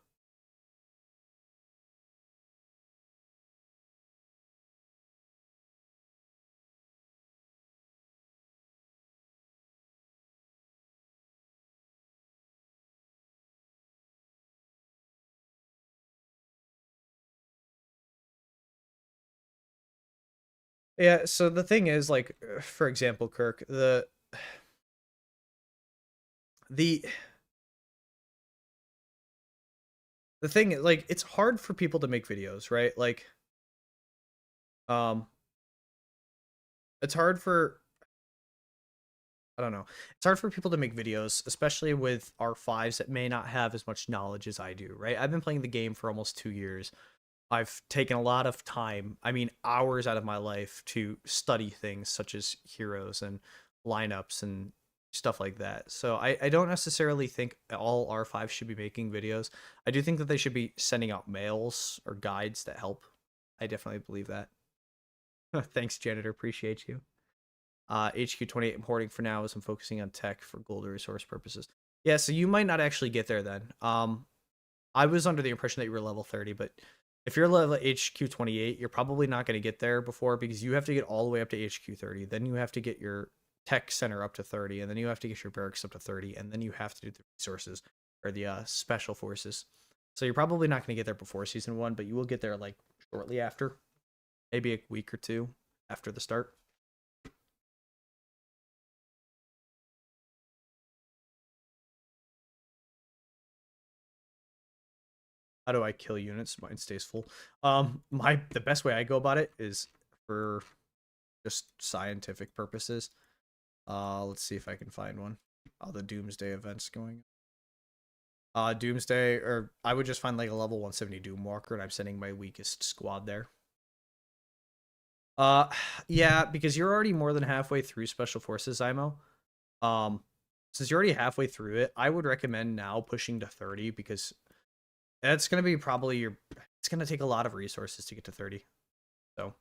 Yeah, so the thing is, like, for example, Kirk, the the thing, like, it's hard for people to make videos, right? Like, um, it's hard for I don't know. It's hard for people to make videos, especially with R5s that may not have as much knowledge as I do, right? I've been playing the game for almost 2 years. I've taken a lot of time, I mean, hours out of my life to study things such as heroes and lineups and stuff like that. So I don't necessarily think all R5s should be making videos. I do think that they should be sending out mails or guides that help. I definitely believe that. Thanks, janitor. Appreciate you. HQ28 importing for now as I'm focusing on tech for gold resource purposes. Yeah, so you might not actually get there then. I was under the impression that you were level 30, but if you're level HQ28, you're probably not going to get there before because you have to get all the way up to HQ30. Then you have to get your tech center up to 30, and then you have to get your barracks up to 30, and then you have to do the resources or the special forces. So you're probably not going to get there before season 1, but you will get there like shortly after, maybe a week or two after the start. How do I kill units? Mine stays full. The best way I go about it is for just scientific purposes. Let's see if I can find one. The Doomsday events going. Doomsday, or I would just find like a level 170 Doomwalker, and I'm sending my weakest squad there. Uh, yeah, because you're already more than halfway through Special Forces, IMO. Since you're already halfway through it, I would recommend now pushing to 30 because that's going to be probably it's going to take a lot of resources to get to 30. So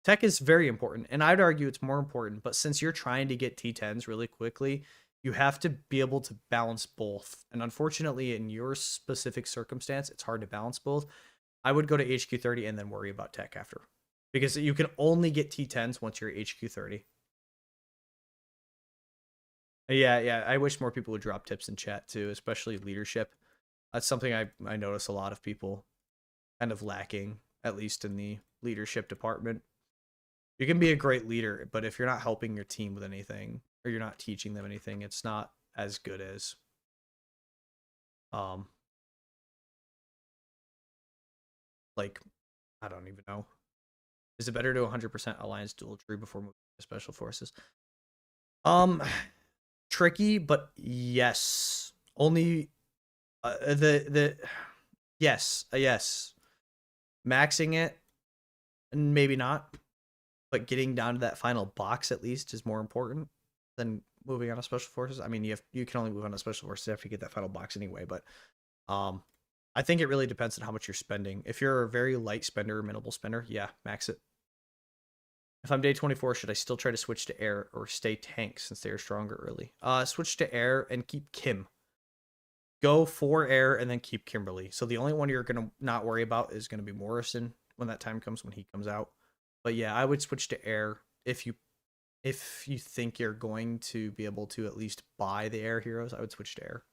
tech is very important, and I'd argue it's more important, but since you're trying to get T10s really quickly, you have to be able to balance both. And unfortunately, in your specific circumstance, it's hard to balance both. I would go to HQ30 and then worry about tech after. Because you can only get T10s once you're HQ30. Yeah. I wish more people would drop tips in chat too, especially leadership. That's something I notice a lot of people kind of lacking, at least in the leadership department. You can be a great leader, but if you're not helping your team with anything or you're not teaching them anything, it's not as good as um like I don't even know. Is it better to 100% alliance dual tree before moving to special forces? Um Tricky, but yes. Only the yes. Maxing it, maybe not, but getting down to that final box at least is more important than moving on to special forces. I mean, you can only move on to special forces after you get that final box anyway, but I think it really depends on how much you're spending. If you're a very light spender or minimal spender, yeah, max it. If I'm day 24, should I still try to switch to air or stay tank since they are stronger early? Switch to air and keep Kim. Go for air and then keep Kimberly. So the only one you're gonna not worry about is gonna be Morrison when that time comes, when he comes out. But yeah, I would switch to air if you think you're going to be able to at least buy the air heroes. I would switch to air.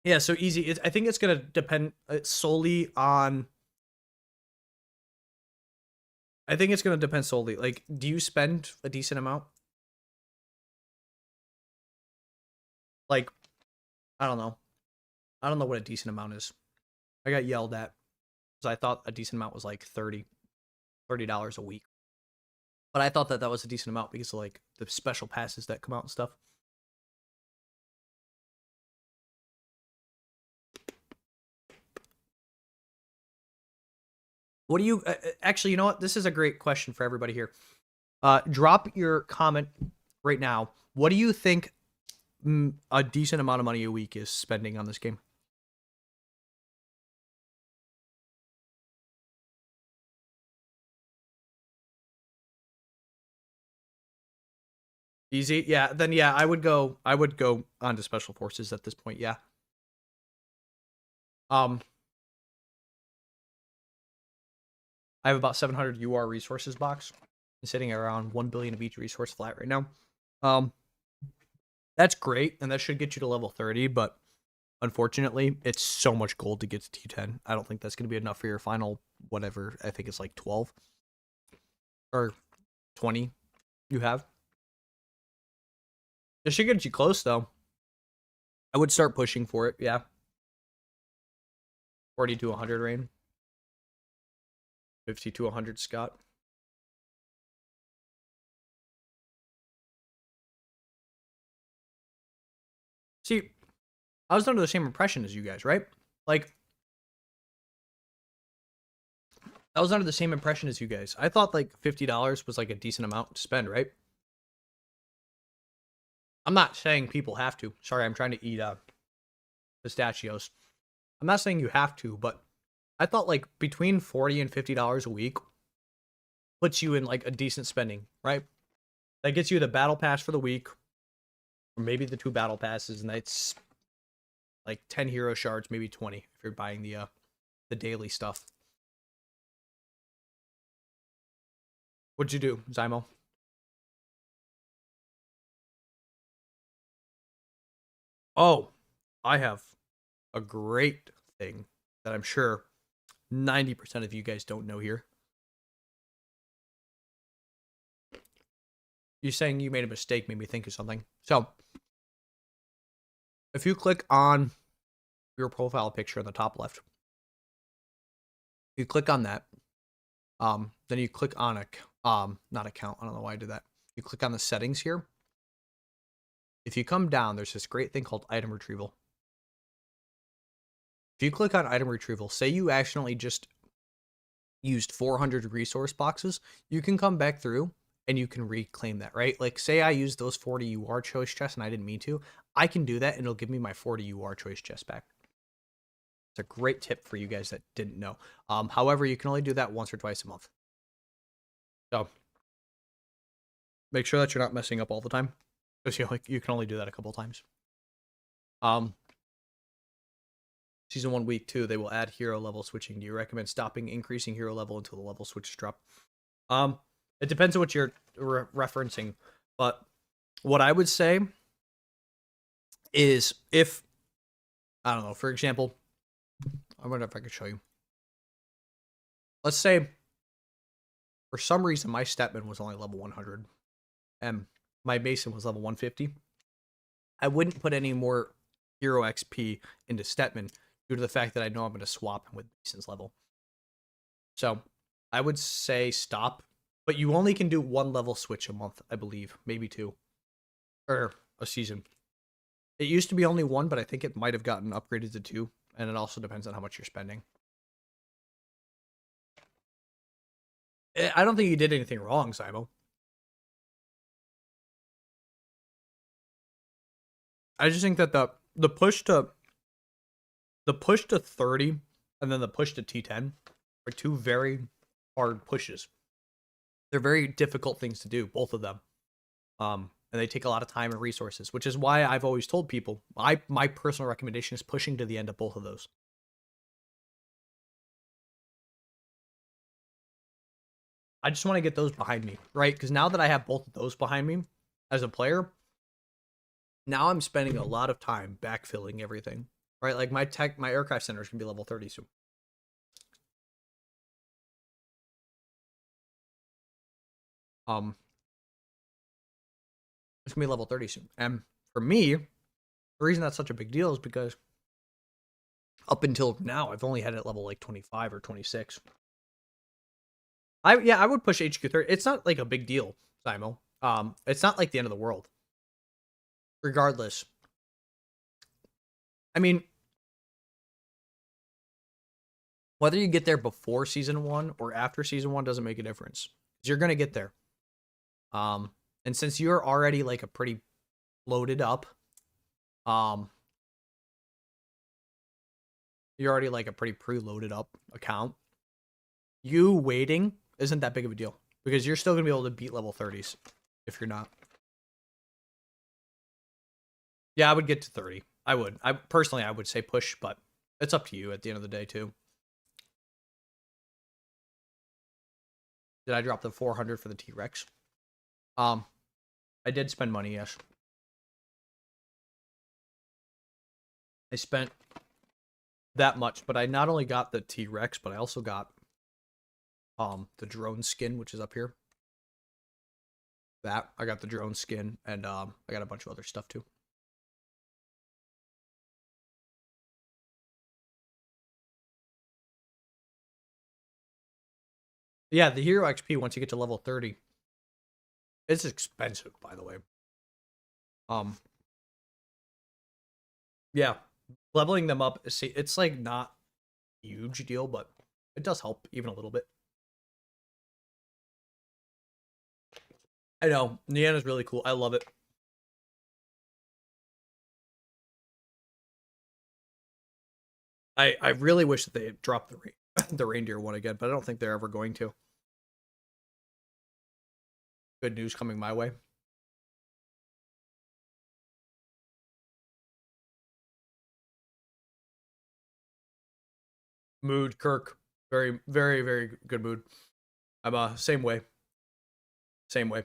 Yeah, so easy. I think it's gonna depend solely on. I think it's gonna depend solely. Like, do you spend a decent amount? Like, I don't know. I don't know what a decent amount is. I got yelled at because I thought a decent amount was like $30 a week. But I thought that that was a decent amount because of like the special passes that come out and stuff. What do you actually? You know what? This is a great question for everybody here. Drop your comment right now. What do you think a decent amount of money a week is spending on this game? Easy, yeah. Then yeah, I would go. I would go onto special forces at this point. Yeah. Um, I have about 700 UR resources box. I'm sitting around 1 billion of each resource flat right now. Um, that's great, and that should get you to level 30. But unfortunately, it's so much gold to get to T10. I don't think that's going to be enough for your final whatever. I think it's like 12 or 20 you have. It should get you close, though. I would start pushing for it, yeah. 40 to 100 rain. 50 to 100 Scott. See, I was under the same impression as you guys, right? Like, I was under the same impression as you guys. I thought like $50 was like a decent amount to spend, right? I'm not saying people have to. Sorry, I'm trying to eat pistachios. I'm not saying you have to, but I thought like between $40 and $50 a week puts you in like a decent spending, right? That gets you the battle pass for the week, or maybe the 2 battle passes, and that's like 10 hero shards, maybe 20 if you're buying the daily stuff. What'd you do, Zymo? Oh, I have a great thing that I'm sure 90% of you guys don't know here. You saying you made a mistake made me think of something. So, if you click on your profile picture in the top left, you click on that, then you click on not account, I don't know why I did that. You click on the settings here. If you come down, there's this great thing called item retrieval. If you click on item retrieval, say you accidentally just used 400 resource boxes, you can come back through and you can reclaim that, right? Like, say I used those 40 UR choice chests and I didn't mean to, I can do that and it'll give me my 40 UR choice chests back. It's a great tip for you guys that didn't know. However, you can only do that once or twice a month. So make sure that you're not messing up all the time, because you can only do that a couple times. Season 1, week 2, they will add hero level switching. Do you recommend stopping increasing hero level until the level switches drop? It depends on what you're referencing, but what I would say is if, I don't know, for example, I wonder if I could show you. Let's say, for some reason, my Statman was only level 100, and my Mason was level 150. I wouldn't put any more hero XP into Statman due to the fact that I know I'm going to swap him with Mason's level. So I would say stop, but you only can do 1 level switch a month, I believe, maybe 2, or a season. It used to be only 1, but I think it might have gotten upgraded to 2, and it also depends on how much you're spending. I don't think you did anything wrong, Simo. I just think that the push to 30 and then the push to T10 are 2 very hard pushes. They're very difficult things to do, both of them. And they take a lot of time and resources, which is why I've always told people my personal recommendation is pushing to the end of both of those. I just want to get those behind me, right? Because now that I have both of those behind me as a player, now I'm spending a lot of time backfilling everything, right? Like my aircraft center is going to be level 30 soon. It's going to be level 30 soon. And for me, the reason that's such a big deal is because up until now, I've only had it level like 25 or 26. I would push HQ 30. It's not like a big deal, Simo. It's not like the end of the world. Regardless. I mean, whether you get there before season 1 or after season 1 doesn't make a difference. You're going to get there. And since you're already like a pretty loaded up, you're already like a pretty preloaded up account, you waiting isn't that big of a deal, because you're still going to be able to beat level 30s if you're not. Yeah, I would get to 30. I would. I would say push, but it's up to you at the end of the day too. Did I drop the 400 for the T-Rex? I did spend money, yes. I spent that much, but I not only got the T-Rex, but I also got the drone skin, which is up here. That I got the drone skin, and I got a bunch of other stuff too. Yeah, the hero XP once you get to level 30, it's expensive, by the way. Um, yeah, leveling them up, see, it's like not a huge deal, but it does help even a little bit. I know Niana's really cool. I love it. I really wish that they had dropped the reindeer one again, but I don't think they're ever going to. Good news coming my way. Mood, Kirk, very, very, very good mood. I'm same way, same way.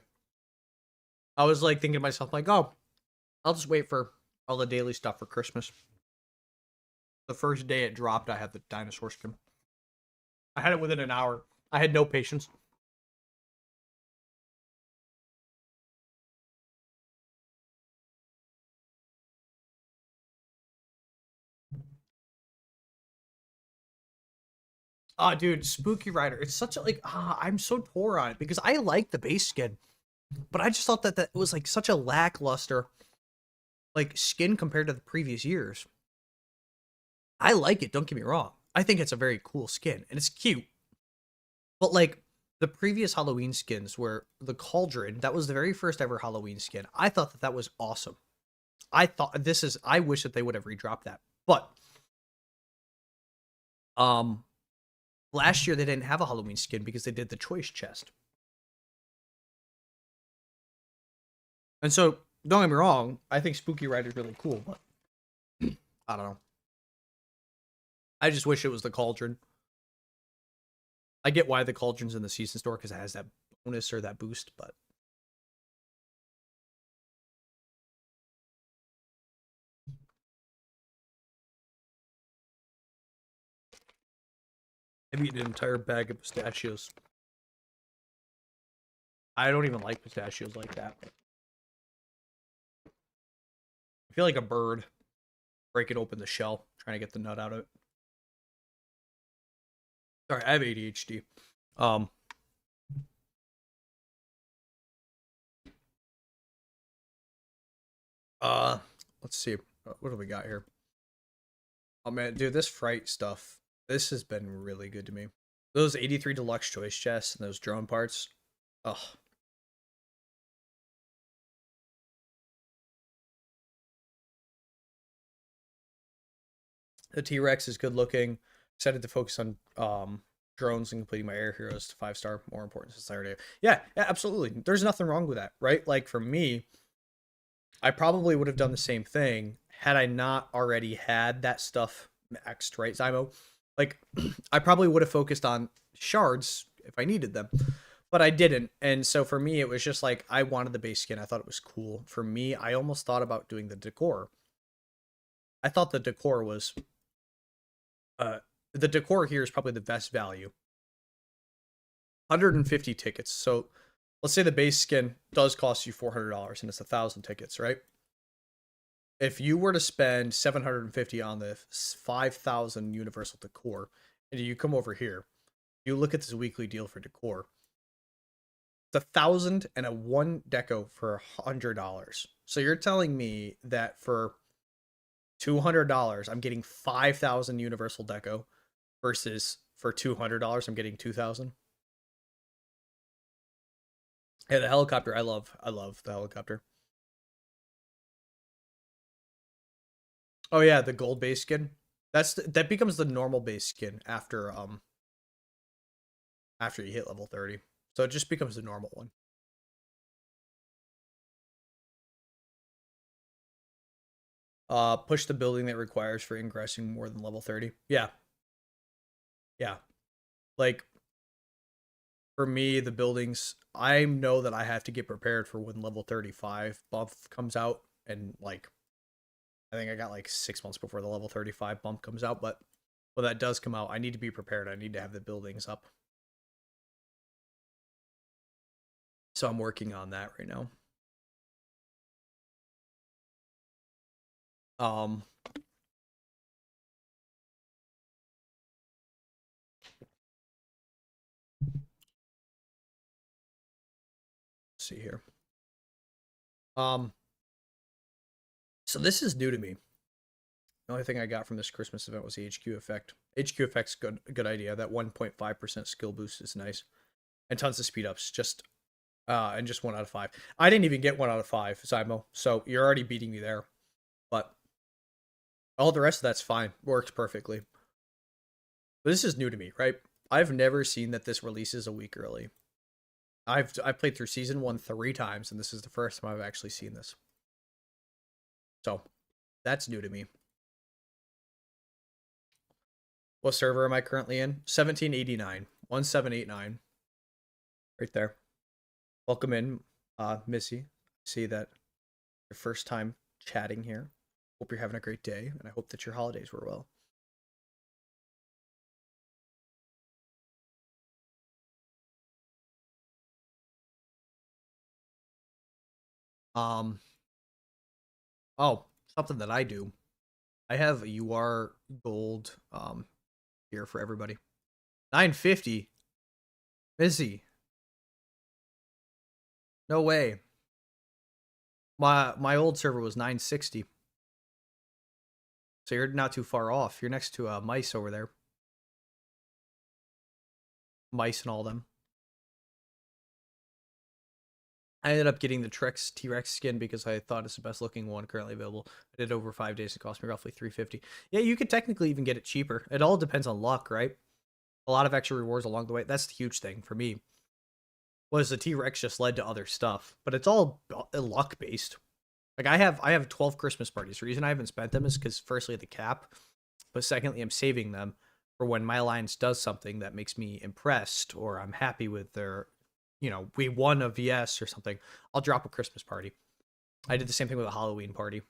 I was like thinking to myself, like, oh, I'll just wait for all the daily stuff for Christmas. The first day it dropped, I had the dinosaur skin. I had it within an hour. I had no patience. Ah, dude, Spooky Rider. It's such a like. I'm so poor on it because I like the base skin, but I just thought that that was like such a lackluster like skin compared to the previous years. I like it. Don't get me wrong. I think it's a very cool skin and it's cute. But like the previous Halloween skins were the Cauldron. That was the very first ever Halloween skin. I thought that that was awesome. I thought this is. I wish that they would have redropped that. But um, last year they didn't have a Halloween skin because they did the choice chest. And so don't get me wrong. I think Spooky Rider is really cool, but I don't know. I just wish it was the Cauldron. I get why the Cauldron's in the season store because it has that bonus or that boost, but I've eaten an entire bag of pistachios. I don't even like pistachios like that. I feel like a bird breaking open the shell, trying to get the nut out of it. Sorry, I have ADHD. Um, uh, let's see. What do we got here? Oh man, dude, this fright stuff. This has been really good to me. Those 83 deluxe choice chests and those drone parts. Oh, the T-Rex is good looking. Excited to focus on drones and completing my air heroes to 5-star. More important since Saturday. Yeah, yeah, absolutely. There's nothing wrong with that, right? Like for me, I probably would have done the same thing had I not already had that stuff maxed, right, Zymo? Like I probably would have focused on shards if I needed them. But I didn't. And so for me, it was just like I wanted the base skin. I thought it was cool. For me, I almost thought about doing the decor. I thought the decor was uh the decor here is probably the best value. 150 tickets. So let's say the base skin does cost you $400 and it's 1,000 tickets, right? If you were to spend 750 on the 5,000 universal decor, and you come over here, you look at this weekly deal for decor. It's 1,000 and a one deco for $100. So you're telling me that for $200, I'm getting 5,000 universal deco versus for $200, I'm getting 2,000. Yeah, the helicopter, I love the helicopter. Oh yeah, the gold base skin. That becomes the normal base skin after you hit level 30. So it just becomes the normal one. Push the building that requires for ingressing more than level 30. Yeah, yeah. Like for me, the buildings, I know that I have to get prepared for when level 35 buff comes out, and like I think I got like 6 months before the level 35 bump comes out, but when that does come out, I need to be prepared. I need to have the buildings up. So I'm working on that right now. Um, let's see here. Um, so this is new to me. The only thing I got from this Christmas event was the HQ effect. HQ effect's good idea. That 1.5% skill boost is nice. And tons of speed ups. And just 1 out of 5. I didn't even get 1 out of 5, Zymo. So you're already beating me there. But all the rest of that's fine. Works perfectly. But this is new to me, right? I've never seen that this releases a week early. I've played through season 1 3 times, and this is the first time I've actually seen this. So that's new to me. What server am I currently in? 1789. 1789. Right there. Welcome in, Missy. See that your first time chatting here. Hope you're having a great day, and I hope that your holidays were well. Um, oh, something that I do. I have a UR gold here for everybody. 950. Missy. No way. My old server was 960. So you're not too far off. You're next to mice over there. Mice and all them. I ended up getting the T-Rex skin because I thought it's the best looking one currently available. I did it over 5 days. It cost me roughly 350. Yeah, you could technically even get it cheaper. It all depends on luck, right? A lot of extra rewards along the way. That's the huge thing for me. Was the T-Rex just led to other stuff, but it's all luck based. Like I have 12 Christmas parties. The reason I haven't spent them is because firstly the cap, but secondly I'm saving them for when my alliance does something that makes me impressed or I'm happy with their, we won a VS or something. I'll drop a Christmas party. I did the same thing with a Halloween party.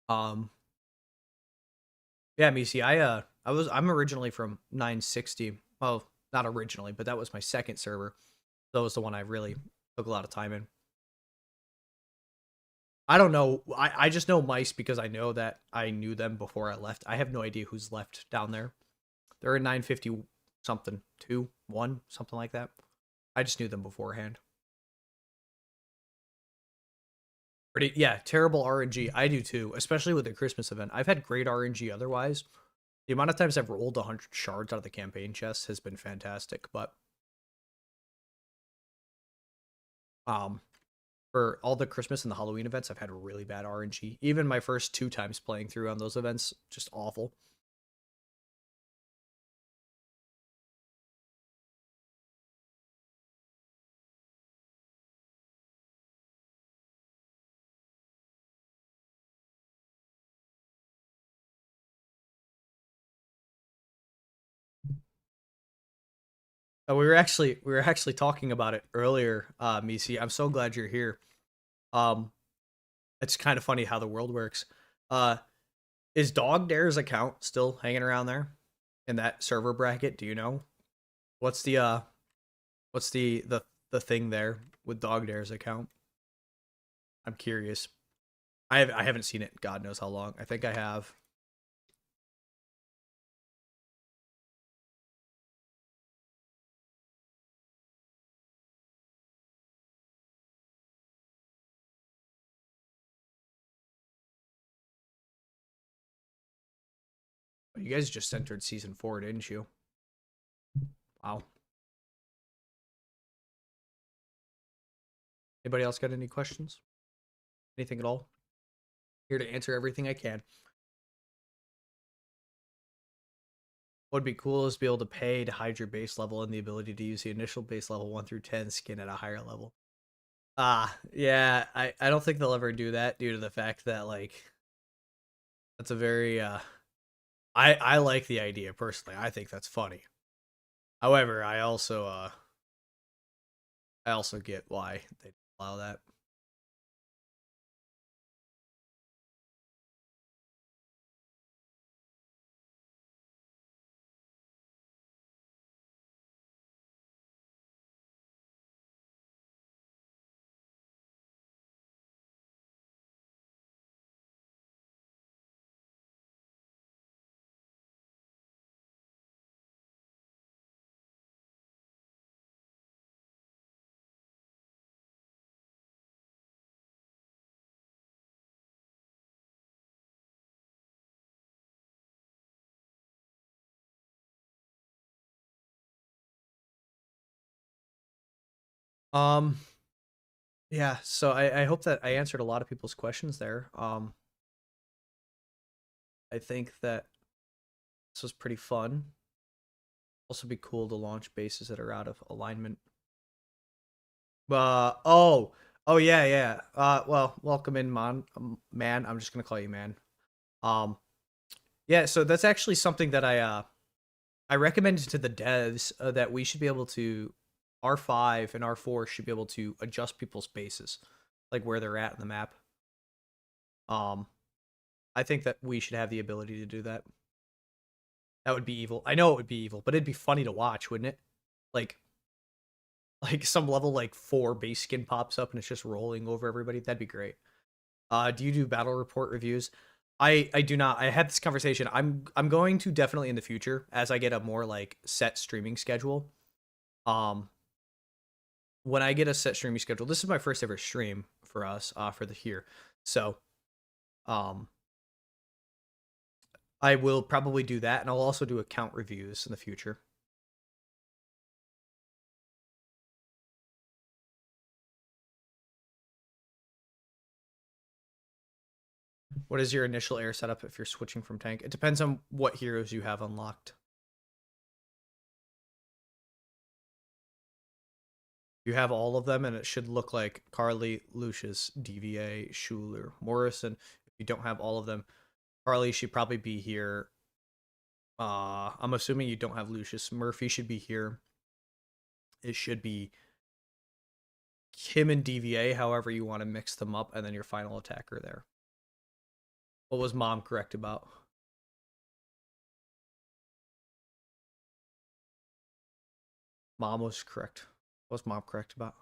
Um, yeah, Misi, I'm originally from 960. Well, not originally, but that was my second server. That was the one I really took a lot of time in. I don't know. I just know mice because I know that I knew them before I left. I have no idea who's left down there. They're in 950 something, 2, 1, something like that. I just knew them beforehand. Pretty, yeah, terrible RNG. I do too, especially with the Christmas event. I've had great RNG otherwise. The amount of times I've rolled 100 shards out of the campaign chest has been fantastic, but um, for all the Christmas and the Halloween events, I've had really bad RNG. Even my first 2 times playing through on those events, just awful. We were actually talking about it earlier, Misi. I'm so glad you're here. Um, it's kind of funny how the world works. Uh, is Dog Dare's account still hanging around there in that server bracket? Do you know what's the thing there with Dog Dare's account? I'm curious. I haven't seen it. God knows how long. I think I have. You guys just entered season 4, didn't you? Wow. Anybody else got any questions? Anything at all? Here to answer everything I can. What would be cool is to be able to pay to hide your base level and the ability to use the initial base level 1 through 10 skin at a higher level. Yeah, I don't think they'll ever do that due to the fact that like that's a very I like the idea personally. I think that's funny. However, I also get why they allow that. Um, yeah, so I hope that I answered a lot of people's questions there. I think that this was pretty fun. Also be cool to launch bases that are out of alignment. Oh, oh yeah, yeah. Well, welcome in, man. I'm just gonna call you man. Um, yeah. So that's actually something that I recommended to the devs that we should be able to R5 and R4 should be able to adjust people's bases, like where they're at in the map. Um, I think that we should have the ability to do that. That would be evil. I know it would be evil, but it'd be funny to watch, wouldn't it? Like like some level like 4 base skin pops up and it's just rolling over everybody. That'd be great. Do you do battle report reviews? I do not. I had this conversation. I'm going to definitely in the future as I get a more like set streaming schedule. Um when I get a set streaming schedule, this is my first ever stream for us for the here. So, um I will probably do that and I'll also do account reviews in the future. What is your initial air setup if you're switching from tank? It depends on what heroes you have unlocked. You have all of them, and it should look like Carly, Lucius, DVA, Schuler, Morrison. If you don't have all of them, Carly should probably be here. I'm assuming you don't have Lucius. Murphy should be here. It should be Kim and DVA, however you want to mix them up, and then your final attacker there. What was Mom correct about? Mom was correct. What was Mom correct about?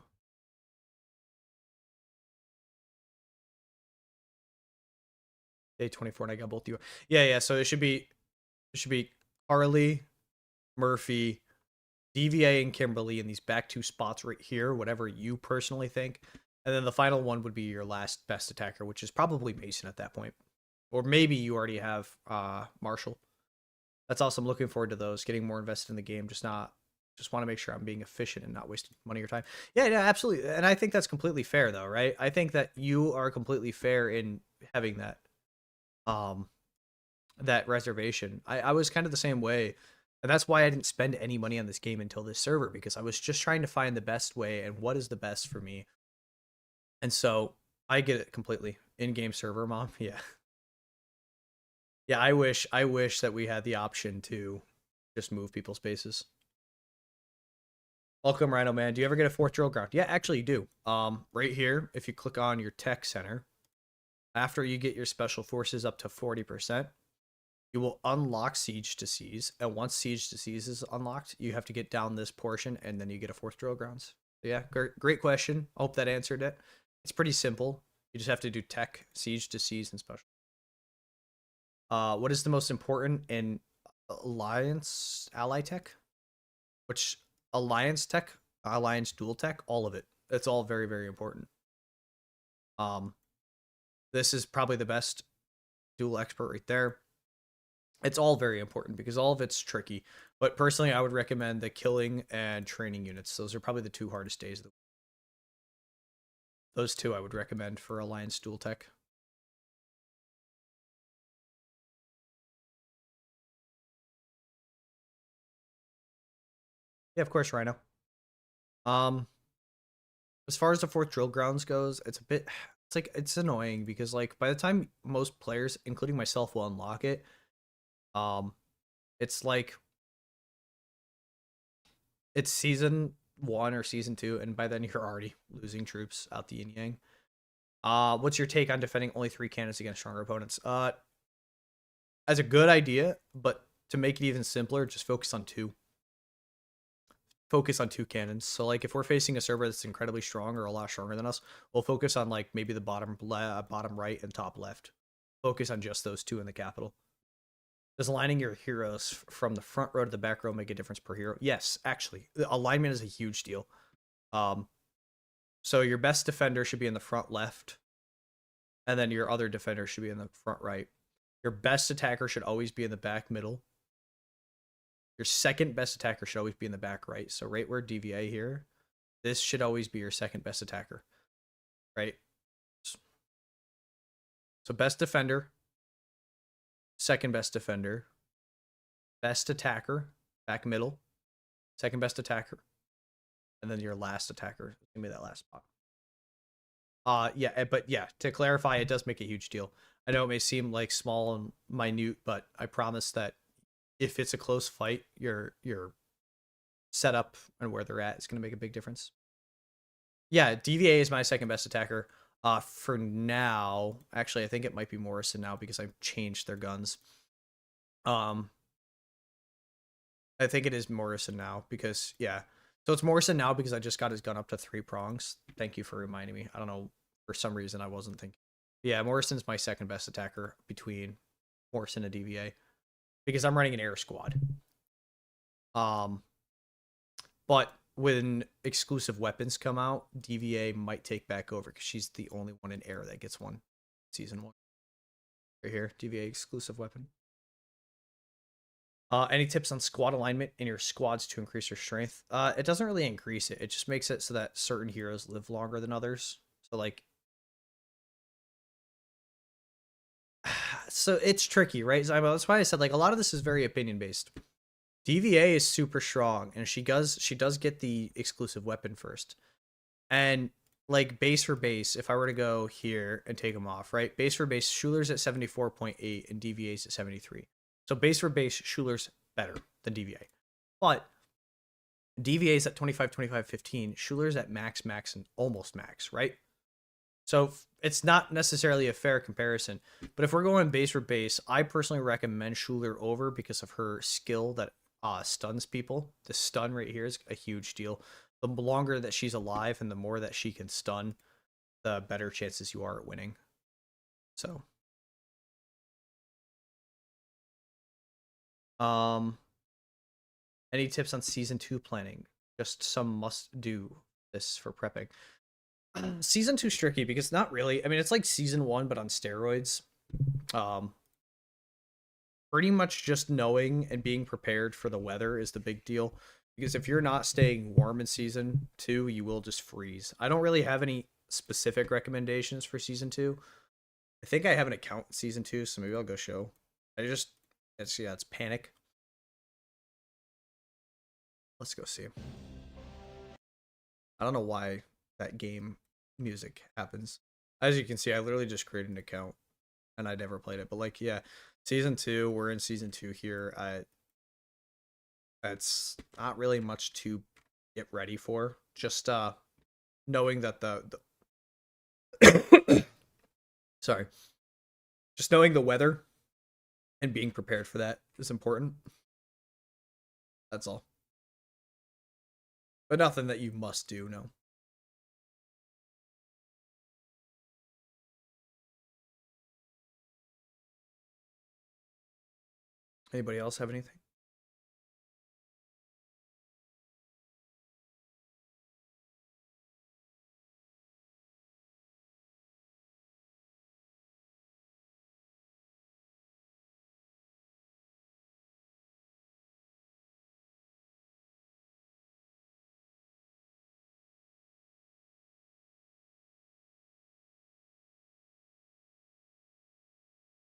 Day 24, and I got both you. Yeah. So it should be Carly, Murphy, DVA, and Kimberly in these back two spots right here, whatever you personally think. And then the final one would be your last best attacker, which is probably Mason at that point. Or maybe you already have Marshall. That's awesome. Looking forward to those. Getting more invested in the game. Just want to make sure I'm being efficient and not wasting money or time. Yeah, absolutely. And I think that's completely fair though, right? I think that you are completely fair in having um that reservation. I was kind of the same way. And that's why I didn't spend any money on this game until this server, because I was just trying to find the best way and what is the best for me. And so I get it completely. In-game server, Mom. Yeah. Yeah, I wish that we had the option to just move people's bases. Welcome, Rhino Man. Do you ever get a fourth drill ground? Yeah, actually you do. Right here, if you click on your tech center, after you get your special forces up to 40%, you will unlock Siege to Seize, and once Siege to Seize is unlocked, you have to get down this portion, and then you get a fourth drill grounds. So yeah, great question. I hope that answered it. It's pretty simple. You just have to do tech, Siege to Seize, and special. What is the most important in Alliance Ally Tech? Which Alliance Tech, Alliance Dual Tech, all of it. It's all very, very important. Um, this is probably the best dual expert right there. It's all very important because all of it's tricky. But personally, I would recommend the killing and training units. Those are probably the two hardest days of the week. Those two I would recommend for Alliance Dual Tech. Yeah, of course, Rhino. Um, as far as the fourth drill grounds goes, it's annoying because like by the time most players, including myself, will unlock it, um, it's like it's season 1 or season 2, and by then you're already losing troops out the yin yang. What's your take on defending only 3 cannons against stronger opponents? As a good idea, but to make it even simpler, just focus on 2. Focus on 2 cannons. So like if we're facing a server that's incredibly strong or a lot stronger than us, we'll focus on like maybe the bottom right and top left. Focus on just those 2 in the capital. Does aligning your heroes from the front row to the back row make a difference per hero? Yes, actually. Alignment is a huge deal. So your best defender should be in the front left, and then your other defender should be in the front right. Your best attacker should always be in the back middle. Your second best attacker should always be in the back right. So right where DVA here, this should always be your second best attacker, right? So best defender, second best defender, best attacker, back middle, second best attacker, and then your last attacker. Give me that last spot. But yeah, to clarify, it does make a huge deal. I know it may seem like small and minute, but I promise that if it's a close fight, your setup and where they're at is going to make a big difference. Yeah, DVA is my second best attacker. For now, actually, I think it might be Morrison now because I've changed their guns. I think it is Morrison now because yeah. So it's Morrison now because I just got his gun up to 3 prongs. Thank you for reminding me. I don't know, for some reason I wasn't thinking. Yeah, Morrison's my second best attacker between Morrison and DVA because I'm running an air squad. But when exclusive weapons come out, DVA might take back over because she's the only one in air that gets one. Season 1. Right here, DVA exclusive weapon. Any tips on squad alignment in your squads to increase your strength? It doesn't really increase it. It just makes it so that certain heroes live longer than others. So like, so it's tricky, right? That's why I said like a lot of this is very opinion based. DVA is super strong, and she does get the exclusive weapon first, and like base for base, if I were to go here and take them off, right? Base for base, Schuler's at 74.8 and DVA's at 73. So base for base, Schuler's better than DVA. But DVA's at 25, 25, 15. Schuler's at max, and almost max, right? So it's not necessarily a fair comparison. But if we're going base for base, I personally recommend Schuler over because of her skill that stuns people. The stun right here is a huge deal. The longer that she's alive and the more that she can stun, the better chances you are at winning. So any tips on season 2 planning? Just some must do this for prepping. Season 2's tricky because not really. I mean, it's like season 1 but on steroids. Pretty much just knowing and being prepared for the weather is the big deal. Because if you're not staying warm in season 2, you will just freeze. I don't really have any specific recommendations for season 2. I think I have an account in season 2, so maybe I'll go show. It's panic. Let's go see. I don't know why that game music happens. As you can see, I literally just created an account and I never played it. But like, yeah, season 2, we're in season 2 here. That's not really much to get ready for. Just knowing that the sorry. Just knowing the weather and being prepared for that is important. That's all. But nothing that you must do, no. Anybody else have anything?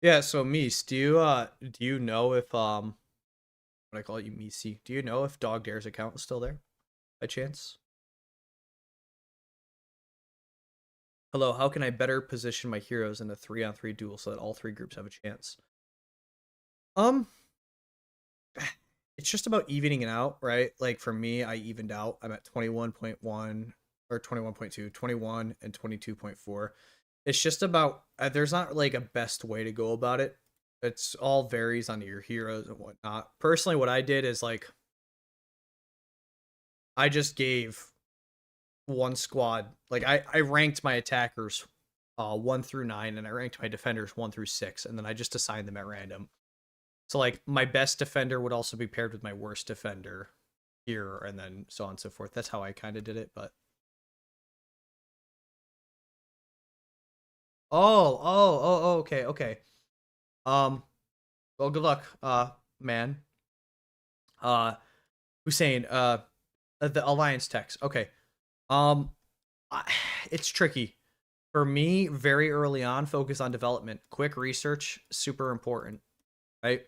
Yeah, so Mies, do you know if what I call it, you Misi? Do you know if Dog Dare's account is still there by chance? Hello, how can I better position my heroes in a 3-on-3 duel so that all 3 groups have a chance? Um it's just about evening it out, right? Like for me, I evened out. I'm at 21.1 or 21.2, 21 and 22.4. It's just about there's not like a best way to go about it. It's all varies on your heroes and whatnot. Personally, what I did is like I just gave one squad, like I ranked my attackers 1 through 9 and I ranked my defenders 1 through 6 and then I just assigned them at random. So like my best defender would also be paired with my worst defender here and then so on and so forth. That's how I kind of did it, but okay, okay. Well, good luck, man. Uh Hussein, the Alliance text. Okay. Um, it's tricky for me. Very early on, focus on development. Quick research, super important, right?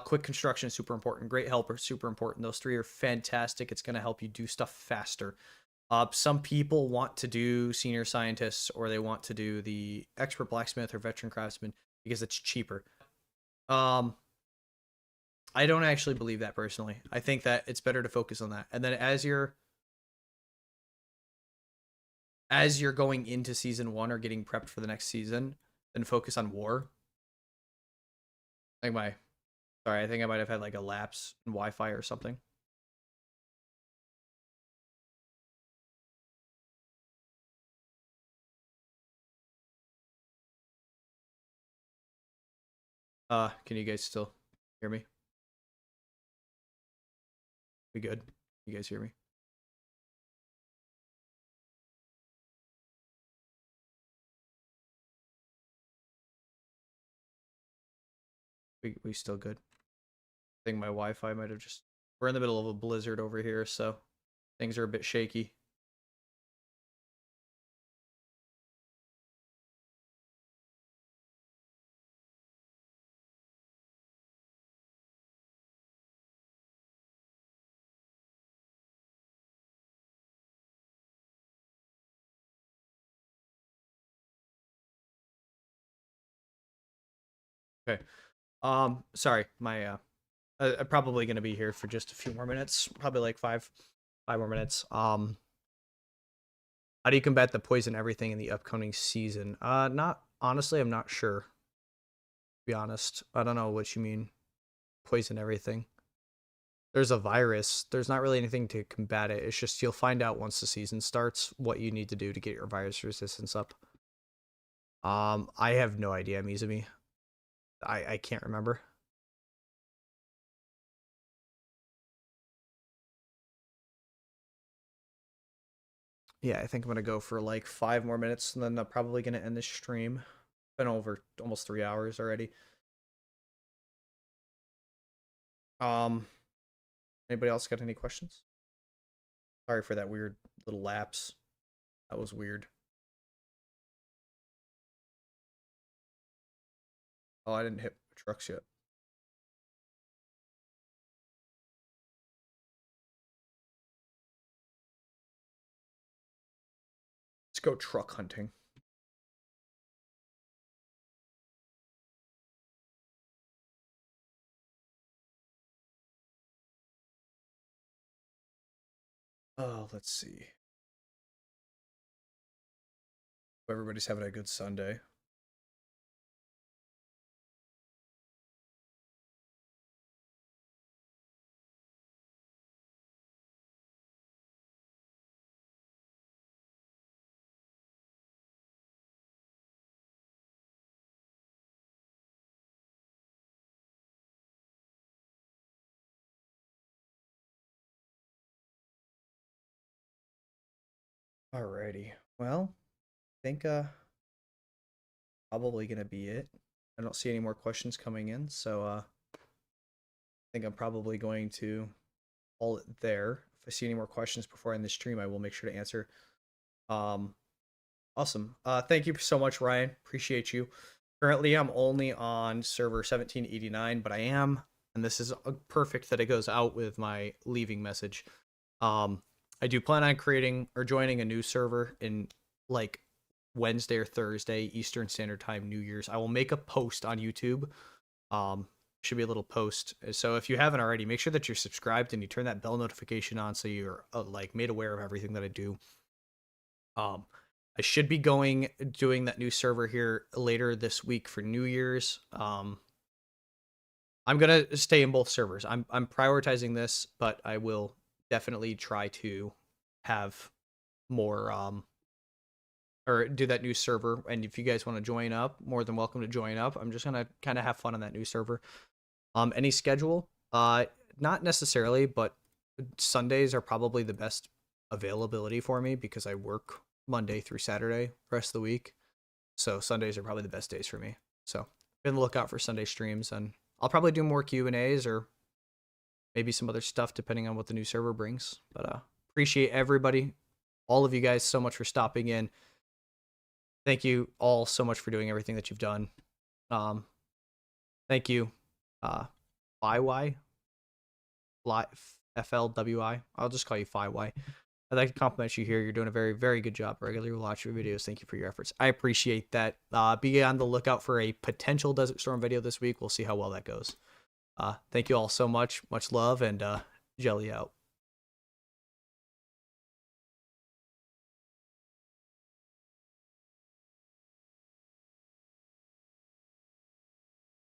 Quick construction, super important. Great helper, super important. Those three are fantastic. It's gonna help you do stuff faster. Some people want to do senior scientists or they want to do the expert blacksmith or veteran craftsman because it's cheaper. Um, I don't actually believe that personally. I think that it's better to focus on that. And then as you're going into season one or getting prepped for the next season, then focus on war. Like my sorry, I think I might have had like a lapse in Wi-Fi or something. Can you guys still hear me? We good? You guys hear me? We still good? I think my Wi-Fi might have just. We're in the middle of a blizzard over here, so things are a bit shaky. Okay. Sorry, my I'm probably gonna be here for just a few more minutes, probably like five more minutes. How do you combat the poison everything in the upcoming season? Not honestly, I'm not sure. To be honest, I don't know what you mean. Poison everything. There's a virus. There's not really anything to combat it. It's just you'll find out once the season starts what you need to do to get your virus resistance up. I have no idea, Mizumi. I can't remember. Yeah, I think I'm gonna go for like 5 more minutes, and then I'm probably gonna end this stream. Been over almost 3 hours already. Um, Anybody else got any questions? Sorry for that weird little lapse. That was weird. Oh, I didn't hit trucks yet. Let's go truck hunting. Oh, let's see. Everybody's having a good Sunday. Alrighty. Well, I think probably gonna be it. I don't see any more questions coming in, so I think I'm probably going to call it there. If I see any more questions before I end the stream, I will make sure to answer. Um, Awesome. Thank you so much, Ryan. Appreciate you. Currently, I'm only on server 1789, but I am, and this is perfect that it goes out with my leaving message. Um, I do plan on creating or joining a new server in like Wednesday or Thursday Eastern Standard Time, New Year's. I will make a post on YouTube. Should be a little post. So if you haven't already, make sure that you're subscribed and you turn that bell notification on so you're like made aware of everything that I do. Um, I should be doing that new server here later this week for New Year's. I'm gonna stay in both servers. I'm prioritizing this, but I will definitely try to have more or do that new server. And if you guys want to join up, more than welcome to join up. I'm just gonna kind of have fun on that new server. Any schedule? Not necessarily, but Sundays are probably the best availability for me because I work Monday through Saturday rest of the week. So Sundays are probably the best days for me. So be on the lookout for Sunday streams, and I'll probably do more Q&As or maybe some other stuff depending on what the new server brings. But appreciate everybody all of you guys so much for stopping in. Thank you all so much for doing everything that you've done. Thank you, FlyY, FLWI. I'll just call you FlyY. I'd like to compliment you here. You're doing a very, very good job. Regularly watch your videos. Thank you for your efforts. I appreciate that. Be on the lookout for a potential Desert Storm video this week. We'll see how well that goes. Thank you all so much. Much love, and Jelly out.